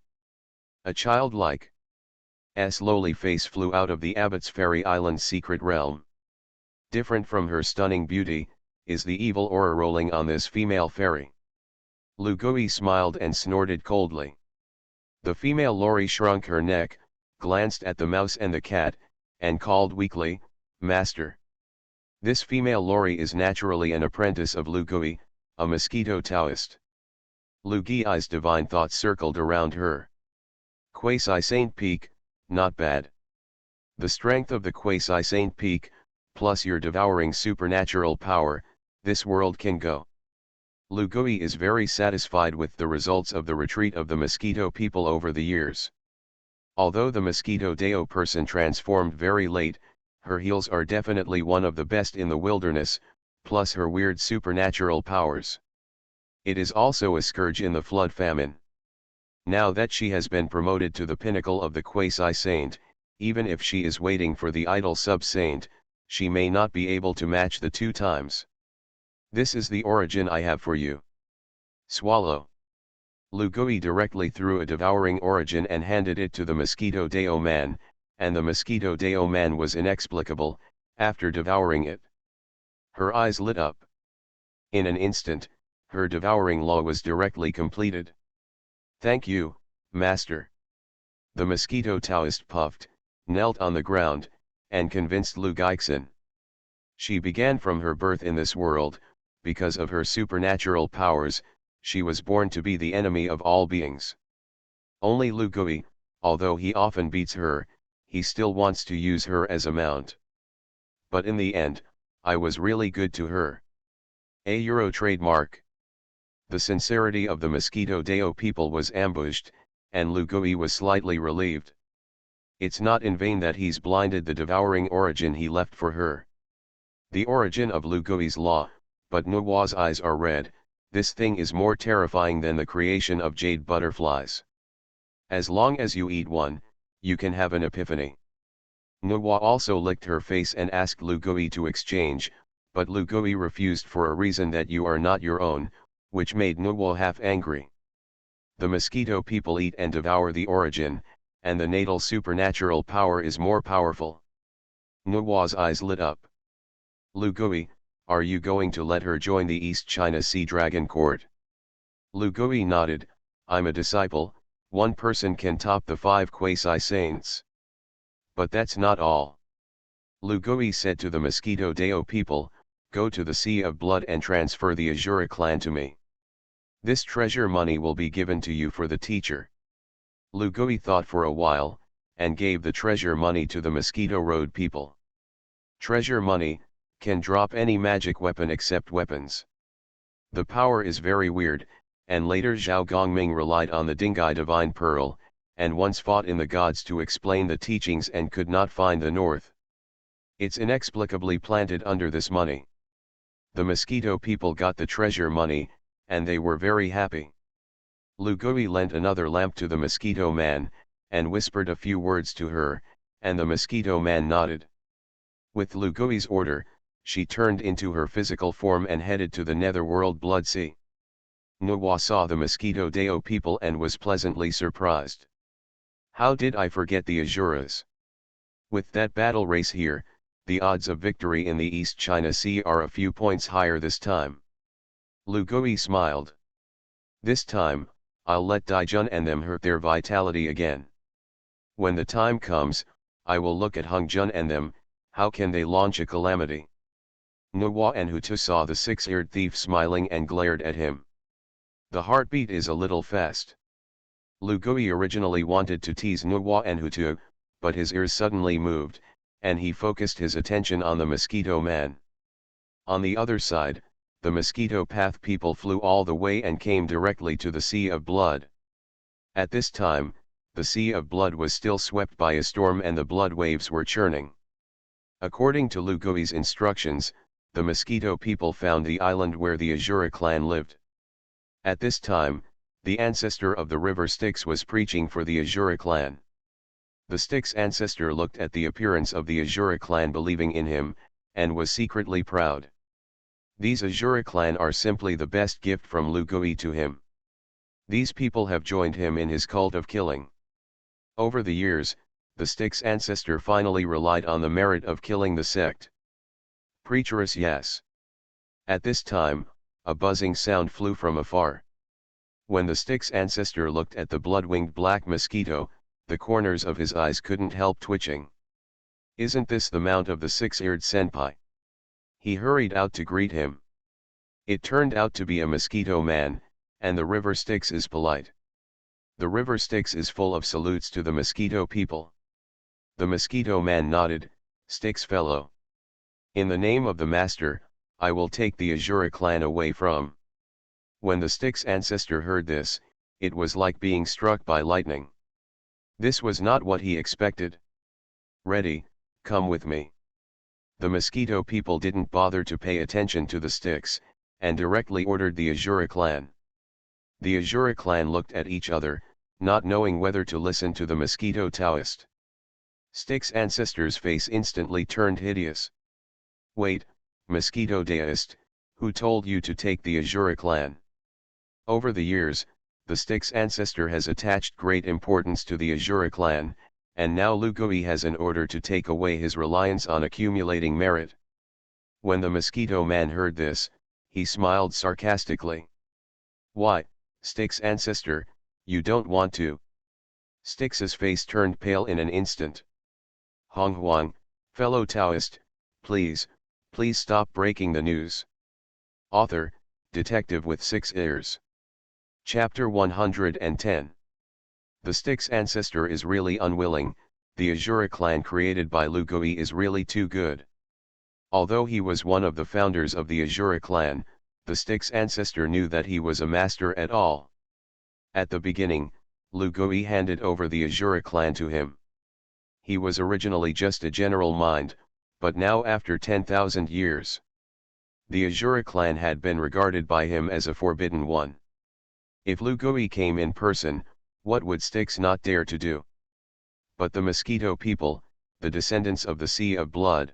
A childlike lowly face flew out of the Abbot's Fairy Island's secret realm. Different from her stunning beauty, is the evil aura rolling on this female fairy. Lu Gui smiled and snorted coldly. The female Lori shrunk her neck, glanced at the mouse and the cat, and called weakly, "Master." This female Lori is naturally an apprentice of Lu Gui, a mosquito Taoist. Lu Gui's divine thoughts circled around her. Quasi-Saint Peak, not bad. The strength of the Quasi-Saint Peak, plus your devouring supernatural power, this world can go. Lu Gui is very satisfied with the results of the retreat of the mosquito people over the years. Although the mosquito Dao person transformed very late, her heals are definitely one of the best in the wilderness, plus her weird supernatural powers. It is also a scourge in the flood famine. Now that she has been promoted to the pinnacle of the quasi-saint, even if she is waiting for the idol sub-saint, she may not be able to match the 2 times. This is the origin I have for you. Swallow. Lu Gui directly threw a devouring origin and handed it to the mosquito Dao man, and the mosquito Dao man was inexplicable, after devouring it. Her eyes lit up. In an instant, her devouring law was directly completed. Thank you, Master. The mosquito Taoist puffed, knelt on the ground, and convinced Lu Guixin. She began from her birth in this world, because of her supernatural powers, she was born to be the enemy of all beings. Only Lu Gui, although he often beats her, he still wants to use her as a mount. But in the end, I was really good to her. A Euro trademark. The sincerity of the Mosquito Dao people was ambushed, and Lu Gui was slightly relieved. It's not in vain that he's blinded the devouring origin he left for her. The origin of Lu Gui's law, but Nuo's eyes are red. This thing is more terrifying than the creation of jade butterflies. As long as you eat one, you can have an epiphany. Nuo also licked her face and asked Lu Gui to exchange, but Lu Gui refused for a reason that you are not your own, which made Nuo half angry. The mosquito people eat and devour the origin, and the natal supernatural power is more powerful. Nuo's eyes lit up. Lu Gui, are you going to let her join the East China Sea Dragon Court? Lu Gui nodded. I'm a disciple, one person can top the 5 quasi-saints. But that's not all. Lu Gui said to the Mosquito Dao people, go to the Sea of Blood and transfer the Azura clan to me. This treasure money will be given to you for the teacher. Lu Gui thought for a while, and gave the treasure money to the Mosquito Road people. Treasure money can drop any magic weapon except weapons. The power is very weird, and later Zhao Gongming relied on the Dingai Divine Pearl, and once fought in the gods to explain the teachings and could not find the north. It's inexplicably planted under this money. The Mosquito people got the treasure money, and they were very happy. Lu Gui lent another lamp to the Mosquito Man, and whispered a few words to her, and the Mosquito Man nodded. With Lu Gui's order, she turned into her physical form and headed to the netherworld Blood Sea. Nuo saw the Mosquito Dao people and was pleasantly surprised. How did I forget the Azuras? With that battle race here, the odds of victory in the East China Sea are a few points higher this time. Lu Gui smiled. This time, I'll let Daijun and them hurt their vitality again. When the time comes, I will look at Hongjun and them, how can they launch a calamity? Nuo and Hutu saw the 6-eared thief smiling and glared at him. The heartbeat is a little fast. Lu Gui originally wanted to tease Nuo and Hutu, but his ears suddenly moved, and he focused his attention on the Mosquito Man. On the other side, the Mosquito Path people flew all the way and came directly to the Sea of Blood. At this time, the Sea of Blood was still swept by a storm and the blood waves were churning. According to Lu Gui's instructions, the Mosquito people found the island where the Azura clan lived. At this time, the ancestor of the river Styx was preaching for the Azura clan. The Styx ancestor looked at the appearance of the Azura clan believing in him, and was secretly proud. These Azura clan are simply the best gift from Lu Gui to him. These people have joined him in his cult of killing. Over the years, the Styx ancestor finally relied on the merit of killing the sect. Preacherous yes. At this time, a buzzing sound flew from afar. When the Styx ancestor looked at the blood-winged black mosquito, the corners of his eyes couldn't help twitching. Isn't this the mount of the 6-eared senpai? He hurried out to greet him. It turned out to be a Mosquito Man, and the river Styx is polite. The river Styx is full of salutes to the Mosquito people. The Mosquito Man nodded. Styx fellow. In the name of the master, I will take the Azura clan away from. When the Styx ancestor heard this, it was like being struck by lightning. This was not what he expected. Ready, come with me. The Mosquito people didn't bother to pay attention to the Styx, and directly ordered the Azura clan. The Azura clan looked at each other, not knowing whether to listen to the Mosquito Taoist. Styx ancestor's face instantly turned hideous. Wait, Mosquito Daoist, who told you to take the Azura clan? Over the years, the Styx ancestor has attached great importance to the Azura clan, and now Lu Gui has an order to take away his reliance on accumulating merit. When the Mosquito Man heard this, he smiled sarcastically. Why, Styx ancestor, you don't want to? Styx's face turned pale in an instant. Honghuang, fellow Taoist, please stop breaking the news. Author, Detective with 6 ears. Chapter 110. The Styx ancestor is really unwilling. The Azura clan created by Lu Gui is really too good. Although he was one of the founders of the Azura clan, the Styx ancestor knew that he was a master at all. At the beginning, Lu Gui handed over the Azura clan to him. He was originally just a general mind, but now after 10,000 years, the Azura clan had been regarded by him as a forbidden one. If Lu Gui came in person, what would Styx not dare to do? But the Mosquito people, the descendants of the Sea of Blood.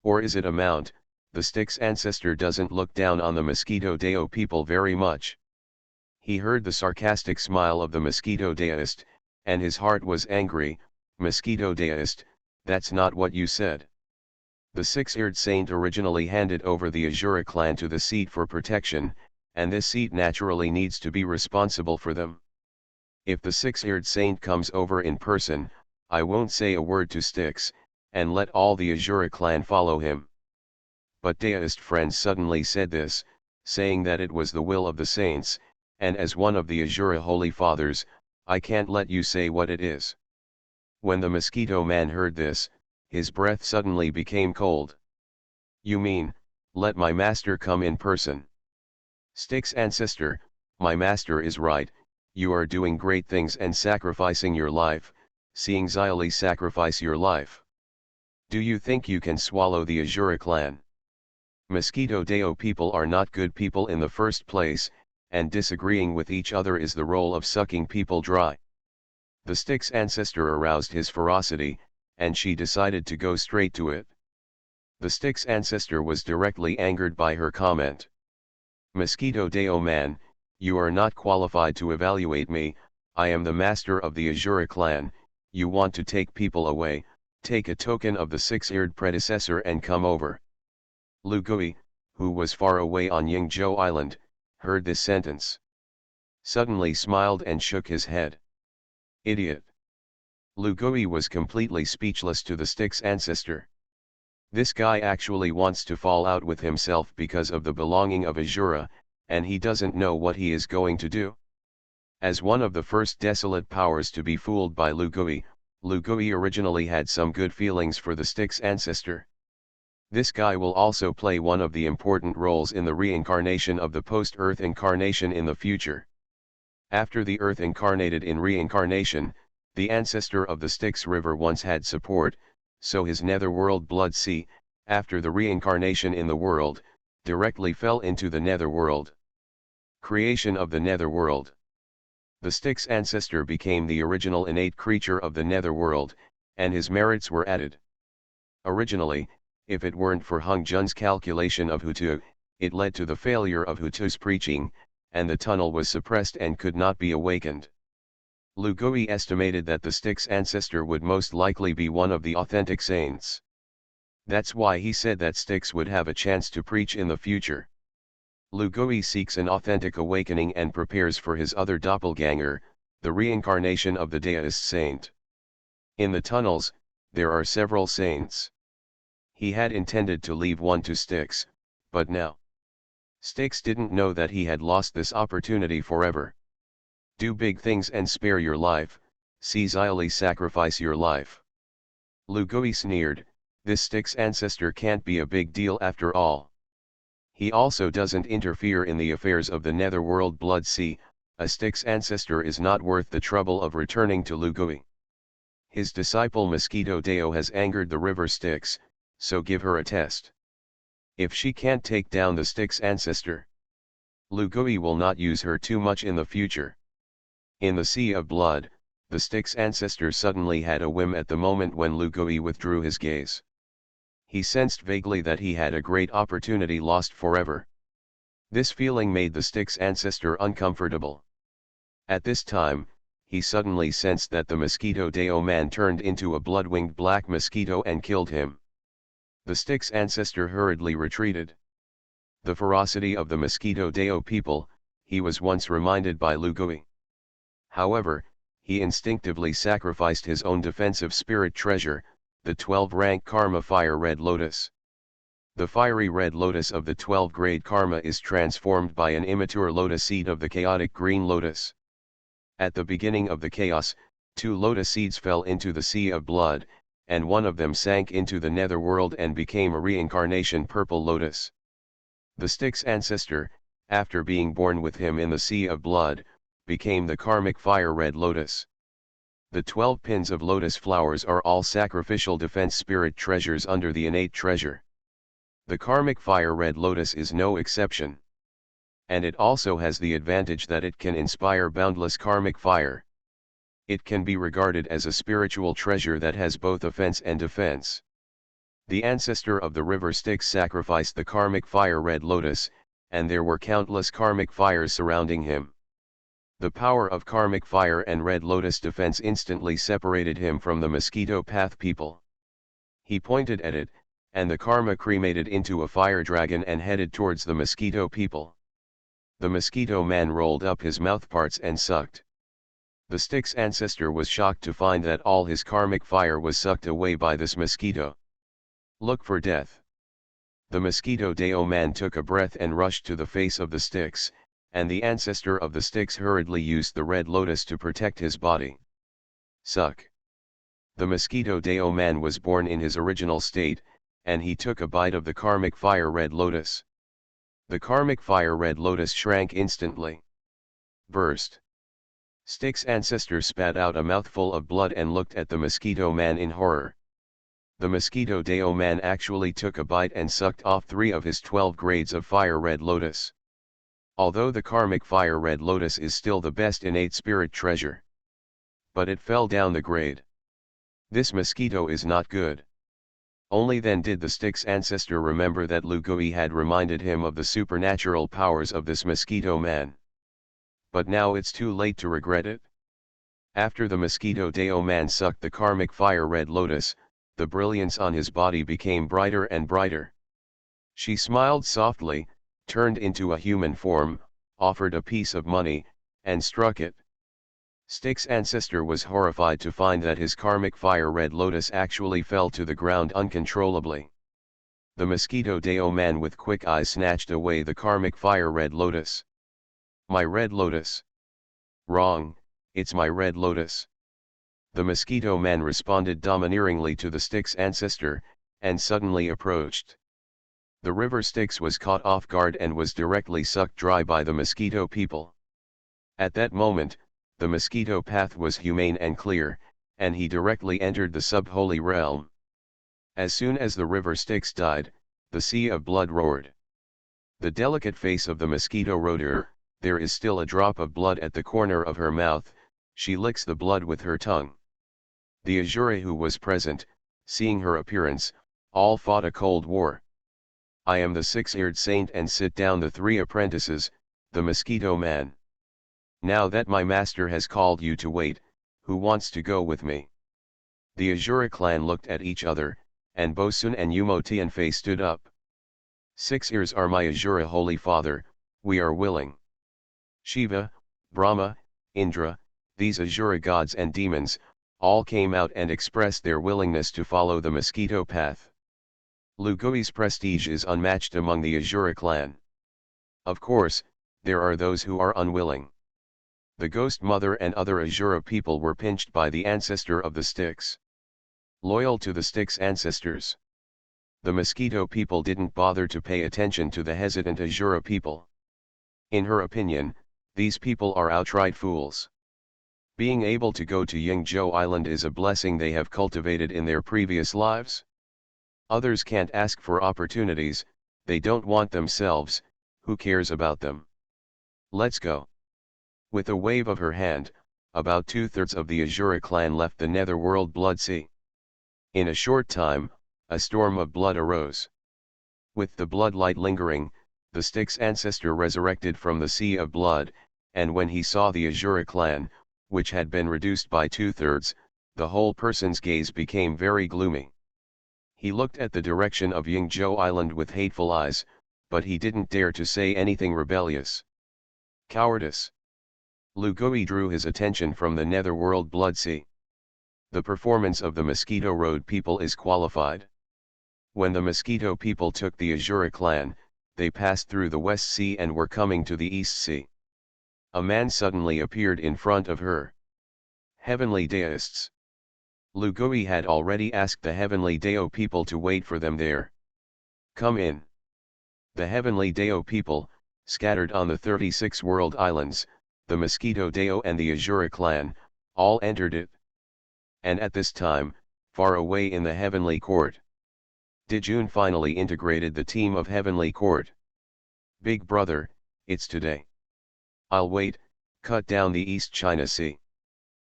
Or is it a mount? The Styx ancestor doesn't look down on the Mosquito Dao people very much. He heard the sarcastic smile of the Mosquito Daoist, and his heart was angry. Mosquito Daoist, that's not what you said. The six-eared saint originally handed over the Azura clan to the seat for protection, and this seat naturally needs to be responsible for them. If the six-eared saint comes over in person, I won't say a word to Styx, and let all the Azura clan follow him. But Daoist friends suddenly said this, saying that it was the will of the saints, and as one of the Azura Holy Fathers, I can't let you say what it is. When the Mosquito Man heard this, his breath suddenly became cold. You mean, let my master come in person? Styx ancestor, my master is right, you are doing great things and sacrificing your life, seeing Xyli sacrifice your life. Do you think you can swallow the Azura clan? Mosquito Dao people are not good people in the first place, and disagreeing with each other is the role of sucking people dry. The Styx ancestor aroused his ferocity, and she decided to go straight to it. The Styx ancestor was directly angered by her comment. Mosquito Dao man, you are not qualified to evaluate me, I am the master of the Azura clan, you want to take people away, take a token of the six-eared predecessor and come over. Lu Gui, who was far away on Yingzhou Island, heard this sentence. Suddenly smiled and shook his head. Idiot. Lu Gui was completely speechless to the Styx ancestor. This guy actually wants to fall out with himself because of the belonging of Azura, and he doesn't know what he is going to do. As one of the first desolate powers to be fooled by Lu Gui originally had some good feelings for the Styx ancestor. This guy will also play one of the important roles in the reincarnation of the post-Earth incarnation in the future. After the Earth incarnated in reincarnation, the ancestor of the Styx River once had support, so his netherworld blood sea, after the reincarnation in the world, directly fell into the netherworld. Creation of the netherworld. The Styx ancestor became the original innate creature of the netherworld, and his merits were added. Originally, if it weren't for Hongzhang's calculation of Hutu, it led to the failure of Hutu's preaching, and the tunnel was suppressed and could not be awakened. Lu Gui estimated that the Styx ancestor would most likely be one of the authentic saints. That's why he said that Styx would have a chance to preach in the future. Lu Gui seeks an authentic awakening and prepares for his other doppelganger, the reincarnation of the Daoist saint. In the tunnels, there are several saints. He had intended to leave one to Styx, but now Styx didn't know that he had lost this opportunity forever. Do big things and spare your life, see Xyli sacrifice your life. Lu Gui sneered, this Styx ancestor can't be a big deal after all. He also doesn't interfere in the affairs of the netherworld blood sea, a Styx ancestor is not worth the trouble of returning to Lu Gui. His disciple Mosquito Dao has angered the river Styx, so give her a test. If she can't take down the Styx ancestor, Lu Gui will not use her too much in the future. In the Sea of Blood, the Styx ancestor suddenly had a whim at the moment when Lu Gui withdrew his gaze. He sensed vaguely that he had a great opportunity lost forever. This feeling made the Styx ancestor uncomfortable. At this time, he suddenly sensed that the Mosquito Dao man turned into a blood-winged black mosquito and killed him. The Styx ancestor hurriedly retreated. The ferocity of the Mosquito Dao people, he was once reminded by Lu Gui. However, he instinctively sacrificed his own defensive spirit treasure, the 12-rank Karma Fire Red Lotus. The fiery red lotus of the 12-grade Karma is transformed by an immature lotus seed of the chaotic green lotus. At the beginning of the chaos, 2 lotus seeds fell into the Sea of Blood, and one of them sank into the netherworld and became a reincarnation purple lotus. The Styx ancestor, after being born with him in the Sea of Blood, became the karmic fire red lotus. The 12 pins of lotus flowers are all sacrificial defense spirit treasures under the innate treasure. The karmic fire red lotus is no exception. And it also has the advantage that it can inspire boundless karmic fire. It can be regarded as a spiritual treasure that has both offense and defense. The ancestor of the river Styx sacrificed the karmic fire red lotus, and there were countless karmic fires surrounding him. The power of karmic fire and red lotus defense instantly separated him from the mosquito path people. He pointed at it, and the karma cremated into a fire dragon and headed towards the mosquito people. The mosquito man rolled up his mouthparts and sucked. The Styx ancestor was shocked to find that all his karmic fire was sucked away by this mosquito. Look for death. The mosquito Dao man took a breath and rushed to the face of the Styx, and the ancestor of the Styx hurriedly used the red lotus to protect his body. Suck. The mosquito Dao man was born in his original state, and he took a bite of the karmic fire red lotus. The karmic fire red lotus shrank instantly. Burst. Styx ancestor spat out a mouthful of blood and looked at the mosquito man in horror. The mosquito Dao man actually took a bite and sucked off 3 of his 12 grades of fire red lotus. Although the karmic fire red lotus is still the best innate spirit treasure. But it fell down the grade. This mosquito is not good. Only then did the Styx ancestor remember that Lugui had reminded him of the supernatural powers of this mosquito man. But now it's too late to regret it. After the mosquito Dao man sucked the karmic fire red lotus, the brilliance on his body became brighter and brighter. She smiled softly, turned into a human form, offered a piece of money, and struck it. Styx ancestor was horrified to find that his karmic fire red lotus actually fell to the ground uncontrollably. The mosquito Dao man with quick eyes snatched away the karmic fire red lotus. My red lotus. Wrong, it's my red lotus. The mosquito man responded domineeringly to the Styx ancestor, and suddenly approached. The river Styx was caught off guard and was directly sucked dry by the mosquito people. At that moment, the mosquito path was humane and clear, and he directly entered the sub-holy realm. As soon as the river Styx died, the sea of blood roared. The delicate face of the mosquito rotor, there is still a drop of blood at the corner of her mouth, she licks the blood with her tongue. The Azure who was present, seeing her appearance, all fought a cold war. I am the 6-eared saint and sit down the 3 apprentices, the mosquito man. Now that my master has called you to wait, who wants to go with me? The Azure clan looked at each other, and Bosun and Yumotianfei stood up. 6 ears are my Azure holy father, we are willing. Shiva, Brahma, Indra, these Azure gods and demons, all came out and expressed their willingness to follow the mosquito path. Lugui's prestige is unmatched among the Azure clan. Of course, there are those who are unwilling. The Ghost Mother and other Azure people were pinched by the ancestor of the Styx. Loyal to the Styx ancestors. The mosquito people didn't bother to pay attention to the hesitant Azure people. In her opinion, these people are outright fools. Being able to go to Yingzhou Island is a blessing they have cultivated in their previous lives. Others can't ask for opportunities, they don't want themselves, who cares about them? Let's go. With a wave of her hand, about 2/3 of the Azure clan left the netherworld blood sea. In a short time, a storm of blood arose. With the bloodlight lingering, the Styx ancestor resurrected from the sea of blood, and when he saw the Azure clan, which had been reduced by 2/3, the whole person's gaze became very gloomy. He looked at the direction of Yingzhou Island with hateful eyes, but he didn't dare to say anything rebellious. Cowardice. Lugui drew his attention from the netherworld blood sea. The performance of the Mosquito Road people is qualified. When the Mosquito people took the Azure clan, they passed through the West Sea and were coming to the East Sea. A man suddenly appeared in front of her. Heavenly Taoists. Lugui had already asked the Heavenly Dao people to wait for them there. Come in. The heavenly Dao people, scattered on the 36 world islands, the Mosquito Dao and the Azura clan, all entered it. And at this time, far away in the heavenly court, Dijun finally integrated the team of heavenly court. Big brother, it's today. I'll wait, cut down the East China Sea.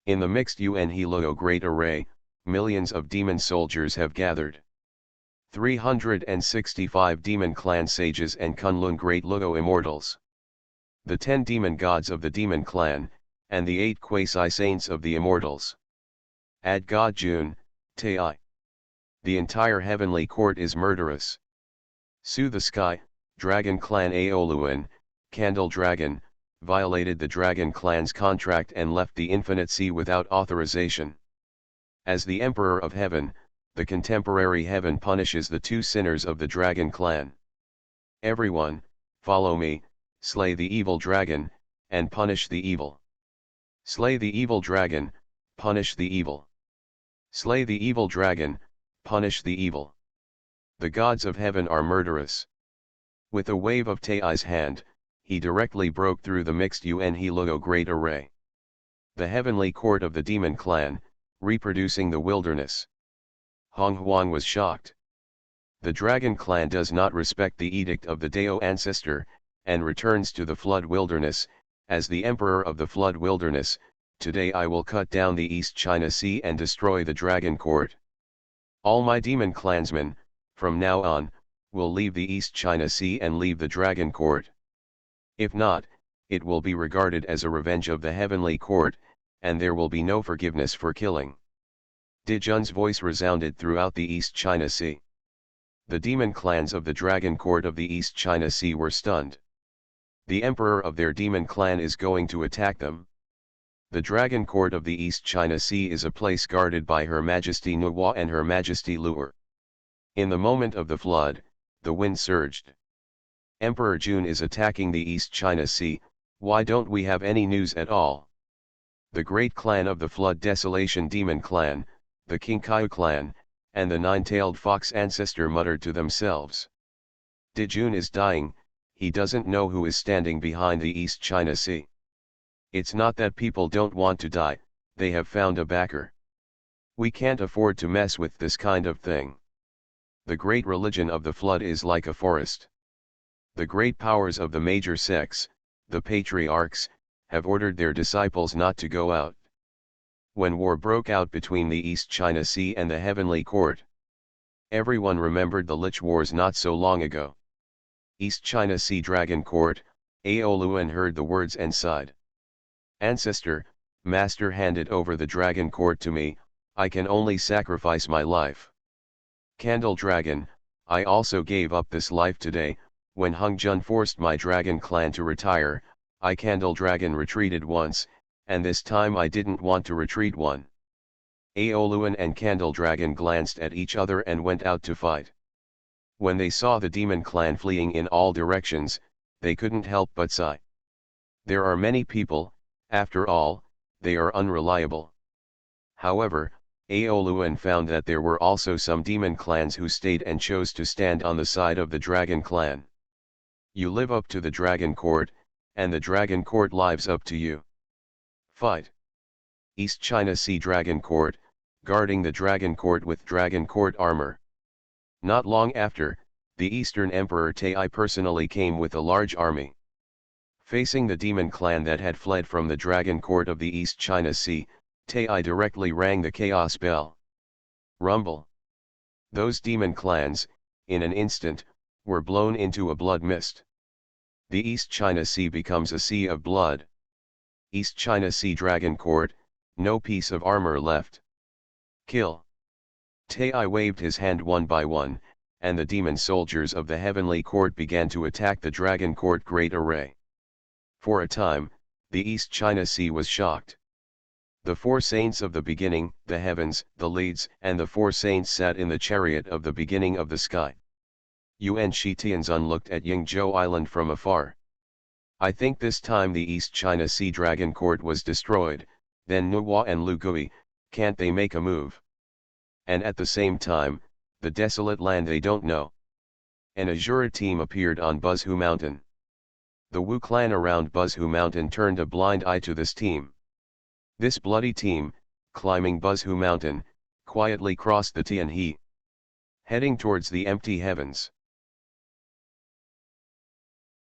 In the mixed Yunhe great array, millions of demon soldiers have gathered. 365 demon clan sages and Kunlun great Luo immortals. The 10 demon gods of the demon clan, and the 8 quasi-saints of the immortals. Add God Jun, Tai. The entire heavenly court is murderous. Su the sky, dragon clan Aoluan, candle dragon, violated the dragon clan's contract and left the infinite sea without authorization. As the emperor of heaven, the contemporary heaven punishes the 2 sinners of the dragon clan. Everyone, follow me, slay the evil dragon, and punish the evil. Slay the evil dragon, punish the evil. Slay the evil dragon, punish the evil. The gods of heaven are murderous. With a wave of Tai's hand, he directly broke through the mixed Yunhe great array. The heavenly court of the demon clan, reproducing the wilderness. Honghuang was shocked. The dragon clan does not respect the edict of the Dao ancestor, and returns to the flood wilderness. As the emperor of the flood wilderness, today I will cut down the East China Sea and destroy the dragon court. All my demon clansmen, from now on, will leave the East China Sea and leave the dragon court. If not, it will be regarded as a revenge of the heavenly court, and there will be no forgiveness for killing. Dijun's voice resounded throughout the East China Sea. The demon clans of the dragon court of the East China Sea were stunned. The emperor of their demon clan is going to attack them. The dragon court of the East China Sea is a place guarded by Her Majesty Nuwa and Her Majesty Lu'er. In the moment of the flood, the wind surged. Emperor Jun is attacking the East China Sea. Why don't we have any news at all? The great clan of the flood desolation demon clan, the Kinkaiu clan, and the 9-tailed fox ancestor muttered to themselves. Dijun is dying, he doesn't know who is standing behind the East China Sea. It's not that people don't want to die, they have found a backer. We can't afford to mess with this kind of thing. The great religion of the flood is like a forest. The great powers of the major sects, the patriarchs, have ordered their disciples not to go out. When war broke out between the East China Sea and the heavenly court, everyone remembered the Lich Wars not so long ago. East China Sea Dragon Court, Aoluan heard the words and sighed. Ancestor, Master handed over the Dragon Court to me, I can only sacrifice my life. Candle Dragon, I also gave up this life today. When Hongjun forced my dragon clan to retire, I Candle Dragon retreated once, and this time I didn't want to retreat one. Aoluan and Candle Dragon glanced at each other and went out to fight. When they saw the demon clan fleeing in all directions, they couldn't help but sigh. There are many people, after all, they are unreliable. However, Aoluan found that there were also some demon clans who stayed and chose to stand on the side of the dragon clan. You live up to the dragon court, and the dragon court lives up to you. Fight. East China Sea Dragon Court, guarding the dragon court with dragon court armor. Not long after, the Eastern Emperor Tai personally came with a large army. Facing the demon clan that had fled from the dragon court of the East China Sea, Tai directly rang the chaos bell. Rumble. Those demon clans, in an instant, were blown into a blood mist. The East China Sea becomes a sea of blood. East China Sea Dragon Court, no piece of armor left. Kill. Tai waved his hand one by one, and the demon soldiers of the heavenly court began to attack the dragon court great array. For a time, the East China Sea was shocked. The 4 saints of the beginning, the heavens, the leads, and the 4 saints sat in the chariot of the beginning of the sky. Yuan Shi Tianzun looked at Yingzhou Island from afar. I think this time the East China Sea Dragon Court was destroyed, then Nuwa and Lu Gui, can't they make a move? And at the same time, the desolate land they don't know. An Azura team appeared on Buzhu Mountain. The Wu clan around Buzhu Mountain turned a blind eye to this team. This bloody team, climbing Buzhu Mountain, quietly crossed the Tianhe, heading towards the empty heavens.